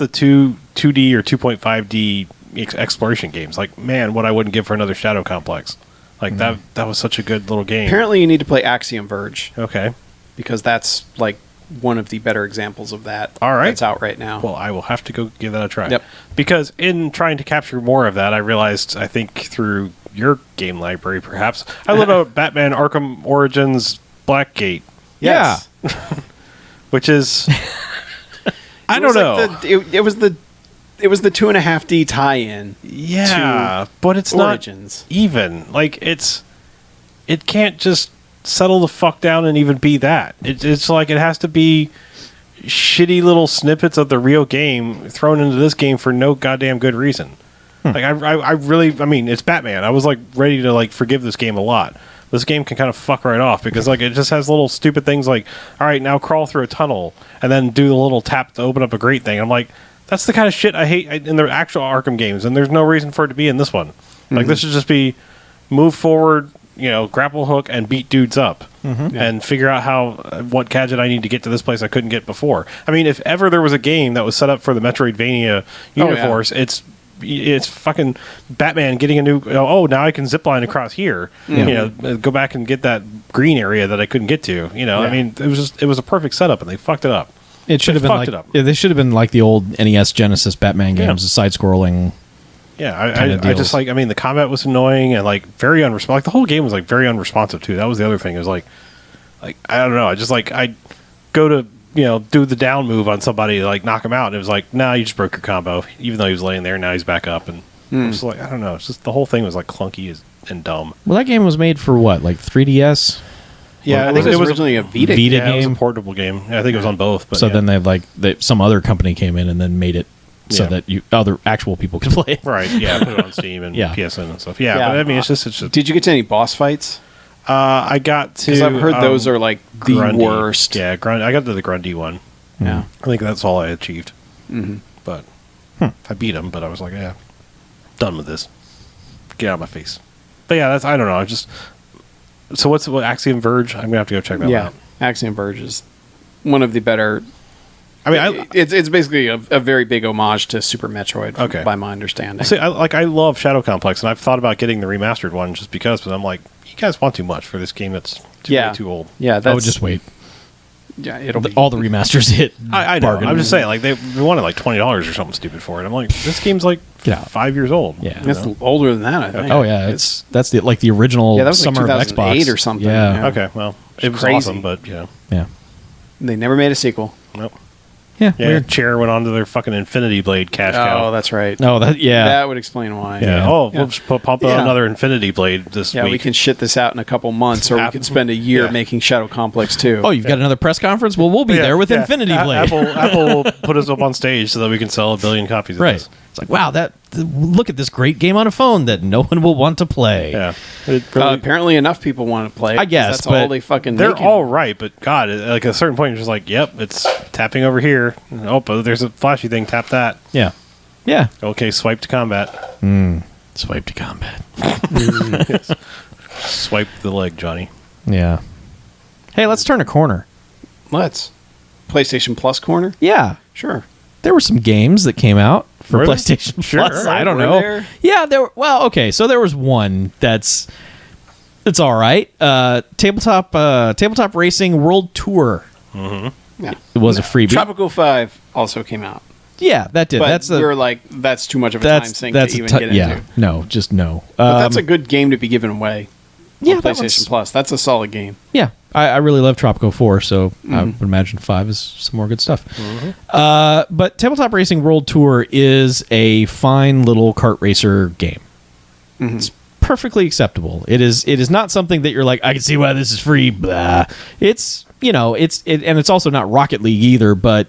2D or 2.5D exploration games. Like, man, what I wouldn't give for another Shadow Complex. Like that was such a good little game. Apparently you need to play Axiom Verge Okay. because that's like one of the better examples of that. All right. That's out right now. Well, I will have to go give that a try. Yep. Because in trying to capture more of that, I realized, I think through your game library, perhaps, I looked up Batman Arkham Origins Blackgate, Yes. which is, I It don't was know. like it was the 2.5D tie-in. Yeah, but it's Origins. not even. Like, it can't just settle the fuck down and even be that. It's like it has to be shitty little snippets of the real game thrown into this game for no goddamn good reason. Like I really, I mean, it's Batman. I was like ready to like forgive this game a lot. This game can kind of fuck right off because like it just has little stupid things like, all right, now crawl through a tunnel and then do the little tap to open up a grate thing. I'm like, that's the kind of shit I hate in the actual Arkham games, and there's no reason for it to be in this one. Like this should just be move forward, grapple hook and beat dudes up and figure out what gadget I need to get to this place I couldn't get before. I mean, if ever there was a game that was set up for the Metroidvania universe, it's fucking Batman getting a new. Oh, now I can zip line across here. Go back and get that green area that I couldn't get to. I mean, it was a perfect setup, and they fucked it up. It should have been like they should have been like the old NES Genesis Batman games, the side scrolling. Yeah, I just like. I mean, the combat was annoying and like very unresponsive. Like the whole game was like very unresponsive too. That was the other thing. It was like I don't know. I just like I go to do the down move on somebody, like knock him out, and it was like, nah, you just broke your combo. Even though he was laying there, now he's back up, and I'm just like, I don't know. It's just the whole thing was like clunky and dumb. Well, that game was made for what, like 3DS? Yeah, I think it was originally a Vita game. It was a portable game. Yeah, I think it was on both. But so then some other company came in and then made it so that other actual people could play it. Right? Yeah, put it on Steam and PSN and stuff. Yeah, but I mean, it's just. Did you get to any boss fights? I got to. Because I've heard those are like the Grundy. worst. Yeah, I got to the Grundy one. Yeah, I think that's all I achieved. But I beat him. But I was like, yeah, done with this. Get out of my face. But yeah, I don't know. So what's Axiom Verge? I'm gonna have to go check that one out. Axiom Verge is one of the better. I mean, it's basically a very big homage to Super Metroid, by my understanding. See, I love Shadow Complex, and I've thought about getting the remastered one just because, but I'm like, you guys want too much for this game that's too old. Yeah, that's just wait. Yeah, it'll be all the remasters hit. I know. I'm just saying, like they wanted like $20 or something stupid for it. I'm like, this game's like 5 years old. Yeah, it's older than that. I think. Oh yeah, that's the original. Yeah, that was summer like of Xbox or something. Yeah. Okay, well, it was awesome, but yeah. They never made a sequel. Nope. Yeah, weird. Chair went on to their fucking Infinity Blade cash cow. Oh, that's right. Oh, that would explain why. Yeah. Oh, we'll just pump out another Infinity Blade this week. Yeah, we can shit this out in a couple months, or we can spend a year making Shadow Complex 2. Oh, you've got another press conference? Well, we'll be there with Infinity Blade. Apple will put us up on stage so that we can sell 1 billion copies of this. It's like, wow, look at this great game on a phone that no one will want to play. Yeah. Apparently enough people want to play it. I guess. That's all they fucking They're all right, but God, like at a certain point, you're just like, yep, it's tapping over here. Oh, but there's a flashy thing. Tap that. Yeah. Yeah. Okay, swipe to combat. Swipe to combat. Swipe the leg, Johnny. Yeah. Hey, let's turn a corner. Let's. PlayStation Plus corner? Yeah. Sure. There were some games that came out for PlayStation Plus. Sure. I don't Were know. there? Yeah, there were. Well, okay. So there was one it's all right. Tabletop Racing World Tour. Yeah. It was a freebie. Tropical 5 also came out. Yeah, that did. But we're like, that's too much of a time sink to even get into. No, just no. But that's a good game to be given away. Yeah, on PlayStation Plus. That's a solid game. Yeah, I really love Tropico 4, so I would imagine 5 is some more good stuff. But Tabletop Racing World Tour is a fine little kart racer game. It's perfectly acceptable. It is not something that you're like, I can see why this is free. Blah. It's and it's also not Rocket League either, but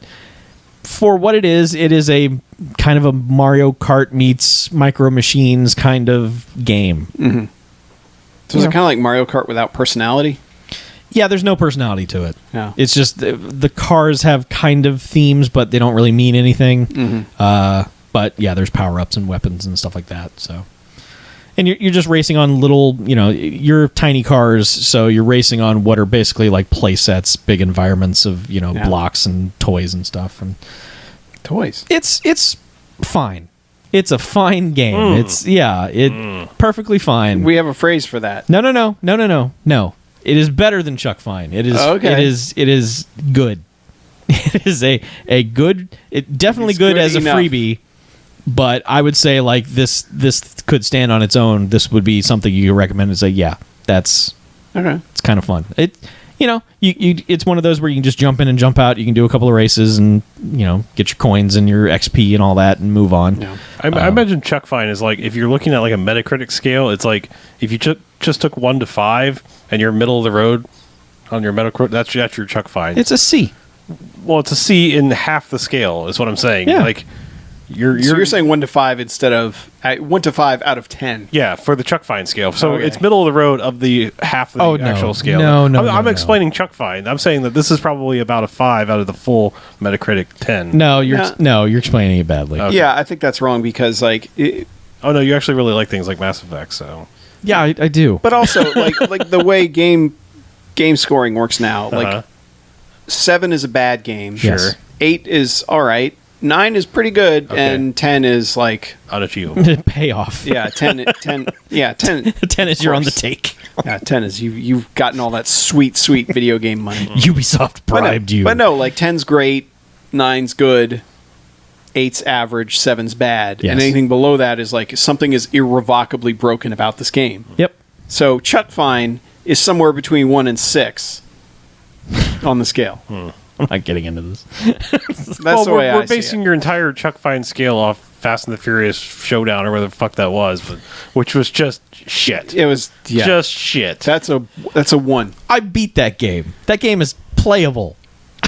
for what it is a kind of a Mario Kart meets Micro Machines kind of game. So is it kind of like Mario Kart without personality? Yeah, there's no personality to it. Yeah. It's just the cars have kind of themes, but they don't really mean anything. But yeah, there's power-ups and weapons and stuff like that. So, and you're just racing on little, you're tiny cars, so you're racing on what are basically like play sets, big environments of blocks and toys and stuff. And toys. It's fine. It's a fine game. It's perfectly fine. We have a phrase for that. No. It is better than Chuck Fine. It is. Okay. It is good. It is a good. It definitely It's good good as a enough. freebie. But I would say like this could stand on its own. This would be something you recommend and say, yeah, that's Okay. it's kind of fun. It you it's one of those where you can just jump in and jump out. You can do a couple of races and get your coins and your XP and all that and move on. Yeah. I imagine Chuck Fine is like, if you're looking at like a Metacritic scale, it's like if you just took 1 to 5 and you're middle of the road on your Metacritic, that's your Chuck Fine. It's a C. Well, it's a C in half the scale, is what I'm saying. Yeah. Like, you're So you're saying 1 to 5 instead of 1 to 5 out of 10. yeah, for the Chuck Fine scale. So Okay. it's middle of the road of the half of the Oh, no. actual scale. No, I'm no. explaining Chuck Fine. I'm saying that this is probably about a 5 out of the full Metacritic 10. No, Yeah. you're explaining it badly. Okay. Yeah, I think that's wrong because Oh, no, you actually really like things like Mass Effect, so... Yeah, I do. but also like the way game scoring works now, like Uh-huh. 7 is a bad game. Yes. 8 is all right. 9 is pretty good, Okay. and 10 is like Unachievable. Payoff. yeah, 10 yeah, 10 10 is you're on the course. take. yeah, 10 is you've gotten all that sweet video game money. Ubisoft bribed you. But no, like 10's great, 9's good, 8's average, 7's bad, Yes. and anything below that is like something is irrevocably broken about this game. Yep. So Chuck Fine is somewhere between 1 and 6 on the scale. I'm not getting into this. That's the way we're I see basing it. your entire Chuck Fine scale off Fast and the Furious Showdown or whatever the fuck that was, which was just shit. It was Just shit. That's a 1. I beat that game. That game is playable.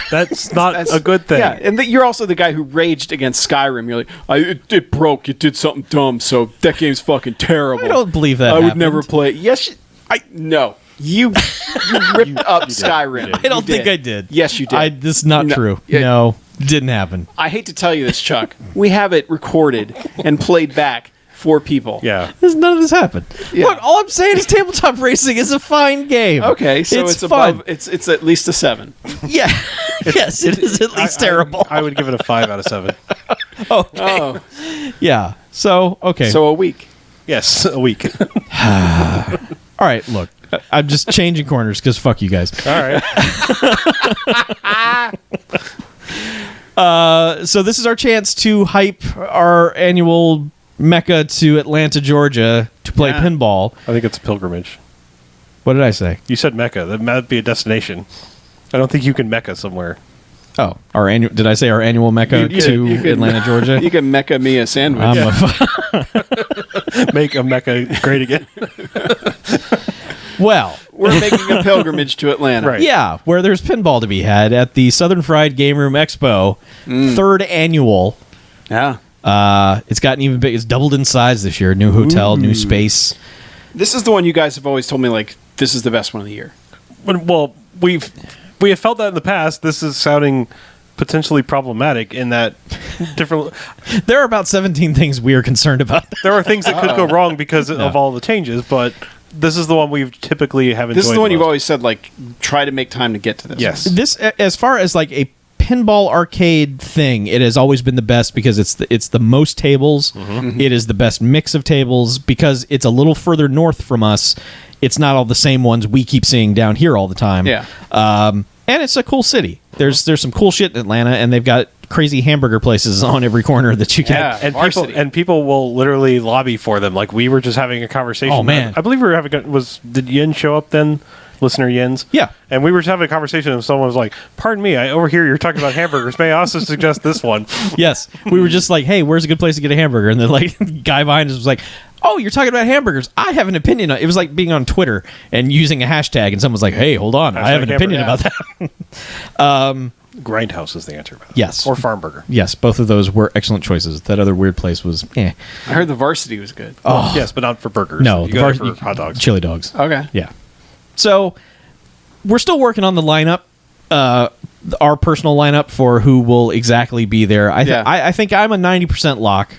That's not That's a good thing. Yeah, and you're also the guy who raged against Skyrim. You're like, it broke. It did something dumb. So that game's fucking terrible. I don't believe that I would happened. never play it. Yes, no. You ripped up Skyrim. did. I don't think I did. Yes, you did. This is not No. true. Yeah. No, didn't happen. I hate to tell you this, Chuck. We have it recorded and played back for people. Yeah. None of this happened. Yeah. Look, all I'm saying is tabletop racing is a fine game. Okay, so it's fun. above. It's at least a 7. Yeah. Yes, it is at least terrible. I would give it a 5 out of 7. Okay. Oh, Yeah. So, okay. so a week. Yes, a week. All right, look. I'm just changing corners because fuck you guys. All right. So this is our chance to hype our annual Mecca to Atlanta, Georgia to play Yeah. pinball. I think it's a pilgrimage. What did I say? You said Mecca. That might be a destination. I don't think you can Mecca somewhere. Oh, our annual. Did I say our annual Mecca to you could- Atlanta, Georgia? You can Mecca me a sandwich. I'm Make a Mecca great again. well, We're making a pilgrimage to Atlanta. Right. yeah, where there's pinball to be had at the Southern Fried Game Room Expo, 3rd annual. Yeah. It's gotten even big. It's doubled in size this year. New hotel, new space. This is the one you guys have always told me, like, this is the best one of the year. Well, we have felt that in the past. This is sounding potentially problematic in that different. There are about 17 things we are concerned about. There are things that could go wrong because of all the changes, but this is the one we've typically have enjoyed. This is the one you've most. always said, like, try to make time to get to this. Yes. This, as far as like a pinball arcade thing, it has always been the best because it's the most tables. It is the best mix of tables because it's a little further north from us. It's not all the same ones we keep seeing down here all the time. Yeah. And it's a cool city. There's some cool shit in Atlanta, and they've got crazy hamburger places on every corner that you can. Yeah. And people will literally lobby for them. Like we were just having a conversation. Oh, man. I believe we were having. Did Yen show up then? Listener Yens. Yeah. And we were just having a conversation, and someone was like, "Pardon me, I overhear you're talking about hamburgers. May I also suggest this one?" Yes, we were just like, "Hey, where's a good place to get a hamburger?" And the like guy behind us was like, "Oh, you're talking about hamburgers. I have an opinion on." It was like being on Twitter and using a hashtag, and someone was like, "Hey, hold on, I have an Hashtag opinion about hamburger. that." Grindhouse is the answer. By the way. Yes. Or Farm Burger. Yes, both of those were excellent choices. That other weird place was, eh. I heard the varsity was good. Yes, but not for burgers. No, you got it for hot dogs. chili dogs. Okay. Yeah. So we're still working on the lineup, our personal lineup for who will exactly be there. Yeah. I think I'm a 90% lock.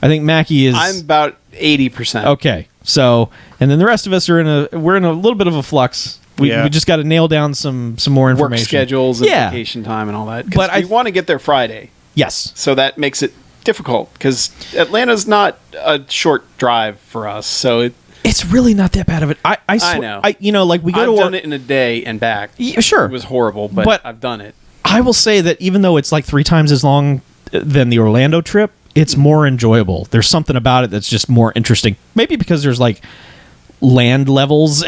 I think Mackie is. I'm about 80%. Okay, so and then the rest of us are we're in a little bit of a flux. We just got to nail down some more Work information. schedules and Yeah. vacation time and all that. But But I we want to get there Friday. Yes. So that makes it difficult because Atlanta's not a short drive for us. So It's really not that bad of it. I swear, know. like we go I've to done work. it in a day and back. Yeah, sure. It was horrible, but But- I've done it. I will say that even though it's like 3 times as long than the Orlando trip, it's more enjoyable. There's something about it that's just more interesting. Maybe because there's like land levels.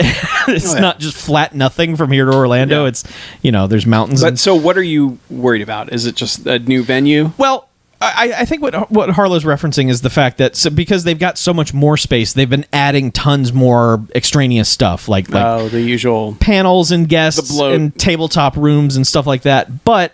It's Oh, yeah. not just flat nothing from here to Orlando. Yeah. It's, there's mountains. But and, so what are you worried about? Is it just a new venue? well, I think what Harlow's referencing is the fact that because they've got so much more space, they've been adding tons more extraneous stuff like Oh, the usual. panels and guests The bloat. and tabletop rooms and stuff like that. But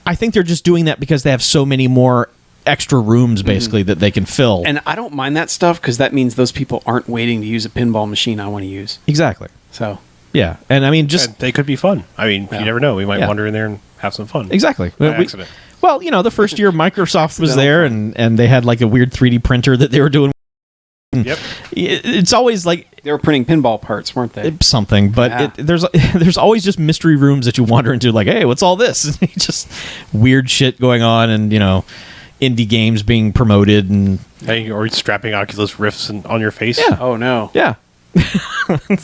I think they're just doing that because they have so many more extra rooms basically that they can fill. And I don't mind that stuff because that means those people aren't waiting to use a pinball machine I want to use. Exactly. So Yeah, and I mean, just And they could be fun. I mean, Yeah. you never know. We might Yeah. wander in there and have some fun. exactly. By We- accident. well, the first year Microsoft was there, and they had like a weird 3D printer that they were doing. Yep. It's always like they were printing pinball parts, weren't they? something, but Yeah. there's always just mystery rooms that you wander into, like, hey, what's all this? Just weird shit going on, and indie games being promoted, and Hey, or strapping Oculus Rifts on your face. Yeah. Oh no. yeah,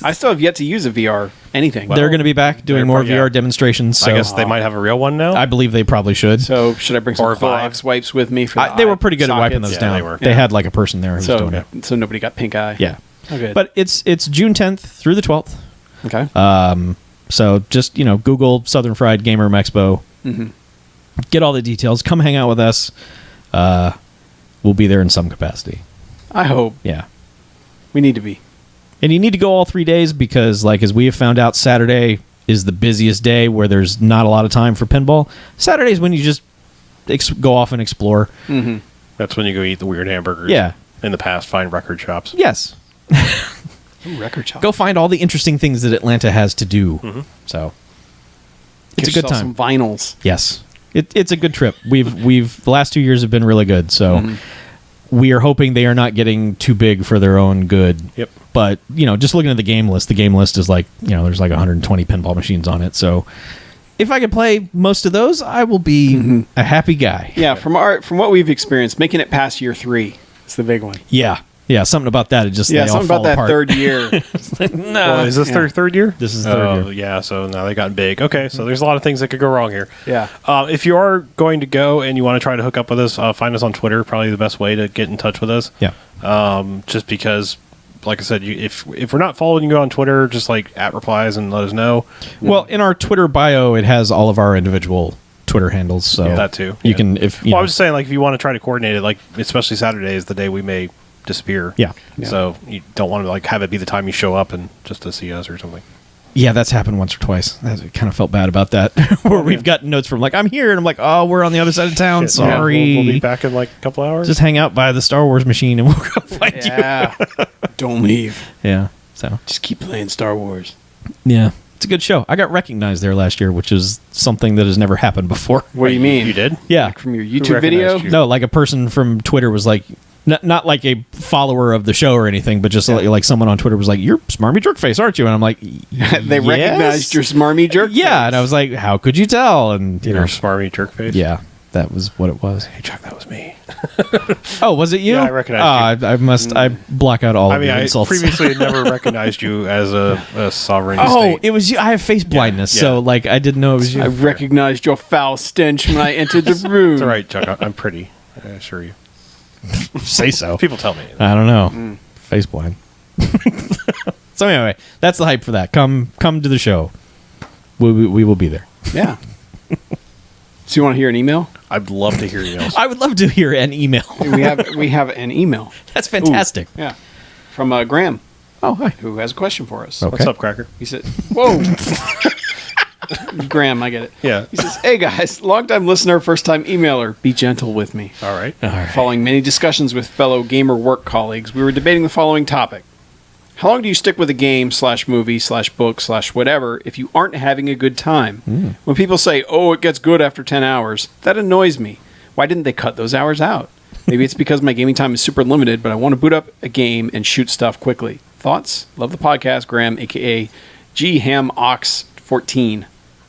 I still have yet to use a VR anything. they're going to be back doing they're more pro- yeah. VR demonstrations. So I guess they might have a real one now. I believe they probably should. So should I bring some Or Vive. Clorox wipes with me for the They eye were pretty good at wiping sockets? those down. they were. They Yeah. had like a person there who was So doing it. so nobody got pink eye. Yeah, Oh, good. but it's June 10th through the 12th. okay. So just Google Southern Fried Game Room Expo. Mm-hmm. Get all the details. Come hang out with us. We'll be there in some capacity. I hope Yeah. we need to be. And you need to go all 3 days because, like, as we have found out, Saturday is the busiest day where there's not a lot of time for pinball. Saturday is when you just go off and explore. Mm-hmm. That's when you go eat the weird hamburgers. Yeah. In the past, find record shops. Yes. Record shop. Go find all the interesting things that Atlanta has to do. So it's Get a good yourself time. Some vinyls. Yes. It's a good trip. We've the last 2 years have been really good. So we are hoping they are not getting too big for their own good. Yep. But, just looking at the game list is like, there's like 120 pinball machines on it. So if I could play most of those, I will be a happy guy. Yeah, from what we've experienced, making it past year 3 is the big one. Yeah. Yeah, something about that. It just Yeah, they all something about fall that apart. third year. No. Well, is this their third year? This is the third year. Yeah, so now they got big. Okay, so there's a lot of things that could go wrong here. Yeah. If you are going to go and you want to try to hook up with us, find us on Twitter. Probably the best way to get in touch with us. Yeah. Just because, like I said, if we're not following you on Twitter, just like @replies and let us know. Well, in our Twitter bio, it has all of our individual Twitter handles. So That too. You Yeah. can, if you Well, I know, was just saying, like, if you want to try to coordinate it, like, especially Saturday is the day we may disappear. Yeah. So you don't want to like have it be the time you show up and just to see us or something. Yeah, that's happened once or twice. I kind of felt bad about that. Where we've gotten notes from like, I'm here, and I'm like, oh, we're on the other side of town. Shit, yeah, Sorry. we'll be back in like a couple hours. Just hang out by the Star Wars machine, and we'll go find you. Yeah. Don't leave. Yeah. So Just keep playing Star Wars. yeah, it's a good show. I got recognized there last year, which is something that has never happened before. What do you mean? You did? Yeah. Like from your YouTube recognized video? you? No, like a person from Twitter was like, not like a follower of the show or anything, but just like someone on Twitter was like, "You're Smarmy Jerkface, aren't you?" And I'm like, They "Yes." recognized your smarmy jerk. Yeah, and I was like, "How could you tell?" And You're a smarmy jerk face. yeah, that was what it was. Hey Chuck, that was me. Oh, was it you? Yeah, I recognized I must. I block out all I of mean, your I insults. previously had never recognized you as a sovereign Oh, state. it was you. I have face blindness, yeah. so like I didn't know it was you. I recognized your foul stench when I entered the room. It's all right, Chuck. I'm pretty. I assure you. Say so. People tell me. I don't know. Face blind. So anyway, that's the hype for that. Come to the show. We will be there. Yeah. So you want to hear an email? I'd love to hear emails. I would love to hear an email. We have an email. That's fantastic. Yeah. From Graham, Oh, hi. who has a question for us. Okay. What's up, Cracker? He said, "Whoa." Graham, I get it. Yeah. He says, "Hey guys, long-time listener, first-time emailer. Be gentle with me. All right. Following many discussions with fellow gamer work colleagues, we were debating the following topic. How long do you stick with a game / movie / book / whatever if you aren't having a good time? When people say, oh, it gets good after 10 hours, that annoys me. Why didn't they cut those hours out? Maybe it's because my gaming time is super limited, but I want to boot up a game and shoot stuff quickly. Thoughts? Love the podcast, Graham, a.k.a. GHamOx14.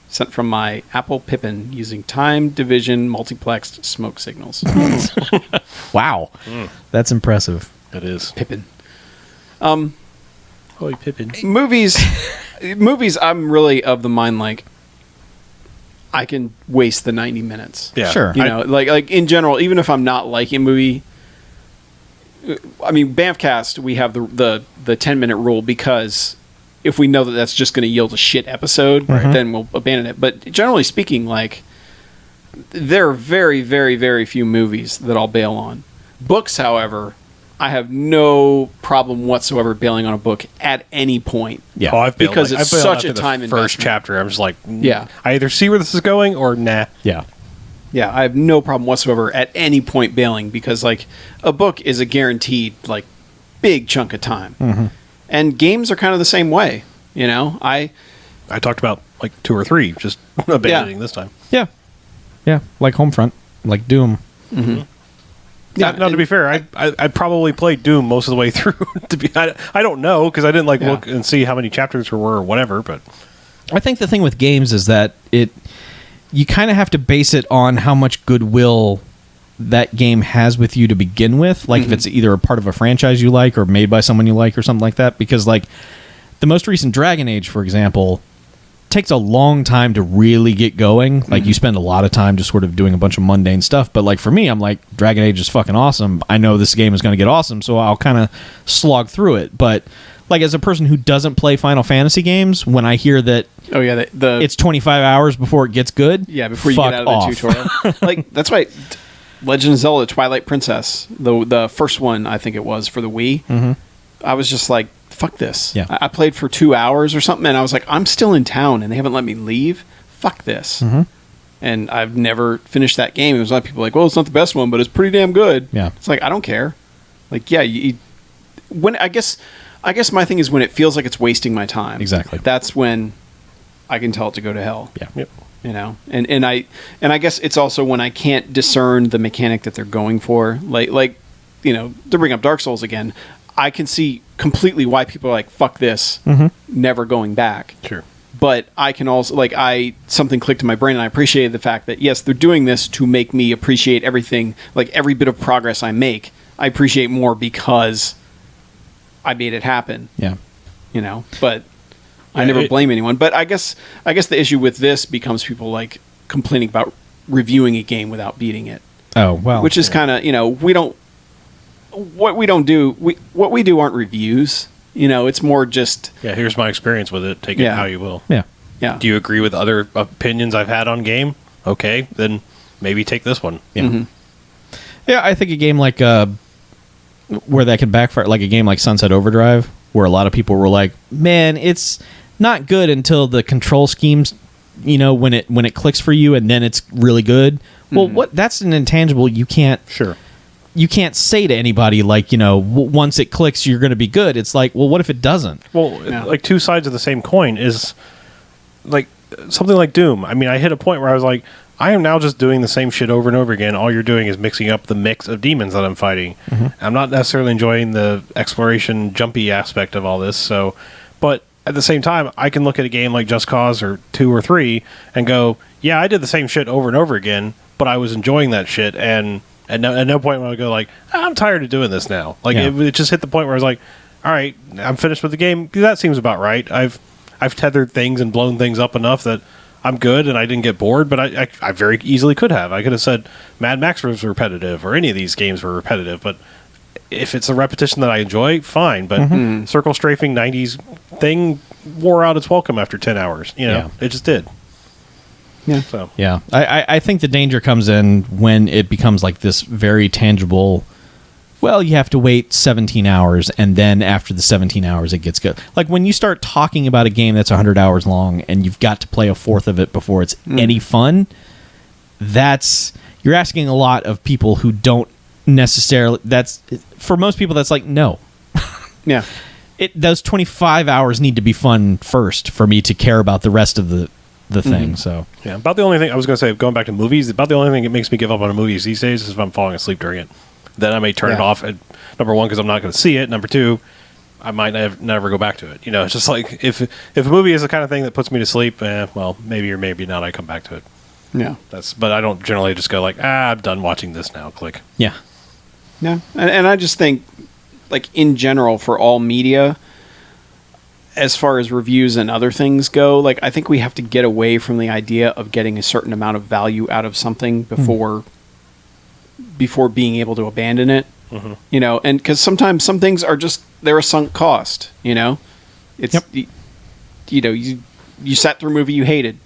Sent from my Apple Pippin using time division multiplexed smoke signals." Wow. That's impressive. It is. Pippin. Holy Pippin. Movies, I'm really of the mind, like, I can waste the 90 minutes. Yeah. Sure. You know, like in general, even if I'm not liking a movie, I mean, Bamfcast, we have the 10-minute rule because if we know that that's just going to yield a shit episode, then we'll abandon it. But generally speaking, like, there are very, very, very few movies that I'll bail on. Books, however, I have no problem whatsoever bailing on a book at any point. Yeah. Oh, I've bailed, Because like, it's I've bailed such a after time the investment. first chapter. I'm just like, Yeah. I either see where this is going or nah. Yeah. Yeah, I have no problem whatsoever at any point bailing because, like, a book is a guaranteed, like, big chunk of time. And games are kind of the same way, you know? I talked about like 2 or 3, just abandoning this time. Yeah. Yeah. Like Homefront, like Doom. Yeah, No, to be fair, I probably played Doom most of the way through. I don't know because I didn't like look and see how many chapters there were or whatever. But I think the thing with games is that you kind of have to base it on how much goodwill that game has with you to begin with. Like if it's either a part of a franchise you like or made by someone you like or something like that. Because like the most recent Dragon Age, for example, takes a long time to really get going. Like you spend a lot of time just sort of doing a bunch of mundane stuff. But like for me, I'm like, Dragon Age is fucking awesome. I know this game is going to get awesome, so I'll kind of slog through it. But like as a person who doesn't play Final Fantasy games, when I hear that Oh, yeah, it's 25 hours before it gets good, yeah, before you fuck get out of off. the tutorial. Like, that's why Legend of Zelda Twilight Princess, the first one, I think it was, for the Wii, I was just like, fuck this. Yeah. I played for 2 hours or something, and I was like, I'm still in town, and they haven't let me leave. Fuck this. And I've never finished that game. It was a lot of people like, well, it's not the best one, but it's pretty damn good. Yeah. It's like, I don't care. Like, yeah, when I guess my thing is when it feels like it's wasting my time. Exactly. That's when I can tell it to go to hell. Yeah. yep. You know, and I guess it's also when I can't discern the mechanic that they're going for. Like you know, to bring up Dark Souls again, I can see completely why people are like, fuck this, never going back. Sure. But I can also, like, something clicked in my brain, and I appreciated the fact that, yes, they're doing this to make me appreciate everything, like, every bit of progress I make, I appreciate more because I made it happen. Yeah. You know? But I Yeah, never blame anyone. But I guess the issue with this becomes people, like, complaining about reviewing a game without beating it. Oh, well. Which is kind of, you know, what we do aren't reviews. You know, it's more just... Yeah, here's my experience with it. Take it how you will. Yeah. Yeah. Do you agree with other opinions I've had on game? Okay, then maybe take this one. Yeah. Yeah, I think a game like where that could backfire, like a game like Sunset Overdrive, where a lot of people were like, "Man, it's not good until the control schemes, you know, when it clicks for you, and then it's really good." Well, that's an intangible you can't say to anybody, like, you know, once it clicks, you're going to be good. It's like, well, what if it doesn't? Well, like two sides of the same coin is like something like Doom. I mean, I hit a point where I was like, I am now just doing the same shit over and over again. All you're doing is mixing up the mix of demons that I'm fighting. I'm not necessarily enjoying the exploration, jumpy aspect of all this. So, but at the same time, I can look at a game like Just Cause or 2 or 3 and go, yeah, I did the same shit over and over again, but I was enjoying that shit. And at no point when I go like, I'm tired of doing this now. Like it just hit the point where I was like, all right, I'm finished with the game. That seems about right. I've tethered things and blown things up enough that I'm good and I didn't get bored, but I very easily could have. I could have said Mad Max was repetitive or any of these games were repetitive, but if it's a repetition that I enjoy, fine. But circle strafing 90s thing wore out its welcome after 10 hours. You know, it just did. Yeah. So Yeah. I think the danger comes in when it becomes like this very tangible, well, you have to wait 17 hours, and then after the 17 hours, it gets good. Like when you start talking about a game that's 100 hours long, and you've got to play a fourth of it before it's any fun, you're asking a lot of people who don't necessarily... For most people, that's like, no. Yeah. Those 25 hours need to be fun first for me to care about the rest of the thing. So yeah, about the only thing I was going to say, going back to movies, about the only thing that makes me give up on a movie these days is if I'm falling asleep during it. Then I may turn it off. At, number one, because I'm not going to see it. Number two, I might never go back to it. You know, it's just like if a movie is the kind of thing that puts me to sleep, well, maybe or maybe not, I come back to it. Yeah. But I don't generally just go like, I'm done watching this now. Click. yeah. Yeah. And I just think, like, in general, for all media, as far as reviews and other things go, like, I think we have to get away from the idea of getting a certain amount of value out of something before being able to abandon it. You know, and because sometimes some things are just, they're a sunk cost, you know? It's, you know, you sat through a movie you hated.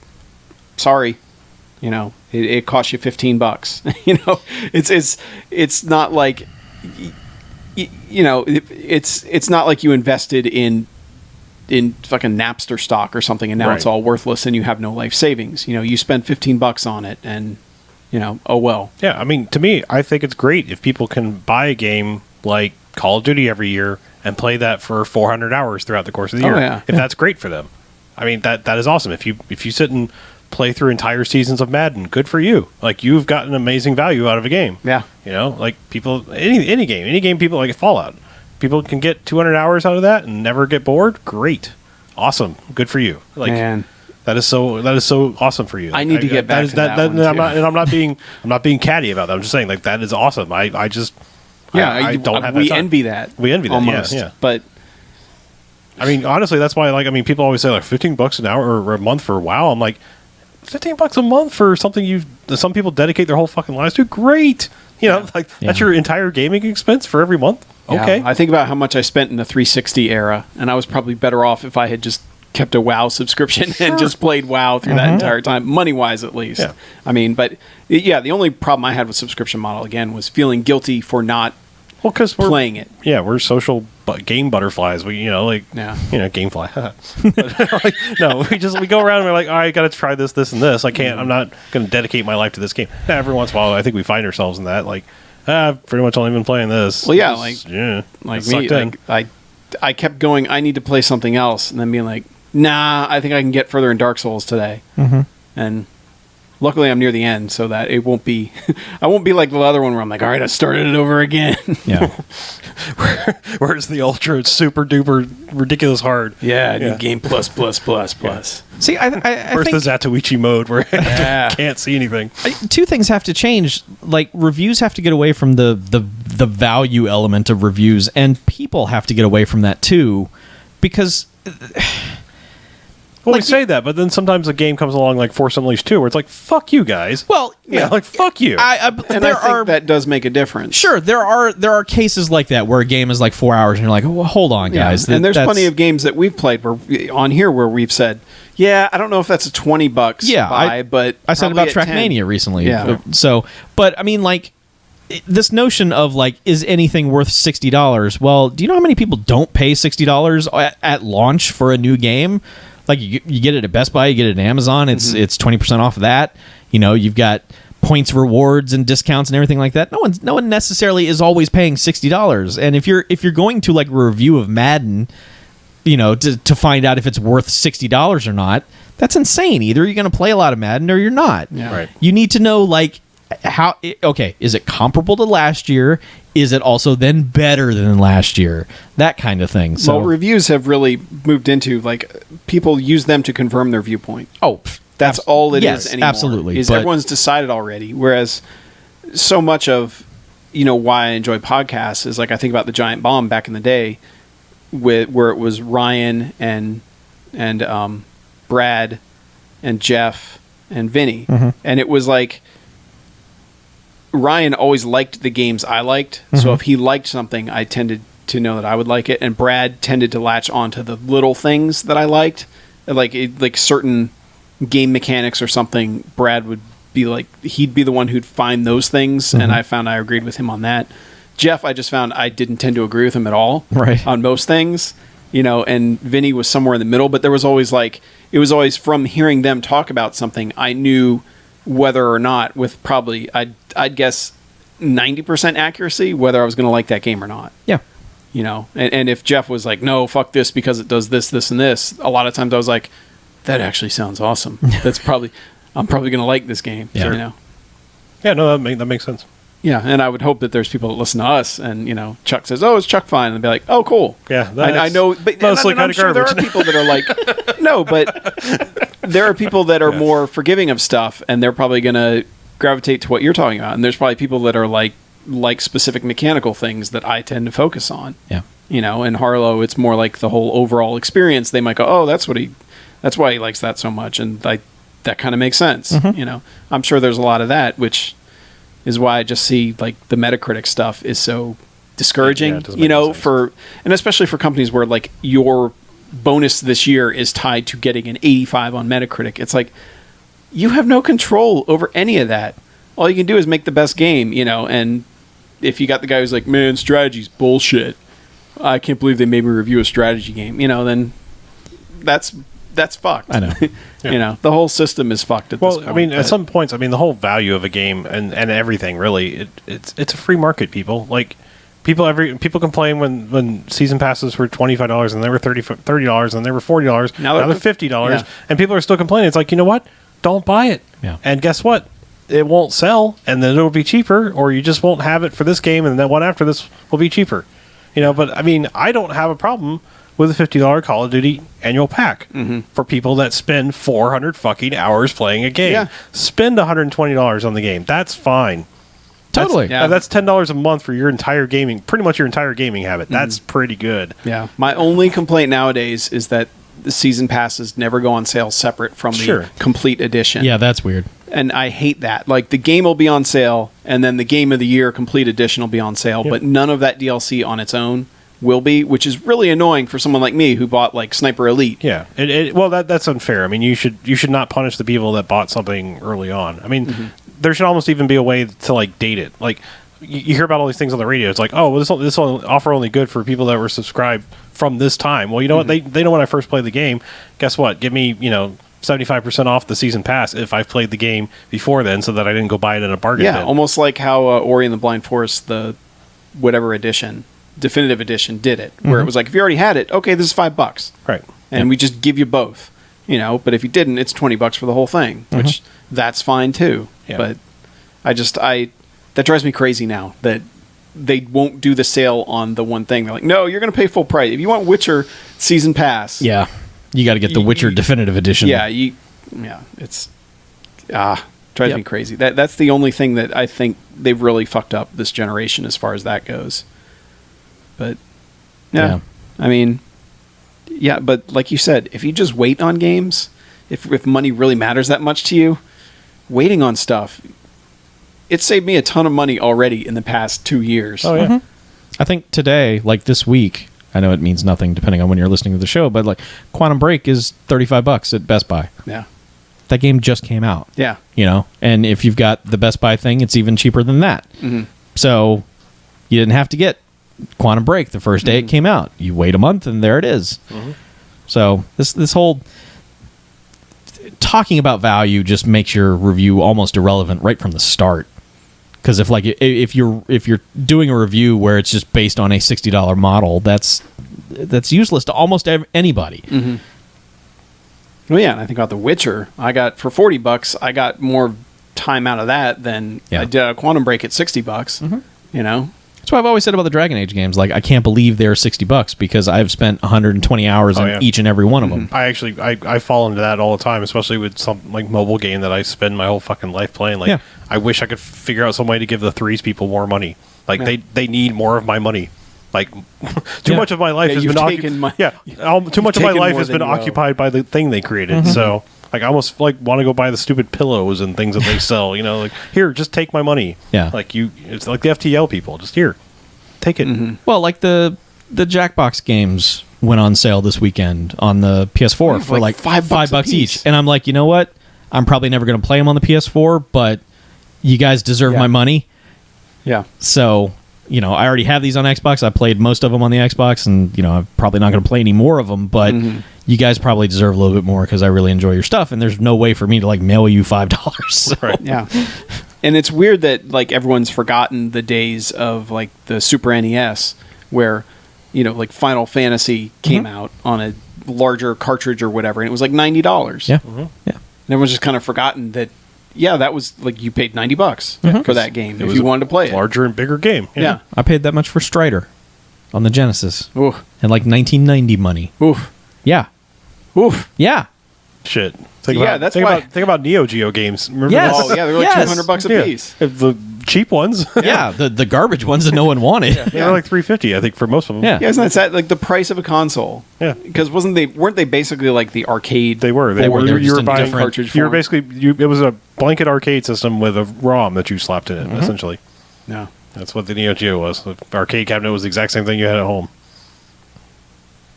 Sorry. You know, it cost you $15. You know, it's not like it's not like you invested in fucking Napster stock or something, and now it's Right. all worthless, and you have no life savings. You spend $15 on it, and oh well. Yeah, I mean, to me, I think it's great if people can buy a game like Call of Duty every year and play that for 400 hours throughout the course of the year. Yeah. If that's great for them, I mean that is awesome. If you sit and play through entire seasons of Madden, good for you. Like, you've gotten amazing value out of a game. Yeah. Like people, any game, people like Fallout. People can get 200 hours out of that and never get bored. Great, awesome, good for you. Like, Man. that is so awesome for you. I need to get back to that one, I'm not being catty about that. I'm just saying, like, that is awesome. I don't have that we time. envy that. We envy that, almost. yeah. But I mean, honestly, that's why, people always say, like, $15 an hour or a month for WoW. I'm like, $15 a month for something some people dedicate their whole fucking lives to? Great. That's your entire gaming expense for every month? yeah, Okay. I think about how much I spent in the 360 era, and I was probably better off if I had just kept a WoW subscription and just played WoW through that entire time, money-wise at least. Yeah. I mean, but yeah, the only problem I had with subscription model, again, was feeling guilty for not Well, because we're playing it. Yeah, we're social game butterflies. We, gamefly. we go around and we're like, all right, got to try this, and this. I'm not going to dedicate my life to this game. Now, every once in a while, I think we find ourselves in that. Like, I've pretty much only been playing this. Well, yeah, like me, sucked in. I kept going, I need to play something else, and then being like, nah, I think I can get further in Dark Souls today. Mm-hmm. And luckily I'm near the end, so that it won't be, I won't be like the other one where I'm like, all right, I started it over again. Yeah. Where's the ultra super duper ridiculous hard? Yeah, I Yeah. need game plus. See, I Where's think the Zatoichi mode where Yeah. I can't see anything? two things have to change. Like, reviews have to get away from the value element of reviews, and people have to get away from that too, because Well, Like, we say that, but then sometimes a game comes along like Force Unleashed 2, where it's like, fuck you guys. well, Like, fuck you. And I think that does make a difference. Sure, there are cases like that where a game is like 4 hours and you're like, well, hold on, Yeah. guys. And there's That's- plenty of games that we've played on here where we've said, yeah, I don't know if that's a $20 Yeah, buy, but I said probably about at 10. Trackmania recently. Yeah. So, but I mean, like, this notion of like, is anything worth $60? Well, do you know how many people don't pay $60 at launch for a new game? Like, you get it at Best Buy, you get it at Amazon. It's 20% off of that. You've got points, rewards, and discounts and everything like that. No one necessarily is always paying $60. And if you're going to like a review of Madden, to find out if it's worth $60 or not, that's insane. Either you're going to play a lot of Madden or you're not. Yeah. Right. You need to know, like, is it comparable to last year? Is it also then better than last year? That kind of thing. So, Well, reviews have really moved into, like, people use them to confirm their viewpoint. That's all it is anymore. Absolutely. Is but- everyone's decided already. Whereas so much of, why I enjoy podcasts is, like, I think about the Giant Bomb back in the day where it was Ryan and Brad and Jeff and Vinny. Mm-hmm. And it was like, Ryan always liked the games I liked. So if he liked something, I tended to know that I would like it. And Brad tended to latch onto the little things that I liked. Like certain game mechanics or something, Brad would be like, he'd be the one who'd find those things. And I found I agreed with him on that. Jeff, I just found I didn't tend to agree with him at all Right. on most things. And Vinny was somewhere in the middle, but there was always it was always from hearing them talk about something, I knew whether or not, with probably, I'd guess 90% accuracy, whether I was going to like that game or not. yeah. And if Jeff was like, no, fuck this because it does this, this, and this, a lot of times I was like, that actually sounds awesome. I'm probably going to like this game. Yeah. Yeah, no, that makes sense. Yeah, and I would hope that there's people that listen to us, and Chuck says, "Oh, it's Chuck fine," and they'd be like, "Oh, cool." Yeah, I know, but mostly and I'm kinda sure there are garbage. people that are like, no, but there are people that are more forgiving of stuff, and they're probably going to gravitate to what you're talking about. And there's probably people that are like specific mechanical things that I tend to focus on. Yeah. And Harlow, it's more like the whole overall experience. They might go, "Oh, that's why he likes that so much," and that kind of makes sense. I'm sure there's a lot of that, which is why I just see like the Metacritic stuff is so discouraging, Yeah, it doesn't make any sense. and especially for companies where like your bonus this year is tied to getting an 85 on Metacritic. It's like, you have no control over any of that. All you can do is make the best game, and if you got the guy who's like, man, strategy's bullshit. I can't believe they made me review a strategy game. Then that's fucked. I know. You know, the whole system is fucked at this point. I mean, at but- some points, the whole value of a game and everything really, it's a free market. People people complain when season passes were $25 and they were $30 and they were $40. Now they're $50, yeah. and people are still complaining. It's like, you know what? Don't buy it. Yeah. And guess what? It won't sell, and then it'll be cheaper, or you just won't have it for this game, and then one after this will be cheaper. But I don't have a problem with a $50 Call of Duty annual pack for people that spend 400 fucking hours playing a game. Yeah. Spend $120 on the game. That's fine. Totally. That's $10 a month for your entire pretty much your entire gaming habit. That's pretty good. Yeah. My only complaint nowadays is that the season passes never go on sale separate from the complete edition. Yeah, that's weird. And I hate that. Like, the game will be on sale, and then the Game of the Year complete edition will be on sale, but none of that DLC on its own will be, which is really annoying for someone like me who bought, like, Sniper Elite. Yeah. That's unfair. You should not punish the people that bought something early on. There should almost even be a way to, like, date it. Like, you hear about all these things on the radio. It's like, oh, well, this offer only good for people that were subscribed from this time. Well, you know what? They know when I first played the game. Guess what? Give me, 75% off the season pass if I've played the game before then, so that I didn't go buy it in a bargain bin. Almost like how Ori and the Blind Forest, the whatever edition, definitive edition, did it, where it was like, if you already had it, okay, this is $5, Right. and we just give you both, But if you didn't, it's $20 for the whole thing, which that's fine too. Yeah. But that drives me crazy now that they won't do the sale on the one thing. They're like, no, you're going to pay full price if you want Witcher season pass. Yeah. You got to get the Witcher Definitive Edition. It's drives me crazy. That's the only thing that I think they've really fucked up this generation as far as that goes. But but like you said, if you just wait on games, if money really matters that much to you, waiting on stuff, it saved me a ton of money already in the past 2 years. Oh yeah. I think today, like this week, I know it means nothing depending on when you're listening to the show, but like Quantum Break is $35 at Best Buy. Yeah. That game just came out. Yeah. And if you've got the Best Buy thing, it's even cheaper than that. So you didn't have to get Quantum Break the first day it came out. You wait a month and there it is. So this whole talking about value just makes your review almost irrelevant right from the start. Because if you're doing a review where it's just based on a $60 model, that's useless to almost anybody. Well, yeah, and I think about The Witcher. I got for $40, I got more time out of that than I did a Quantum Break at $60. That's what I've always said about the Dragon Age games. Like, I can't believe they're $60 because I've spent 120 hours on each and every one of them. I fall into that all the time, especially with some like mobile game that I spend my whole fucking life playing. Like, I wish I could figure out some way to give the Threes people more money. Like, they need more of my money. Like, too much of my life has been too much of my life has been occupied by the thing they created. So, like, I almost want to go buy the stupid pillows and things that they sell. Like, here, just take my money. Yeah, like it's like the FTL people. Just here, take it. Well, like the Jackbox games went on sale this weekend on the PS4 for like $5 each, and I'm like, you know what? I'm probably never going to play them on the PS4, but you guys deserve my money. Yeah. So, I already have these on Xbox. I played most of them on the Xbox, and, I'm probably not going to play any more of them, but you guys probably deserve a little bit more because I really enjoy your stuff, and there's no way for me to, like, mail you $5. So. Right. Yeah. And it's weird that, like, everyone's forgotten the days of, like, the Super NES where, like, Final Fantasy came out on a larger cartridge or whatever, and it was, like, $90. Yeah. Yeah. And everyone's just kind of forgotten that, that was, like, you paid $90 for that game if you wanted to play it. Larger and bigger game. Yeah. I paid that much for Strider on the Genesis. Ooh. And, like, 1990 money. Oof. Yeah. Oof. Yeah. Shit. Think about Neo Geo games. Remember Yes. those? Oh, yeah, they're like $200 a piece. The cheap ones. Yeah, the garbage ones that no one wanted. They were like $350, I think, for most of them. Yeah. Yeah, isn't that sad? Like the price of a console. Yeah. Because weren't they basically like the arcade? They were. They were You just were in buying different cartridge You were form. basically it was a blanket arcade system with a ROM that you slapped in it. Essentially, No. that's what the Neo Geo was. The arcade cabinet was the exact same thing you had at home.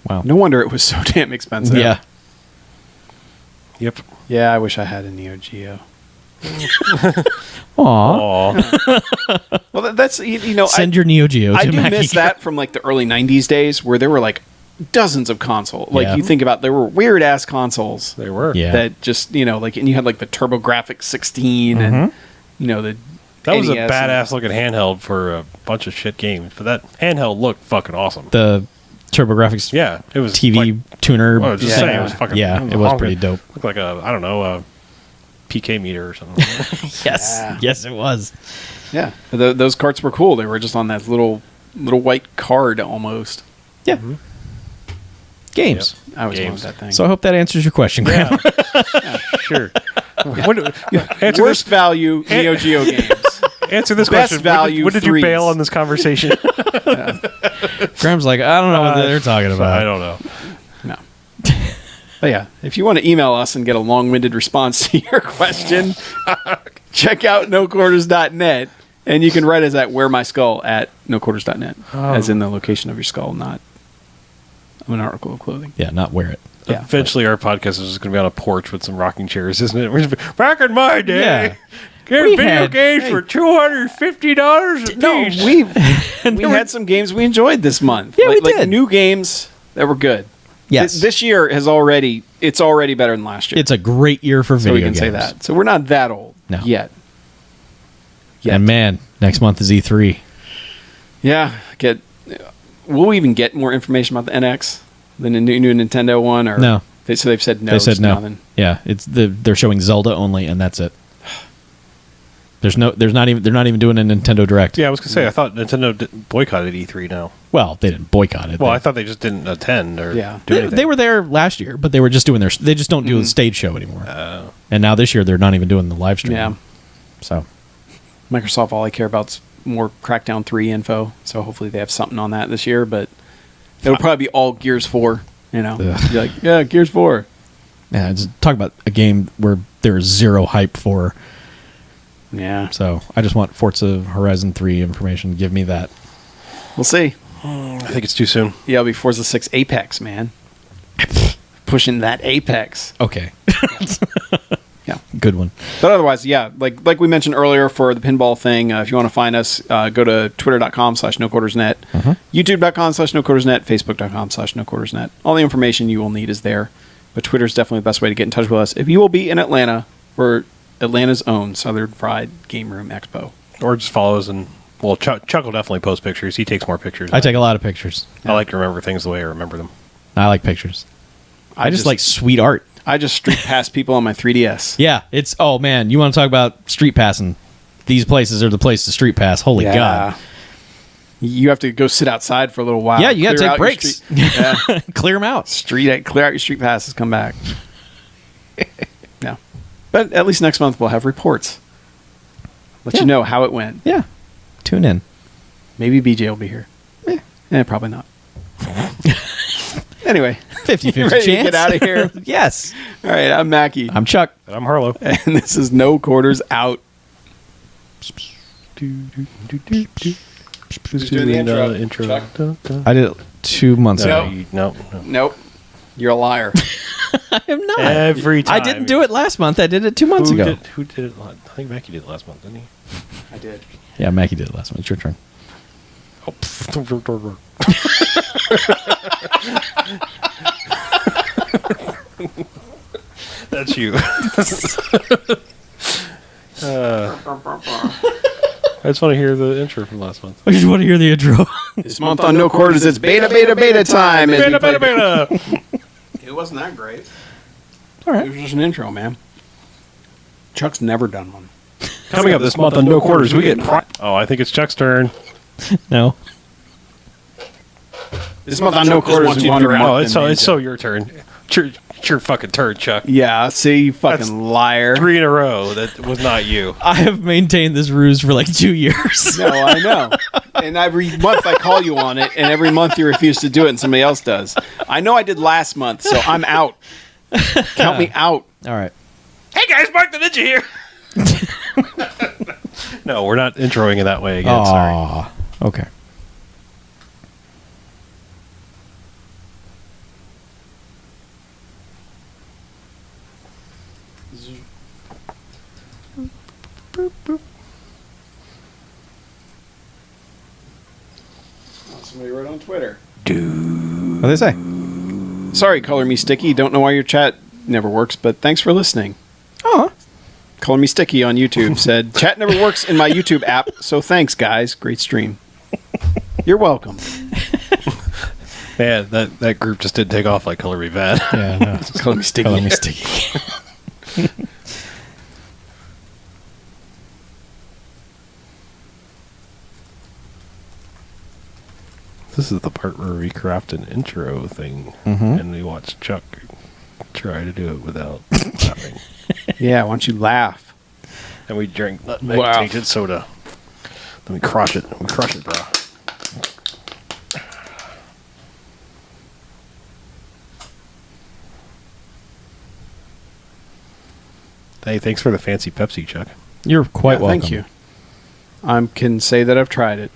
Wow. No wonder it was so damn expensive. Yeah. Yep. Yeah, I wish I had a Neo Geo. Aw. Oh, Well, that's Send your Neo Geo. I to do Mackie miss that from like the early '90s days where there were like dozens of consoles. Like Yeah. you think about, there were weird ass consoles. They were. Yeah. That just like, and you had like the TurboGrafx 16 and the That was a NES badass looking handheld for a bunch of shit games. But that handheld looked fucking awesome. The TurboGrafx Yeah, it was TV like, tuner. well, I was just Yeah. saying, it was fucking. Yeah, it was pretty dope. Looked like a PK meter or something. Yes, Yeah. yes, it was. Yeah, those carts were cool. They were just on that little white card almost. Yeah. Games. I always Games. wanted that thing. So I hope that answers your question, Graham. Sure. Answer Worst value Neo Geo games. Answer this Best question. value When did you threes. bail on this conversation? Graham's like, I don't know what they're talking about. I don't know. No. But yeah, if you want to email us and get a long-winded response to your question, check out noquarters.net, and you can write us at wheremyskull@noquarters.net, as in the location of your skull, not an article of clothing. Yeah, not wear it. Yeah. Eventually, our podcast is just going to be on a porch with some rocking chairs, isn't it? We're just back in my day, Yeah. get We video had- games for $250 a No, piece. we had some games we enjoyed this month. Yeah, we like did. new games that were good. Yes. This year it's already better than last year. It's a great year for so video we can games. say that. So we're not that old No. yet. And man, next month is E3. Yeah, will we even get more information about the NX than the new Nintendo one? Or No. So they've said no. They said just no. nothing. Yeah, they're showing Zelda only, and that's it. They're not even doing a Nintendo Direct. Yeah, I was going to say, I thought Nintendo boycotted E3 now. Well, they didn't boycott it. Well, They- I thought they just didn't attend or do They, anything. they were there last year, but they were just doing they just don't do the stage show anymore. And now this year they're not even doing the live stream. Yeah. So Microsoft, all I care about is more Crackdown 3 info. So hopefully they have something on that this year. But it'll probably be all Gears 4. You're like, yeah, Gears 4. yeah, just talk about a game where there's zero hype for. Yeah, So I just want Forza Horizon 3 information. Give me that. we'll see. I think it's too soon. Yeah, it'll be Forza 6 Apex, man. Pushing that Apex. Okay. Yeah. Good one. But otherwise, yeah, like we mentioned earlier for the pinball thing, if you want to find us, go to twitter.com/noquartersnet, youtube.com/noquartersnet, facebook.com/noquartersnet. All the information you will need is there. But Twitter is definitely the best way to get in touch with us. If you will be in Atlanta for Atlanta's own Southern Fried Game Room Expo. Or just follow us and, well, Chuck will definitely post pictures. He takes more pictures. I take a lot of pictures. I like to remember things the way I remember them. I like pictures. I just like sweet art. I just street pass people on my 3DS. Yeah, it's oh man, you want to talk about street passing? These places are the place to street pass. Holy God! You have to go sit outside for a little while. Yeah, you gotta Clear take out your breaks. street- Yeah. Clear them out. Clear out your street passes, come back. Yeah. But at least next month we'll have reports. Let you know how it went. Yeah, tune in. Maybe BJ will be here. Probably not. Anyway, 50-50 ready to chance. get out of here? Yes. All right, I'm Mackie. I'm Chuck. And I'm Harlow. And this is No Quarters Out. Who's doing the intro? Chuck? I did it 2 months ago. No. Nope. You're a liar. I am not. Every time. I didn't do it last month. I did it 2 months ago. Who did it? I think Mackie did it last month, didn't he? I did. Yeah, Mackie did it last month. It's your turn. Oh, that's you. I just want to hear the intro from last month. I just want to hear the intro. This month on No Quarters, it's beta time. as we Beta, play- beta, beta. It wasn't that great. All It right. was just an intro, man. Chuck's never done one. Coming up this month on No Quarters, we get... Oh, I think it's Chuck's turn. No. This month on No Quarters, we wander Oh, out. it's so your turn. It's your fucking turn, Chuck. Yeah, see, you fucking That's liar. 3 in a row. That was not you. I have maintained this ruse for like 2 years. No, I know. And every month I call you on it, and every month you refuse to do it, and somebody else does. I know I did last month, so I'm out. Count me out. All right. Hey guys, Mark the Ninja here. No, we're not introing it that way again. Sorry. Aw. Okay. Somebody wrote on Twitter. What do they say? Sorry, Color Me Sticky. Don't know why your chat never works, but thanks for listening. Oh, Color Me Sticky on YouTube said, chat never works in my YouTube app, so thanks, guys. Great stream. You're welcome. Man, that group just didn't take off like Color Me Bad. yeah. No. Color Me Sticky. Color me sticky. This is the part where we craft an intro thing, Mhm. and we watch Chuck try to do it without laughing. Yeah, why don't you laugh? And we drink nutmeg Wow. tainted soda. Then we crush it. We crush it, bro. Hey, thanks for the fancy Pepsi, Chuck. You're quite welcome. Thank you. I can say that I've tried it.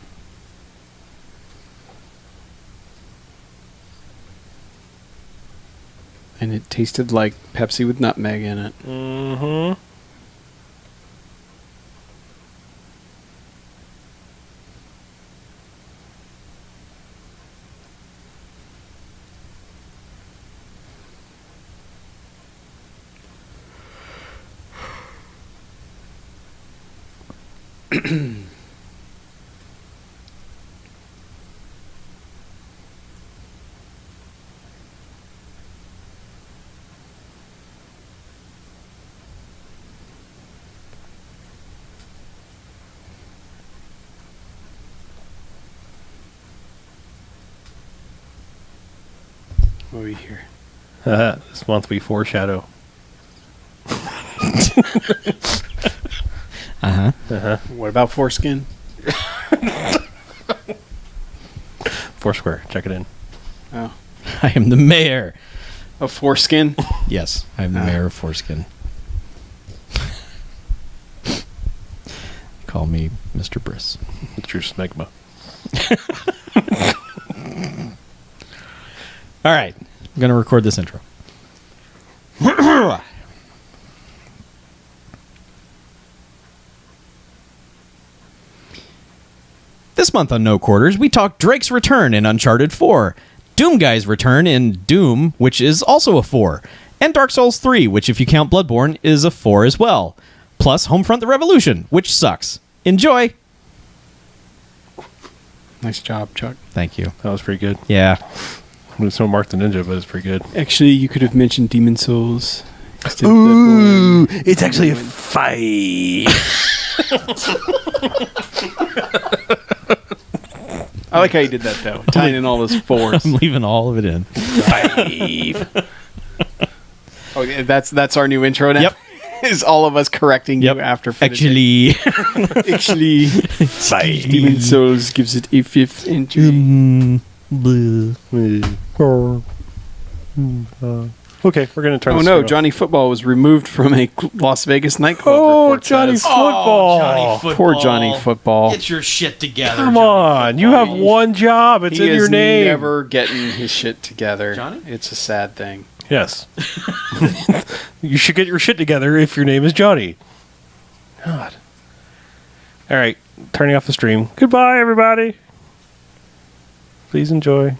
And it tasted like Pepsi with nutmeg in it. Mm-hmm. What do we hear? This month we foreshadow. What about foreskin? Foursquare, check it in. Oh. I am the mayor. Of foreskin? Yes, I am the mayor of Foreskin. Call me Mr. Briss. It's your smegma. All right, I'm going to record this intro. This month on No Quarters, we talk Drake's return in Uncharted 4, Doom Guy's return in Doom, which is also a 4, and Dark Souls 3, which if you count Bloodborne is a 4 as well, plus Homefront the Revolution, which sucks. Enjoy! Nice job, Chuck. Thank you. That was pretty good. Yeah. It's no Mark the Ninja, but it's pretty good. Actually, you could have mentioned Demon Souls. instead of Ooh, Bloodborne. it's actually a 5. I like how you did that, though. Tying in all those fours. I'm leaving all of it in. 5. Oh, yeah, that's our new intro now? Yep. Is all of us correcting Yep. you after finishing. Actually, Actually, Demon Souls gives it a 5th entry. Okay, we're going to turn Oh this no, off. Johnny Football was removed from a Las Vegas nightclub. Oh, report Johnny says. Football. Johnny Football. Poor Johnny Football. Get your shit together. Come Johnny on, you have one job. It's He in your is name. never getting his shit together. Johnny? It's a sad thing. Yes. You should get your shit together if your name is Johnny. God. All right, turning off the stream. Goodbye, everybody. Please enjoy.